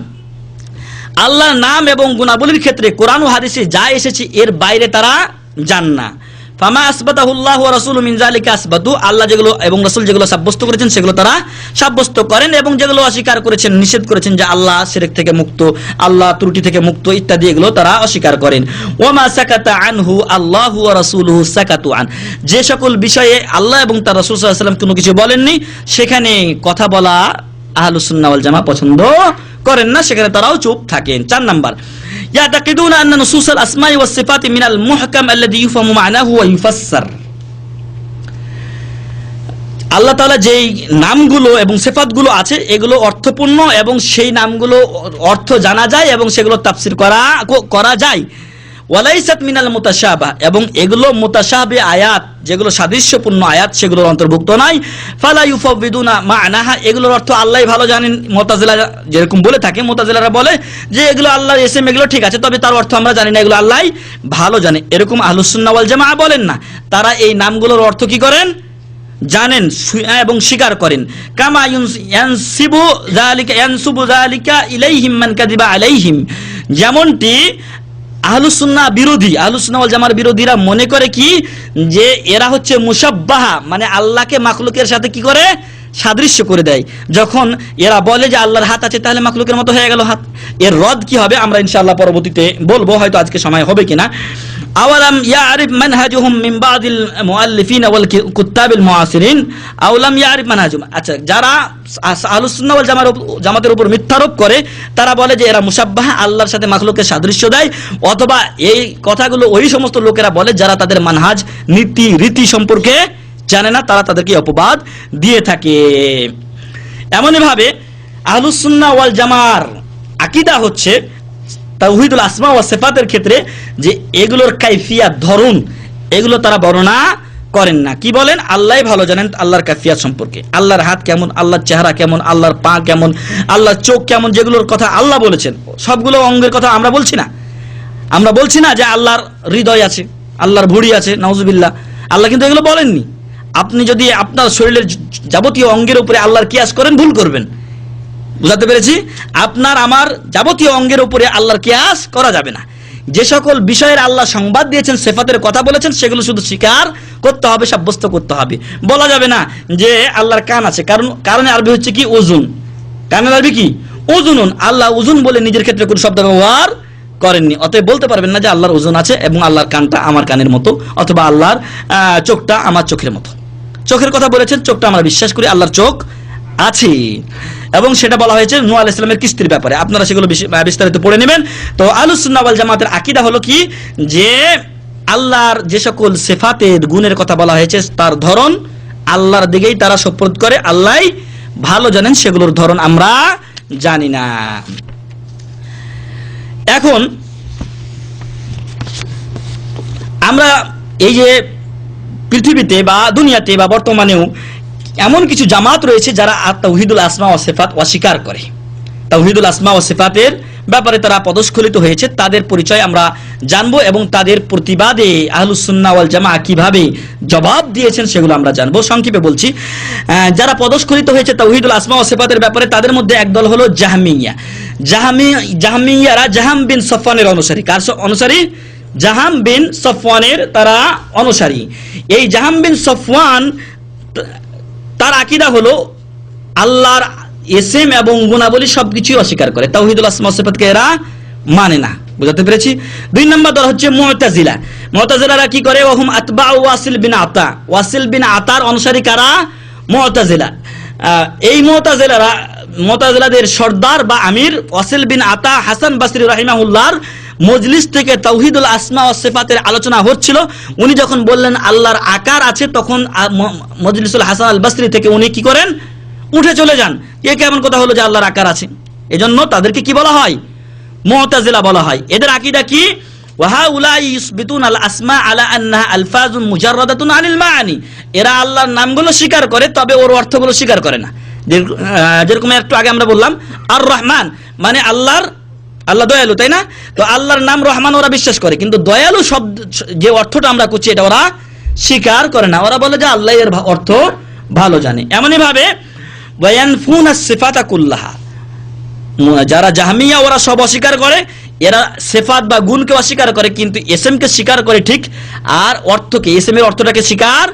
C: আল্লাহর নাম এবং গুণাবলীর ক্ষেত্রে কোরআন ও হাদিসে যা এসেছে এর বাইরে তারা যান না। ফামা আসবাতাহুল্লাহু ওয়া রাসূলু মিন যালিকা আসবাতু, আল্লাহ যেগুলো এবং রাসূল যেগুলো সাব্যস্ত করেছেন সেগুলো তারা সাব্যস্ত করেন, এবং যেগুলো অস্বীকার করেছেন, নিষেধ করেছেন যে আল্লাহ শিরক থেকে মুক্ত, আল্লাহ ত্রুটি থেকে মুক্ত ইত্যাদি, এগুলো তারা অস্বীকার করেন। ওয়া মা সাকাতা আনহু আল্লাহু ওয়া রাসূলুহু সাকাতু আন, যে সকল বিষয়ে আল্লাহ এবং তার রাসূল সাল্লাল্লাহু আলাইহি ওয়াসাল্লাম কোনো কিছু বলেননি সেখানে কথা বলা আহলুস সুন্নাহ ওয়াল জামাআহ পছন্দ করেন না, সেখানে তারাও চুপ থাকেন। 4 নাম্বার, ইয়াতাকিদুনা আন্না নুসুসাল আসমাই ওয়াস সিফাতি মিনাল মুহকাম আল্লাযী ইউফহামু মা'নাহু ওয়া ইউফাসসার, আল্লাহ তাআলা যেই নামগুলো এবং সিফাতগুলো আছে এগুলো অর্থপূর্ণ এবং সেই নামগুলো অর্থ জানা যায় এবং সেগুলো তাফসীর করা যায়। ওয়ালাইসাত মিনাল মুতাশাবাহ, এবং এগুলো মুতাশাবিহ আয়াত, যেগুলো সাদৃশ্যপূর্ণ আয়াত সেগুলোর অন্তর্ভুক্ত নয়। ফালা ইউফাউবিদুনা মা'নাহা, এগুলোর অর্থ আল্লাহই ভালো জানেন। মুতাজিলা যেরকম বলে থাকে, মুতাজিলারা বলে যে এগুলো আল্লাহর ইসম, এগুলো ঠিক আছে, তবে তার অর্থ আমরা জানি না, এগুলো আল্লাহই ভালো জানে। এরকম আহলুস সুন্নাহ ওয়াল জামাআহ বলেন না, তারা এই নামগুলোর অর্থ কি করেন, জানেন এবং স্বীকার করেন। কামা ইয়ানসিবু যালিকা ইলাইহিম মান কাযিবা আলাইহিম, যেমনটি আহলুস সুন্নাহ বিরোধী, আহলুস সুন্নাহ ওয়াল জামাআর বিরোধীরা মনে করে কি যে এরা হচ্ছে মুশাব্বাহা, মানে আল্লাহকে মাখলুকের সাথে কি করে, সাদৃশ্য করে দেয়। যখন এরা বলে যে আল্লাহর হাত আছে তাহলে মাখলুকের মতো হয়ে গেল হাত, এর রদ কি হবে আমরা ইনশাআল্লাহ পরবর্তীতে বলবো, হয়তো আজকে সময় হবে কিনা। আওয়ালাম ইয়ারিফ মানহাজুহুম মিন বাদিল মুআল্লিফিন ওয়াল কুত্তাবিল মুআসিরিন আওলাম ইয়ারিফ মানহাজুম, আচ্ছা যারা আহলুস সুন্নাহ ওয়াল জামাতের উপর মিথ্যারোপ করে তারা বলে যে এরা মুশাব্বাহ, আল্লাহর সাথে মাখলুকের সাদৃশ্য দেয়, অথবা এই কথাগুলো ওই সমস্ত লোকেরা বলে যারা তাদের মানহাজ নীতি রীতি সম্পর্কে জানে না, তারা তাদেরকে অপবাদ দিয়ে থাকে। এমনই ভাবে আহলুস সুন্নাহ ওয়াল জামার আকীদা হচ্ছে তাওহীদুল আসমা ওয়া সিফাতের ক্ষেত্রে যে এগুলোর কাইফিয়াত, ধরন, এগুলো তারা বর্ণনা করেন না। কি বলেন, আল্লাহই ভালো জানেন আল্লাহর কাইফিয়াত সম্পর্কে, আল্লাহর হাত কেমন, আল্লাহর চেহারা কেমন, আল্লাহর পা কেমন, আল্লাহর চোখ কেমন, যেগুলোর কথা আল্লাহ বলেছেন, সবগুলো অঙ্গের কথা আমরা বলছি না। আমরা বলছি না যে আল্লাহর হৃদয় আছে, আল্লাহর ভুঁড়ি আছে, নাউজুবিল্লাহ, আল্লাহ কিন্তু এগুলো বলেননি। আপনি যদি আপনার শরীরের যাবতীয় অঙ্গের উপরে আল্লাহর কিয়াস করেন ভুল করবেন, বুঝাতে পেরেছি? আপনার আমার যাবতীয় অঙ্গের উপরে আল্লাহর কিয়াস করা যাবে না। যে সকল বিষয়ের আল্লাহ সংবাদ দিয়েছেন, সিফাতের কথা বলেছেন, সেগুলো শুধু স্বীকার করতে হবে, সাব্যস্ত করতে হবে। বলা যাবে না যে আল্লাহর কান আছে, কারণে আরবি হচ্ছে কি ওজুন, কানের আরবি কি ওজুনুন, আল্লাহ ওজুন বলে নিজের ক্ষেত্রে কোনো শব্দ ব্যবহার করেননি, অতএব বলতে পারবেন না যে আল্লাহর ওজন আছে এবং আল্লাহর কানটা আমার কানের মতো, অথবা আল্লাহর চোখটা আমার চোখের মতো। চোখের কথা বলেছেন, চোখটা আমরা বিশ্বাস করি আল্লাহর চোখ আছে, এবং সেটা বলা হয়েছে নূহ আলাইহিস সালামের কিস্তির ব্যাপারে, আপনারা সেগুলো বিস্তারিত পড়ে নেবেন। তো আহলুস সুন্নাহ ওয়াল জামাতের আকীদা হলো কি যে আল্লাহর যে সকল সিফাতের গুণের কথা বলা হয়েছে তার ধরন আল্লাহর দিকেই তারা সুপ্রদ করে, আল্লাহই ভালো জানেন সেগুলোর ধরন আমরা জানি না। এখন আমরা এই যে পৃথিবীতে বা দুনিয়াতে বা বর্তমানেও এমন কিছু জামাত রয়েছে যারা তাওহীদুল আসমা ওয়া সিফাত অস্বীকার করে, তাওহীদুল আসমা ওয়া সিফাতের ব্যাপারে তারা পদস্খলিত হয়েছে, তাদের পরিচয় আমরা জানবো এবং তাদের প্রতিবাদে আহলুস সুন্নাহ ওয়াল জামাআহ কিভাবে জবাব দিয়েছেন সেগুলো আমরা জানবো। সংক্ষেপে বলছি, যারা পদস্খলিত হয়েছে তাওহীদুল আসমা ওয়া সিফাতের ব্যাপারে, তাদের মধ্যে একদল হলো জাহমিয়া। জাহমিয়ারা জাহাম বিন সফওয়ানের অনুসারী। কার অনুসারী? জাহাম বিন সফওয়ানের তারা অনুসারী। এই জাহাম বিন সফওয়ান তার আকীদা হলো আল্লাহর ইসম এবং গুণাবলী সবকিছুই অস্বীকার করে, তাওহীদুল আসমা ওয়া সিফাতকে এরা মানে না। বুঝাতে পেরেছি? 2 নম্বর দল হচ্ছে মুতাজিলা। মুতাজিলারা কি করে? ওহুম আতবাউ ওয়াসিল বিন আতা। ওয়াসিল বিন আতার অনুসারী কারা? মুতাজিলা। এই মুতাজিলাদের সর্দার বা আমির ওয়াসিল বিন আতা হাসান বসরি রাহিমাহুল্লাহর মজলিস থেকে তাওহীদুল আসমা ওয়া সিফাতের আলোচনা হচ্ছিল। উনি যখন বললেন আল্লাহর আকার আছে, তখন মজলিসুল হাসান আল বসরি থেকে উনি কি করেন? উঠে চলে যান। এ কেমন কথা হলো যে আল্লাহর আকার আছে? এজন্য তাদেরকে কি বলা হয়? মুতাজিলা বলা হয়। এদের আকীদা কি? ওয়া হাউলাই ইসবিতুনা আল আসমা আলা আন্নাহা আলফাজুন মুজাররাদাতুন আনিল মাআনি। এরা আল্লাহর নামগুলো স্বীকার করে, তবে ওর অর্থগুলো স্বীকার করে না। যেরকম একটু আগে আমরা বললাম আর রহমান মানে আল্লাহ দয়ালু, তাই না? তো আল্লাহর নাম রহমান ওরা বিশ্বাস করে, কিন্তু দয়ালু শব্দ যে অর্থটা আমরা করছি এটা ওরা স্বীকার করে না। ওরা বলে যে আল্লাহ এর অর্থ ভালো জানে। এমনই ভাবে ওয়ায়ানফুনা সিফাতা কুল্লাহা, যারা জাহমিয়া ওরা সব অস্বীকার করে এরা সিফাত বা গুণকে অস্বীকার করে, কিন্তু ইসমকে স্বীকার করে ঠিক, আর অর্থকে, ইসমের অর্থটাকে স্বীকার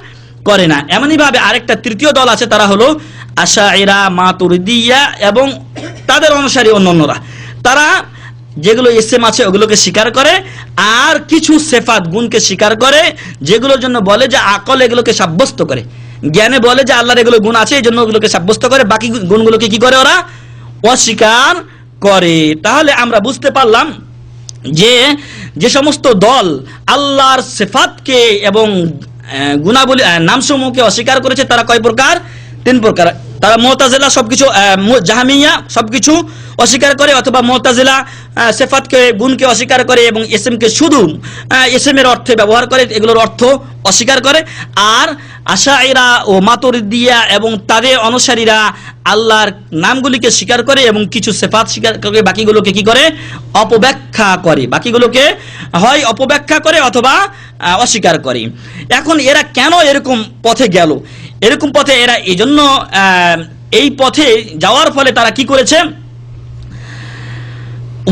C: করে না। এমনই ভাবে আরেকটা তৃতীয় দল আছে, তারা হলো আশাইরা, মাতুরিদিয়া এবং তাদের অনুসারী অন্যান্যরা। তারা যেগুলো ইসম আছে ওগুলোকে স্বীকার করে, আর কিছু সিফাত গুণকে স্বীকার করে, যেগুলোর জন্য বলে যে আকল এগুলোকে সাব্যস্ত করে, জ্ঞানে বলে যে আল্লাহর এগুলো গুণ আছে, এই জন্য ওগুলোকে সাব্যস্ত করে, বাকি গুণগুলোকে কি করে ওরা অস্বীকার করে। তাহলে আমরা বুঝতে পারলাম যে যে সমস্ত দল আল্লাহর সিফাতকে এবং গুণাবলী নামসমূহকে অস্বীকার করেছে তারা কয় প্রকার? 3 প্রকার। তারা মুতাজিলা সবকিছু, জাহমিয়া সবকিছু অস্বীকার করে, অথবা মুতাজিলা সিফাতকে গুণকে অস্বীকার করে এবং ইসমকে শুধু ইসমের অর্থে ব্যবহার করে, এগুলোর অর্থ অস্বীকার করে। আর আশাইরা ও মাতুরিদিয়া এবং তাদের অনুসারীরা আল্লাহর নামগুলিকে স্বীকার করে এবং কিছু সিফাত স্বীকার করে, বাকিগুলোকে কি করে? অপব্যাখ্যা করে। বাকিগুলোকে হয় অপব্যাখ্যা করে অথবা অস্বীকার করে। এখন এরা কেন এরকম পথে গেল? এরকম পথে এরা এই জন্য, এই পথে যাওয়ার ফলে তারা কি করেছে?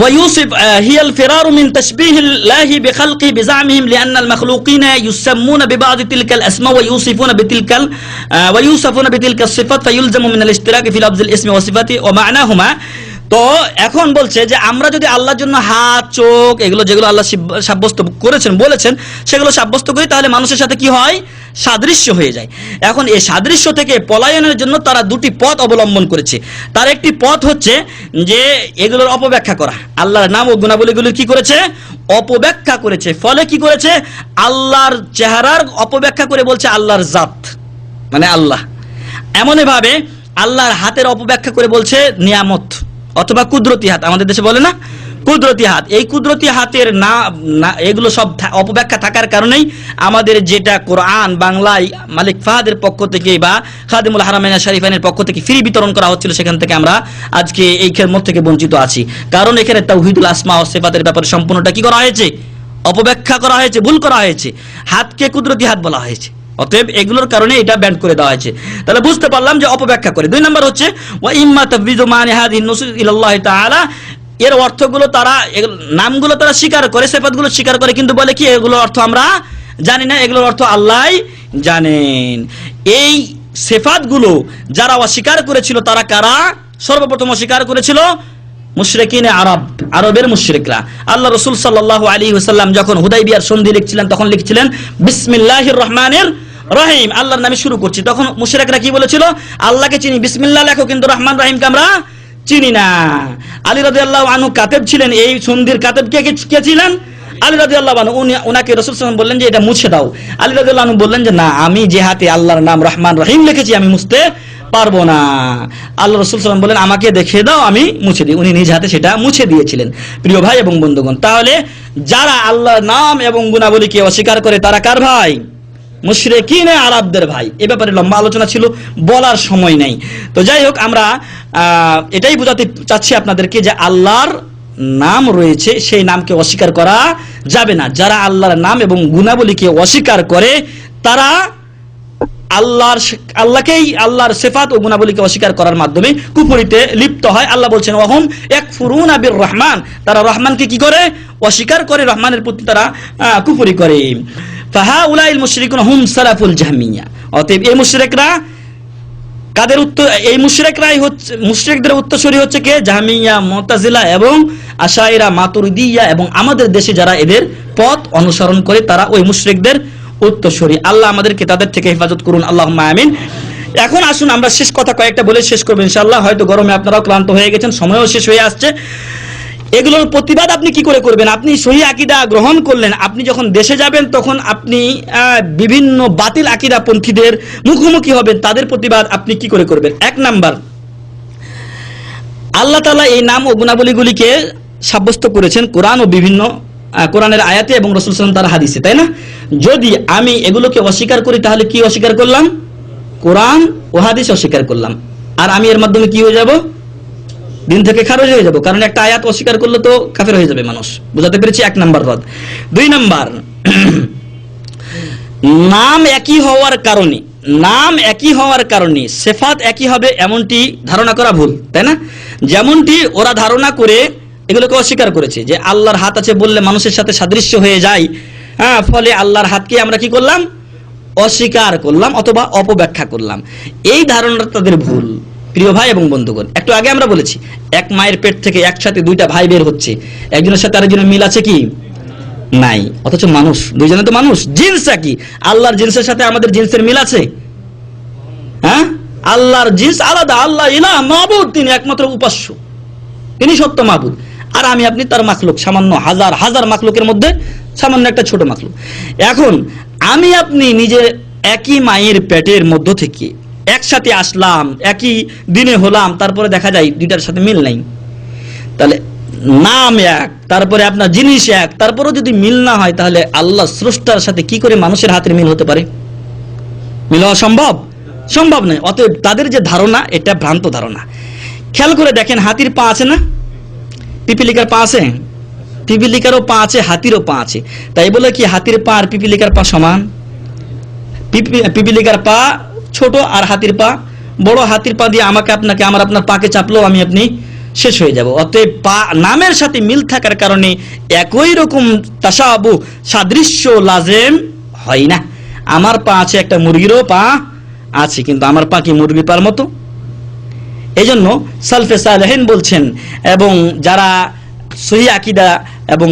C: ويوصف هي الفرار من تشبيه الله بخلقه بزعمهم لأن المخلوقين يسمون ببعض تلك الأسماء ويوصفون بتلك الصفات فيلزم من الاشتراك في لفظ الاسم والصفات ومعناهما। তো এখন বলছে যে আমরা যদি আল্লাহর জন্য হাত, চোখ এগুলো যেগুলো আল্লাহ সাব্যস্ত করেছেন বলেছেন সেগুলো সাব্যস্ত করি, তাহলে মানুষের সাথে কি হয়? সাদৃশ্য হয়ে যায়। এখন এই সাদৃশ্য থেকে পলায়নের জন্য তারা 2টি পথ অবলম্বন করেছে। তার একটি পথ হচ্ছে যে এগুলোর অপব্যাখ্যা করা, আল্লাহর নাম ও গুণাবলীগুলোর কি করেছে? অপব্যাখ্যা করেছে। ফলে কি করেছে? আল্লাহর চেহারার অপব্যাখ্যা করে বলছে আল্লাহর জাত মানে আল্লাহ। এমনই ভাবে আল্লাহর হাতের অপব্যাখ্যা করে বলছে নিয়ামত অথবা কুদরতি হাত, আমাদের দেশে বলে না কুদরতি হাত। এই কুদরতি হাতের না এগুলো সব অপব্যাখ্যা থাকার কারণেই আমাদের যেটা কোরআন বাংলায় মালিক ফাহাদের পক্ষ থেকে বা খাদিমুল হারামাইন শরীফাইনের পক্ষ থেকে ফ্রি বিতরণ করা হচ্ছিল, সেখান থেকে আমরা আজকে এই খেদমত থেকে বঞ্চিত আছি। কারণ এখানে তাওহীদুল আসমা ও সিফাতের ব্যাপারে সম্পূর্ণটা কি করা হয়েছে? অপব্যাখ্যা করা হয়েছে, ভুল করা হয়েছে। হাতকে কুদরতি হাত বলা হয়েছে, অতএব এগুলোর কারণে এটা ব্যান করে দেওয়া হয়েছে। তাহলে বুঝতে পারলাম যে অপব্যাখ্যা করে। 2 নম্বর হচ্ছে ওয়া ইম্মা তাফবিযু মানি হাযিহি নুসুস ইলাল্লাহি তাআলা, এর অর্থগুলো তারা, নামগুলো তারা স্বীকার করে, সিফাতগুলো স্বীকার করে, কিন্তু বলে কি এগুলোর অর্থ আমরা জানি না, এগুলোর অর্থ আল্লাহই জানেন। এই সিফাতগুলো যারা অস্বীকার করেছিল তারা কারা? সর্বপ্রথম অস্বীকার করেছিল মুশরিকিনে আরব, আরবের মুশরিকরা। আল্লাহ রাসূল সাল্লাল্লাহু আলাইহি ওয়াসাল্লাম যখন হুদাইবিয়ার সন্ধি লিখছিলেন তখন লিখছিলেন বিসমিল্লাহির রহমানির রহিম, আল্লাহর নামে শুরু করছি। তখন মুশরিকরা কি বলেছিল? আল্লাহকে চিনি, বিসমিল্লাহ লেখো, কিন্তু রহমান রহিমকে আমরা চিনি না। আলী রাদিয়াল্লাহু আনহু কাতেব ছিলেন, এই সন্ধির কাতেব কে ছিলেন? আলী রাদিয়াল্লাহু আনহু। উনাকে রাসূল সাল্লাল্লাহু আলাইহি ওয়াসাল্লাম বললেন যে এটা মুছে দাও। আলী রাদিয়াল্লাহু আনহু বললেন যে না, আমি যে হাতে আল্লাহর নাম রহমান রহিম লিখেছি আমি মুছতে পারবো না। আল্লাহ রাসূল সাল্লাল্লাহু আলাইহি ওয়াসাল্লাম বলেন আমাকে দেখিয়ে দাও, আমি মুছে দিই। উনি নিজ হাতে সেটা মুছে দিয়েছিলেন। প্রিয় ভাই এবং বন্ধুগণ, তাহলে যারা আল্লাহর নাম এবং গুণাবলীকে অস্বীকার করে তারা কার ভাই? মুশরিকিনে আরবদের ভাই। এ ব্যাপারে লম্বা আলোচনা ছিল, বলার সময় নেই। তো যাই হোক, আমরা এটাই বোঝাতে চাচ্ছি আপনাদেরকে যে আল্লাহর নাম রয়েছে, সেই নামকে অস্বীকার করা যাবে না। যারা আল্লাহর নাম এবং গুণাবলীকে অস্বীকার করে তারা আল্লাহকেই, আল্লাহর সিফাত ও গুণাবলীকে অস্বীকার করার মাধ্যমে কুফরিতে লিপ্ত হয়। আল্লাহ বলছেন ওয়াহুম ইয়াকফুরুনা বির রহমান, তারা রহমানকে কি করে? অস্বীকার করে, রহমানের প্রতি তারা কুফরি করে। ফাহাউলাইল মুশরিকুন হুম সালাফুল জাহমিয়া। অতএব এই মুশরিকরা কাদের এই মুশরিকরাই হচ্ছে, মুশরিকদের উত্তরসূরি হচ্ছে কে? জাহমিয়া, মুতাজিলা এবং আশাইরা, মাতুরিদিয়া এবং আমাদের দেশে যারা এদের পথ অনুসরণ করে তারা ওই মুশরিকদের উত্তরসূরি। আল্লাহ আমাদেরকে তাদের থেকে হেফাজত করুন, আল্লাহুম্মা আমিন। এখন আসুন আমরা শেষ কথা কয়েকটা বলে শেষ করবো ইনশাআল্লাহ। হয়তো গরমে আপনারাও ক্লান্ত হয়ে গেছেন, সময়ও শেষ হয়ে আসছে। এগুলোর প্রতিবাদ আপনি কি করে করবেন? আপনি সহিহ আকীদা গ্রহণ করলেন, আপনি যখন দেশে যাবেন তখন আপনি বিভিন্ন বাতিল আকীদাপন্থীদের মুখোমুখি হবেন, তাদের প্রতিবাদ আপনি কি করে করবেন? 1 নাম্বার, আল্লাহ তাআলা এই নাম ও গুণাবলীগুলিকে সাব্যস্ত করেছেন কোরআন ও বিভিন্ন কোরআনের আয়াতে এবং রাসূল সাল্লাল্লাহু আলাইহি ওয়াসাল্লাম তার হাদিসে, তাই না? যদি আমি এগুলোকে অস্বীকার করি তাহলে কি অস্বীকার করলাম? কোরআন ও হাদিস অস্বীকার করলাম। আর আমি এর মাধ্যমে কি হয়ে যাব? দিন থেকে খারিজ হয়ে যাব, কারণ একটা আয়াত অস্বীকার করলে তো কাফের হয়ে যাবে মানুষ। বুঝাতে পেরেছি? 1 নাম্বার রদ। 2 নাম্বার, নাম একই হওয়ার কারণে সিফাত একই হবে এমনটি ধারণা করা ভুল, তাই না? যেমনটি ওরা ধারণা করে এগুলোকে অস্বীকার করেছে যে আল্লাহর হাত আছে বললে মানুষের সাথে সাদৃশ্য হয়ে যায়, ফলে আল্লাহর হাতকে আমরা কি করলাম, অস্বীকার করলাম অথবা অপব্যাখ্যা করলাম। এই ধারণাটা তাদের ভুল। প্রিয় ভাই এবং বন্ধুগণ, একটু আগে আমরা বলেছি এক মায়ের পেট থেকে একসাথে দুইটা ভাই বের হচ্ছে, একজনের সাথে আরেকজনের মিল আছে কি নাই, অথচ মানুষ দুইজনে তো মানুষ। জিন্স কি আল্লাহর জিন্সের সাথে আমাদের জিন্সের মিল আছে? হ্যাঁ, আল্লাহর জিন্স আলাদা, আল্লাহ ইলাহ মাবুদ, তিনি একমাত্র উপাস্য, তিনি সত্য মাবুদ, আর আমি আপনি তার মাখলুক, সামান্য হাজার হাজার মাখলুকের মধ্যে সামান্য একটা ছোট মাখলুক। এখন আমি আপনি নিজে একই মায়ের পেটের মধ্য থেকে একসাথে আসলাম, একই দিনে হলাম, তারপরে দেখা যায় দুইটার সাথে মিল নাই। তাহলে নাম এক, তারপরে আপনার জিনিস এক, তারপরেও যদি মিল না হয়, তাহলে আল্লাহ স্রষ্টার সাথে কি করে মানুষের হাতের মিল হতে পারে? মিল হওয়া সম্ভব? সম্ভব নয়। অতএব তাদের যে ধারণা, এটা ভ্রান্ত ধারণা। খেয়াল করে দেখেন, হাতির পা আছে না? পিপিলিকার পা আছে? পিপিলিকারও পা আছে, হাতিরও পা আছে। তাই বলে কি হাতির পা আর পিপিলিকার পা সমান? পিপিলিকার পা ছোট আর হাতির পা বড়। হাতির পা দিয়ে আমাকে আপনাকে, আমার আপনার পাকে চাপলেও আমি আপনি শেষ হয়ে যাব। অতএব পা নামের সাথে মিল থাকার কারণে একই রকম তাশাবুহ, সাদৃশ্য লাজেম হয় না। আমার পা আছে, একটা মুরগিরও পা আছে, কিন্তু আমার পা কি মুরগির পার মতো? এই জন্য সালফে সালেহিন বলছেন, এবং যারা সহি আকীদা এবং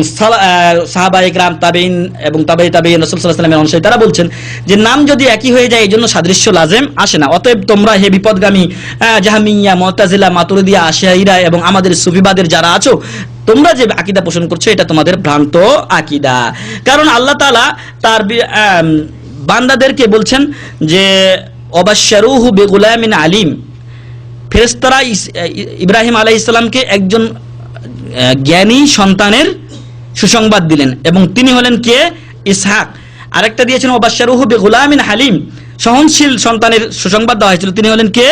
C: সাহাবা ইকরাম, তাবেঈন এবং তাবেঈ তাবেঈন, রাসূল সাল্লাল্লাহু আলাইহি ওয়াসাল্লামের অনুসারী, তারা বলছেন যে নাম যদি একই হয়ে যায়, এই জন্য সাদৃশ্য লাজেম আসে না। অতএব তোমরা হে বিপদগামী জাহমিয়া, মুতাজিলা, মাতুরিদিয়া, আশআইরা এবং আমাদের সুফিবাদের যারা আছো, তোমরা যে আকীদা পোষণ করছো, এটা তোমাদের ভ্রান্ত আকীদা। কারণ আল্লাহ তাআলা তার বান্দাদেরকে বলছেন যে অবাশশারুহু বিগুলামিন আলিম। ফেরেশতারা ইব্রাহিম আলাইহিস সালামকে একজন জ্ঞানী সন্তানের সুসংবাদ দিলেন, এবং তিনি হলেন কে? ইসহাক। আরেকটা দিয়েছেন ওয়াবাশশারুহু বিগুলামিন হালিম, সহনশীল সন্তানের সুসংবাদ দেওয়া হয়েছিল, তিনি হলেন কে?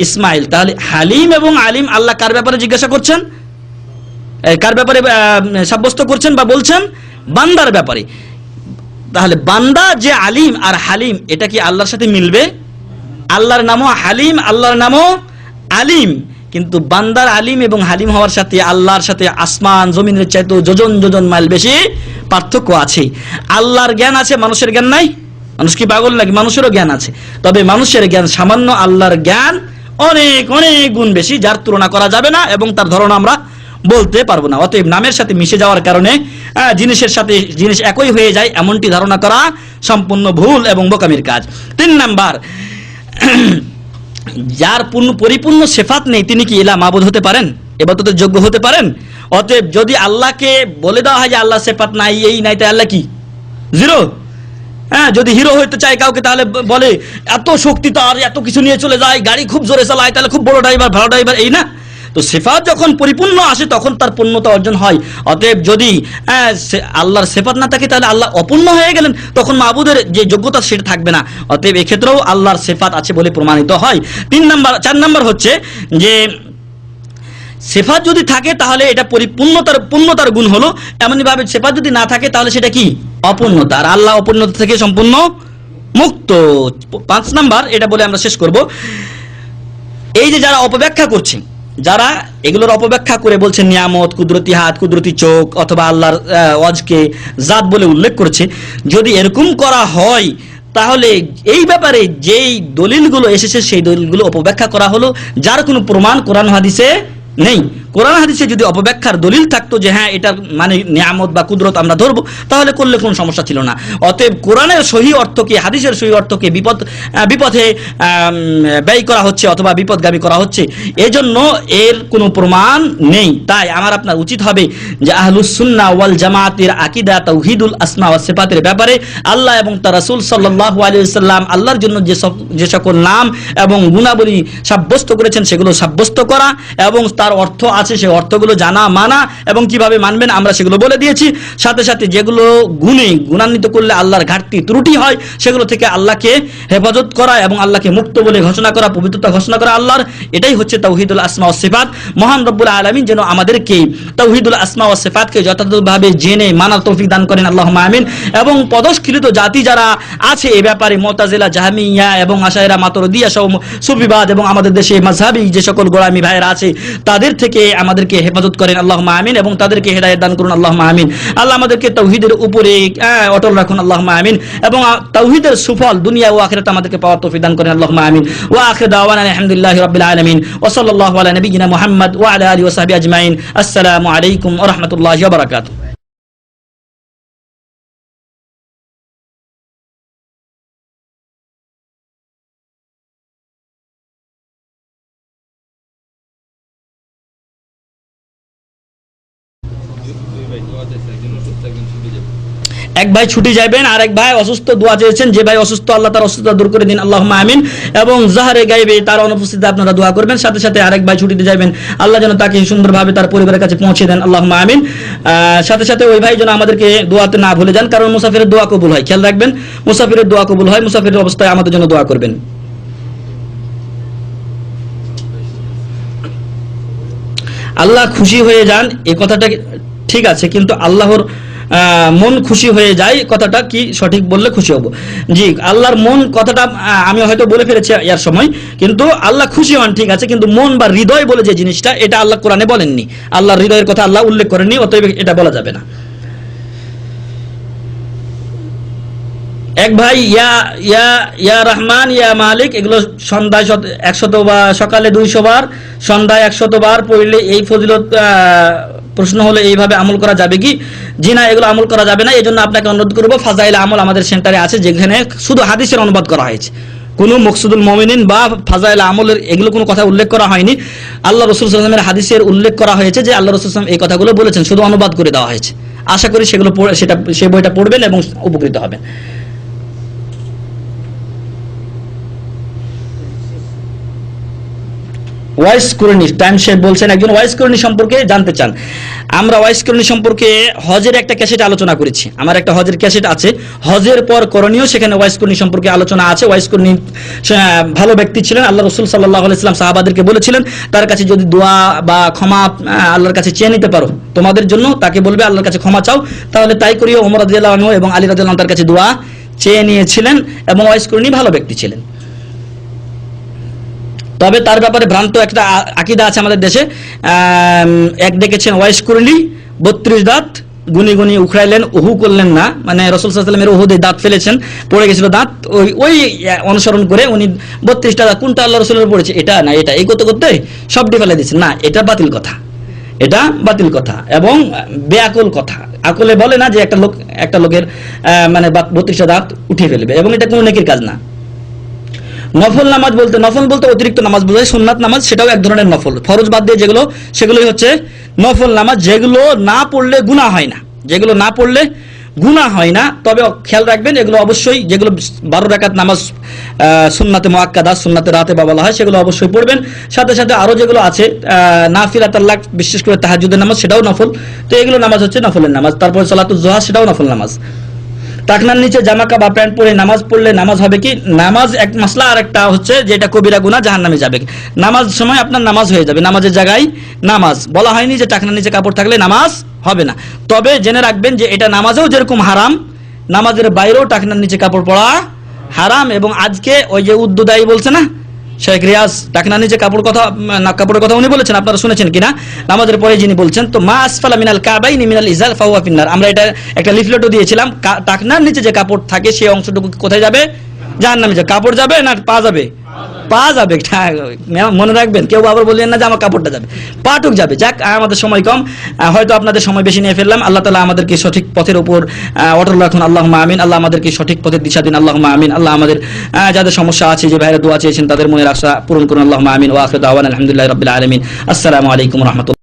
C: ইসমাইল। তাহলে হালিম এবং আলিম আল্লাহ কার ব্যাপারে জিজ্ঞাসা করছেন, কার ব্যাপারে সাব্যস্ত করছেন বা বলছেন? বান্দার ব্যাপারে। তাহলে বান্দা যে আলিম আর হালিম, এটা কি আল্লাহর সাথে মিলবে? আল্লাহর নামও হালিম, আল্লাহর নামও আলিম, কিন্তু বান্দার আলিম এবং হালিম হওয়ার সাথে আল্লাহর সাথে আসমান জমিনের চাইতে যোজন যোজন মাইল বেশি পার্থক্য আছে। আল্লাহর জ্ঞান আছে, মানুষের জ্ঞান নাই। মানুষ কি পাগল নাকি? মানুষেরও জ্ঞান আছে, তবে মানুষের জ্ঞান সামান্য, আল্লাহর জ্ঞান অনেক অনেক গুণ বেশি, যার তুলনা করা যাবে না এবং তার ধারণা আমরা বলতে পারবো না। অতএব নামের সাথে মিশে যাওয়ার কারণে জিনিসের সাথে জিনিস একই হয়ে যায়, এমনটি ধারণা করা সম্পূর্ণ ভুল এবং বোকামির কাজ। 3 নাম্বার, যার পরিপূর্ণ সিফাত নেই, তিনি কি ইলাহ মাবুদ হতে পারেন? ইবাদতের যোগ্য হতে পারেন? অতএব যদি আল্লাহকে বলে দেওয়া হয় যে আল্লাহ সিফাত নাই, এই নাই, তাই আল্লাহ কি জিরো? যদি হিরো হইতে চায় কাউকে, তাহলে বলে এত শক্তি তার, এত কিছু নিয়ে চলে যায়, গাড়ি খুব জোরে চালায়, তাহলে খুব বড় ড্রাইভার, ভালো ড্রাইভার, এই না? তো সিফাত যখন পরিপূর্ণ আসে, তখন তার পূর্ণতা অর্জন হয়। অতএব যদি আল্লাহর সিফাত না থাকে, তাহলে আল্লাহ অপূর্ণ হয়ে গেলেন, তখন মাবুদের যে যোগ্যতা সেটা থাকবে না। অতএব এক্ষেত্রেও আল্লাহর সিফাত আছে বলে প্রমাণিত হয়। 4 নাম্বার হচ্ছে যে সিফাত যদি থাকে, তাহলে এটা পূর্ণতার গুণ হলো। এমনই ভাবে সিফাত যদি না থাকে, তাহলে সেটা কি? অপূর্ণতা। আর আল্লাহ অপূর্ণতা থেকে সম্পূর্ণ মুক্ত। 5 নাম্বার, এটা বলে আমরা শেষ করব। এই যে যারা অপব্যাখ্যা করছে, যারা এগুলোর অপব্যাখ্যা করে বলছেন নিয়ামত, কুদরতি হাত, কুদরতি চোখ, অথবা আল্লাহর ওয়াজকে জাত বলে উল্লেখ করেছে, যদি এরকম করা হয়, তাহলে এই ব্যাপারে যেই দলিলগুলো এসেছে, সেই দলিলগুলো অপব্যাখ্যা করা হলো, যার কোনো প্রমাণ কোরআন হাদিসে নেই। কোরআন হাদিসে যদি অপব্যাখ্যার দলিল থাকতো যে হ্যাঁ এটার মানে নিয়ামত বা কুদরত আমরা ধরবো, তাহলে করলে কোনো সমস্যা ছিল না। অতএব কোরআনের সহি অর্থকে, হাদিসের সহি অর্থকে বিপথে ব্যয় করা হচ্ছে অথবা বিপদগামী করা হচ্ছে, এজন্য এর কোনো প্রমাণ নেই। তাই আমার আপনার উচিত হবে যে আহলুস সুন্নাহ ওয়াল জামাতের আকীদা তাওহীদুল আসমা ওয়াস সিফাতের ব্যাপারে আল্লাহ এবং তার রাসূল সাল্লাল্লাহু আলাইহি ওয়াসাল্লাম আল্লাহর জন্য যে সকল নাম এবং গুণাবলী সাব্যস্ত করেছেন, সেগুলো সাব্যস্ত করা, এবং তার অর্থ আছে সেই অর্থগুলো জানা, মানা, এবং কিভাবে মানবেন আমরা সেগুলো বলে দিয়েছি। সাথে সাথে যেগুলো গুণান্বিত করলে আল্লাহর ঘাটতি ত্রুটি হয়, সেগুলো থেকে আল্লাহকে হেফাজত করা এবং আল্লাহকে মুক্ত বলে ঘোষণা করা, পবিত্রতা ঘোষণা করা আল্লাহর, এটাই হচ্ছে তাওহীদুল আসমা ওয়াস সিফাত। মহান রব্বুল আলামিন যেন আমাদেরকে তাওহীদুল আসমা ওয়াস সিফাতকে যথাযথভাবে জেনে মানার তৌফিক দান করেন, আল্লাহুম্মা আমিন। এবং পদস্খলিত জাতি যারা আছে এই ব্যাপারে, মুতাজিলা, জাহমিয়া এবং আশআইরা, মাতুরিদিয়া সহ সুফিবাদ এবং আমাদের দেশে মাযহাবী যে সকল গোলামী ভাইয়েরা আছে, তাদের থেকে আমাদেরকে হেফাজত করেন আল্লাহুম্মা আমিন, এবং তাদেরকে হেদায়েত দান করুন আল্লাহুম্মা আমিন। আল্লাহ আমাদেরকে তাওহীদের উপরে অটল রাখুন আল্লাহুম্মা আমিন, এবং তাওহীদের সুফল দুনিয়া ও আখিরাতে আমাদেরকে পাওয়ার তৌফিক দান করেন আল্লাহুম্মা আমিন। ওয়া আখিরু দাওয়ানা আলহামদুলিল্লাহি রাব্বিল আলামিন ওয়া সাল্লাল্লাহু আলা নাবিয়িনা মুহাম্মদ ওয়া আলা আলিহি ওয়া সাহবিহি আজমাইন। আসসালামু আলাইকুম ওয়া রাহমাতুল্লাহি ওয়া বারাকাতুহু। এক ভাই ছুটি যাবেন, আর এক ভাই অসুস্থ, দোয়া চেয়েছেন। যে ভাই অসুস্থ আল্লাহ তার অসুস্থতা দূর করে দিন আল্লাহুম্মা আমিন, এবং জাহারে গায়বে তার অনুপস্থিতিতে আপনারা দোয়া করবেন। সাথে সাথে আরেক ভাই ছুটিতে যাবেন, আল্লাহ যেন তাকে সুন্দরভাবে তার পরিবারের কাছে পৌঁছে দেন আল্লাহুম্মা আমিন। সাথে সাথে ওই ভাই যেন আমাদেরকে দোয়াতে না ভুলে যান, কারণ মুসাফিরের দোয়া কবুল হয়, খেয়াল রাখবেন মুসাফিরের দোয়া কবুল হয়। মুসাফিরের অবস্থায় আমাদের জন্য দোয়া করবেন। আল্লাহ খুশি হয়ে যান এই কথাটা ঠিক আছে, কিন্তু আল্লাহর মন খুশি হয়ে যায় কথাটা কি সঠিক বললে খুশি হব? জি, আল্লাহর মন কথাটা আমি হয়তো বলে ফেলেছি এর সময়, কিন্তু আল্লাহ খুশি হন ঠিক আছে, কিন্তু মন বা হৃদয় বলে যে জিনিসটা, এটা আল্লাহ কোরআনে বলেননি। আল্লাহর হৃদয়ের কথা আল্লাহ উল্লেখ করেননি, অতএব এটা বলা যাবে না। এক ভাই ইয়া ইয়া ইয়া রহমান ইয়া মালিক এগুলো সন্ধ্যায় 100 বা সকালে 200 বার, সন্ধ্যায় 100 বার পড়লে এই ফজিলত, প্রশ্ন হলো এইভাবে আমল করা যাবে কি? জি না, এগুলো আমল করা যাবে না। এই জন্য আপনাকে অনুরোধ করবো, ফাজাইল আমল আমাদের সেন্টারে আছে, যেখানে শুধু হাদিসের অনুবাদ করা হয়েছে, কোনো মকসুদুল মুমিনিন বা ফাজাইল আমলের এগুলো কোনো কথা উল্লেখ করা হয়নি। আল্লাহ রাসূল সাল্লাল্লাহু আলাইহি ওয়াসাল্লামের হাদিসের উল্লেখ করা হয়েছে যে আল্লাহ রাসূল সাল্লাল্লাহু আলাইহি ওয়াসাল্লাম এই কথাগুলো বলেছেন, শুধু অনুবাদ করে দেওয়া হয়েছে। আশা করি সেগুলো সেই বইটা পড়বেন এবং উপকৃত হবেন। ওয়াইস কুরনি টাইম শেফ বলছেন, একজন ওয়াইস কুরনি সম্পর্কে জানতে চান। আমরা ওয়াইস কুরনি সম্পর্কে হজের একটা ক্যাসেট আলোচনা করেছি, আমার একটা হজের ক্যাসেট আছে, হজের পর করণীয়, সেখানে ওয়াইস কুরনি সম্পর্কে আলোচনা আছে। ওয়াইস কুরনি ভালো ব্যক্তি ছিলেন, আল্লাহ রাসূল সাল্লাল্লাহু আলাইহি ওয়াসাল্লাম সাহাবাদেরকে বলেছিলেন তার কাছে যদি দোয়া বা ক্ষমা আল্লাহর কাছে চেয়ে নিতে পারো তোমাদের জন্য, তাকে বলবে আল্লাহর কাছে ক্ষমা চাও, তাহলে তাই করিও। ওমর রাদিয়াল্লাহু আনহু এবং আলী রাদিয়াল্লাহু আনহু তার কাছে দোয়া চেয়ে নিয়েছিলেন, এবং ওয়াইস কুরনি ভালো ব্যক্তি ছিলেন। তবে তার ব্যাপারে ভ্রান্ত একটা আকীদা আছে আমাদের দেশে। এক দেখেছেন ওয়াইস কুরনি 32 দাঁত গুনি গুনি উখড়াইলেন, ওহু করলেন না, মানে রাসূল সাল্লাল্লাহু আলাইহি ওয়াসাল্লামের ওহুদে দাঁত ফেলেছেন, পড়ে গেছিল দাঁত, ওই অনুসরণ করে উনি 32টা দাঁত, কোনটা আল্লাহ রাসূলের পড়েছে এটা না এটা, এই করতে করতে সবটি ফেলে দিয়েছেন। না, এটা বাতিল কথা, এটা বাতিল কথা এবং বেআকুল কথা। আকলে বলে না যে একটা লোকের মানে 32টা দাঁত উঠিয়ে ফেলবে, এবং এটা কোনো নেকির কাজ না। নফল নামাজ বলতে, নফল বলতে অতিরিক্ত নামাজ বোঝায়, সুন্নাত নামাজ সেটাও এক ধরনের নফল, ফরজ বাদ দিয়ে যেগুলো সেগুলোই হচ্ছে নফল নামাজ, যেগুলো না পড়লে গুনাহ হয় না, যেগুলো না পড়লে গুনাহ হয় না। তবে খেয়াল রাখবেন এগুলো অবশ্যই, যেগুলো 12 রাকাত নামাজ সুন্নাতে মুআক্কাদা, সুন্নাতে রাতে বলা হয়, সেগুলো অবশ্যই পড়বেন। সাথে সাথে আরো যেগুলো আছে নাফিলা তাল্লাক, বিশেষ করে তাহাজ্জুদের নামাজ, সেটাও নফল। তো এগুলো নামাজ হচ্ছে নফলের নামাজ। তারপর সালাতুজ জোহা, সেটাও নফল নামাজ। টাকনার নিচে জামাকা বা প্যান্ট পরে নামাজ পড়লে নামাজ হবে কি? নামাজ এক মাসলা, আর একটা হচ্ছে যে এটা কবিরা গুনাহ, জাহান্নামে যাবে। নামাজ সময় আপনার নামাজ হয়ে যাবে, নামাজের জায়গায় নামাজ, বলা হয়নি যে টাকনার নিচে কাপড় থাকলে নামাজ হবে না। তবে জেনে রাখবেন যে এটা নামাজেও যেরকম হারাম, নামাজের বাইরেও টাকনার নিচে কাপড় পরা হারাম। এবং আজকে ওই যে উদ্দুদাই বলছে না শেখ রিয়াজ, টাকনার নিচে কাপড়ের কথা উনি বলেছেন, আপনারা শুনেছেন কিনা নামাজের পরে যিনি বলছেন, তো মা আসফালা মিনাল কাবাইনি মিনাল ইজার ফাহুয়া ফিন্নার। আমরা এটা একটা লিফলেটও দিয়েছিলাম, টাকনার নিচে যে কাপড় থাকে সেই অংশটুকু কোথায় যাবে? জাহান্নামে যাবে। কাপড় যাবে না পা যাবে? পা যাবে। মনে রাখবেন, কেউ আবার বললেন না যে আমার কাপড়টা যাবে, পাটুক যাবে। যাক, আমাদের সময় কম, হয়তো আপনাদের সময় বেশি নিয়ে ফেললাম। আল্লাহ তাআলা আমাদেরকে সঠিক পথের উপর অটল রাখুন আল্লাহুম্মা আমিন। আল্লাহ আমাদেরকে সঠিক পথের দিশা দিন আল্লাহুম্মা আমিন। আল্লাহ আমাদের যাদের সমস্যা আছে, যে ভাইরা দোয়া চেয়েছেন, তাদের মনের আশা পূরণ করুন আল্লাহুম্মা আমিন। ওয়া আখিরু দাওয়ানা আলহামদুলিল্লাহি রাব্বিল আলামিন। আসসালামু আলাইকুম ওয়া রাহমাতুল্লাহ।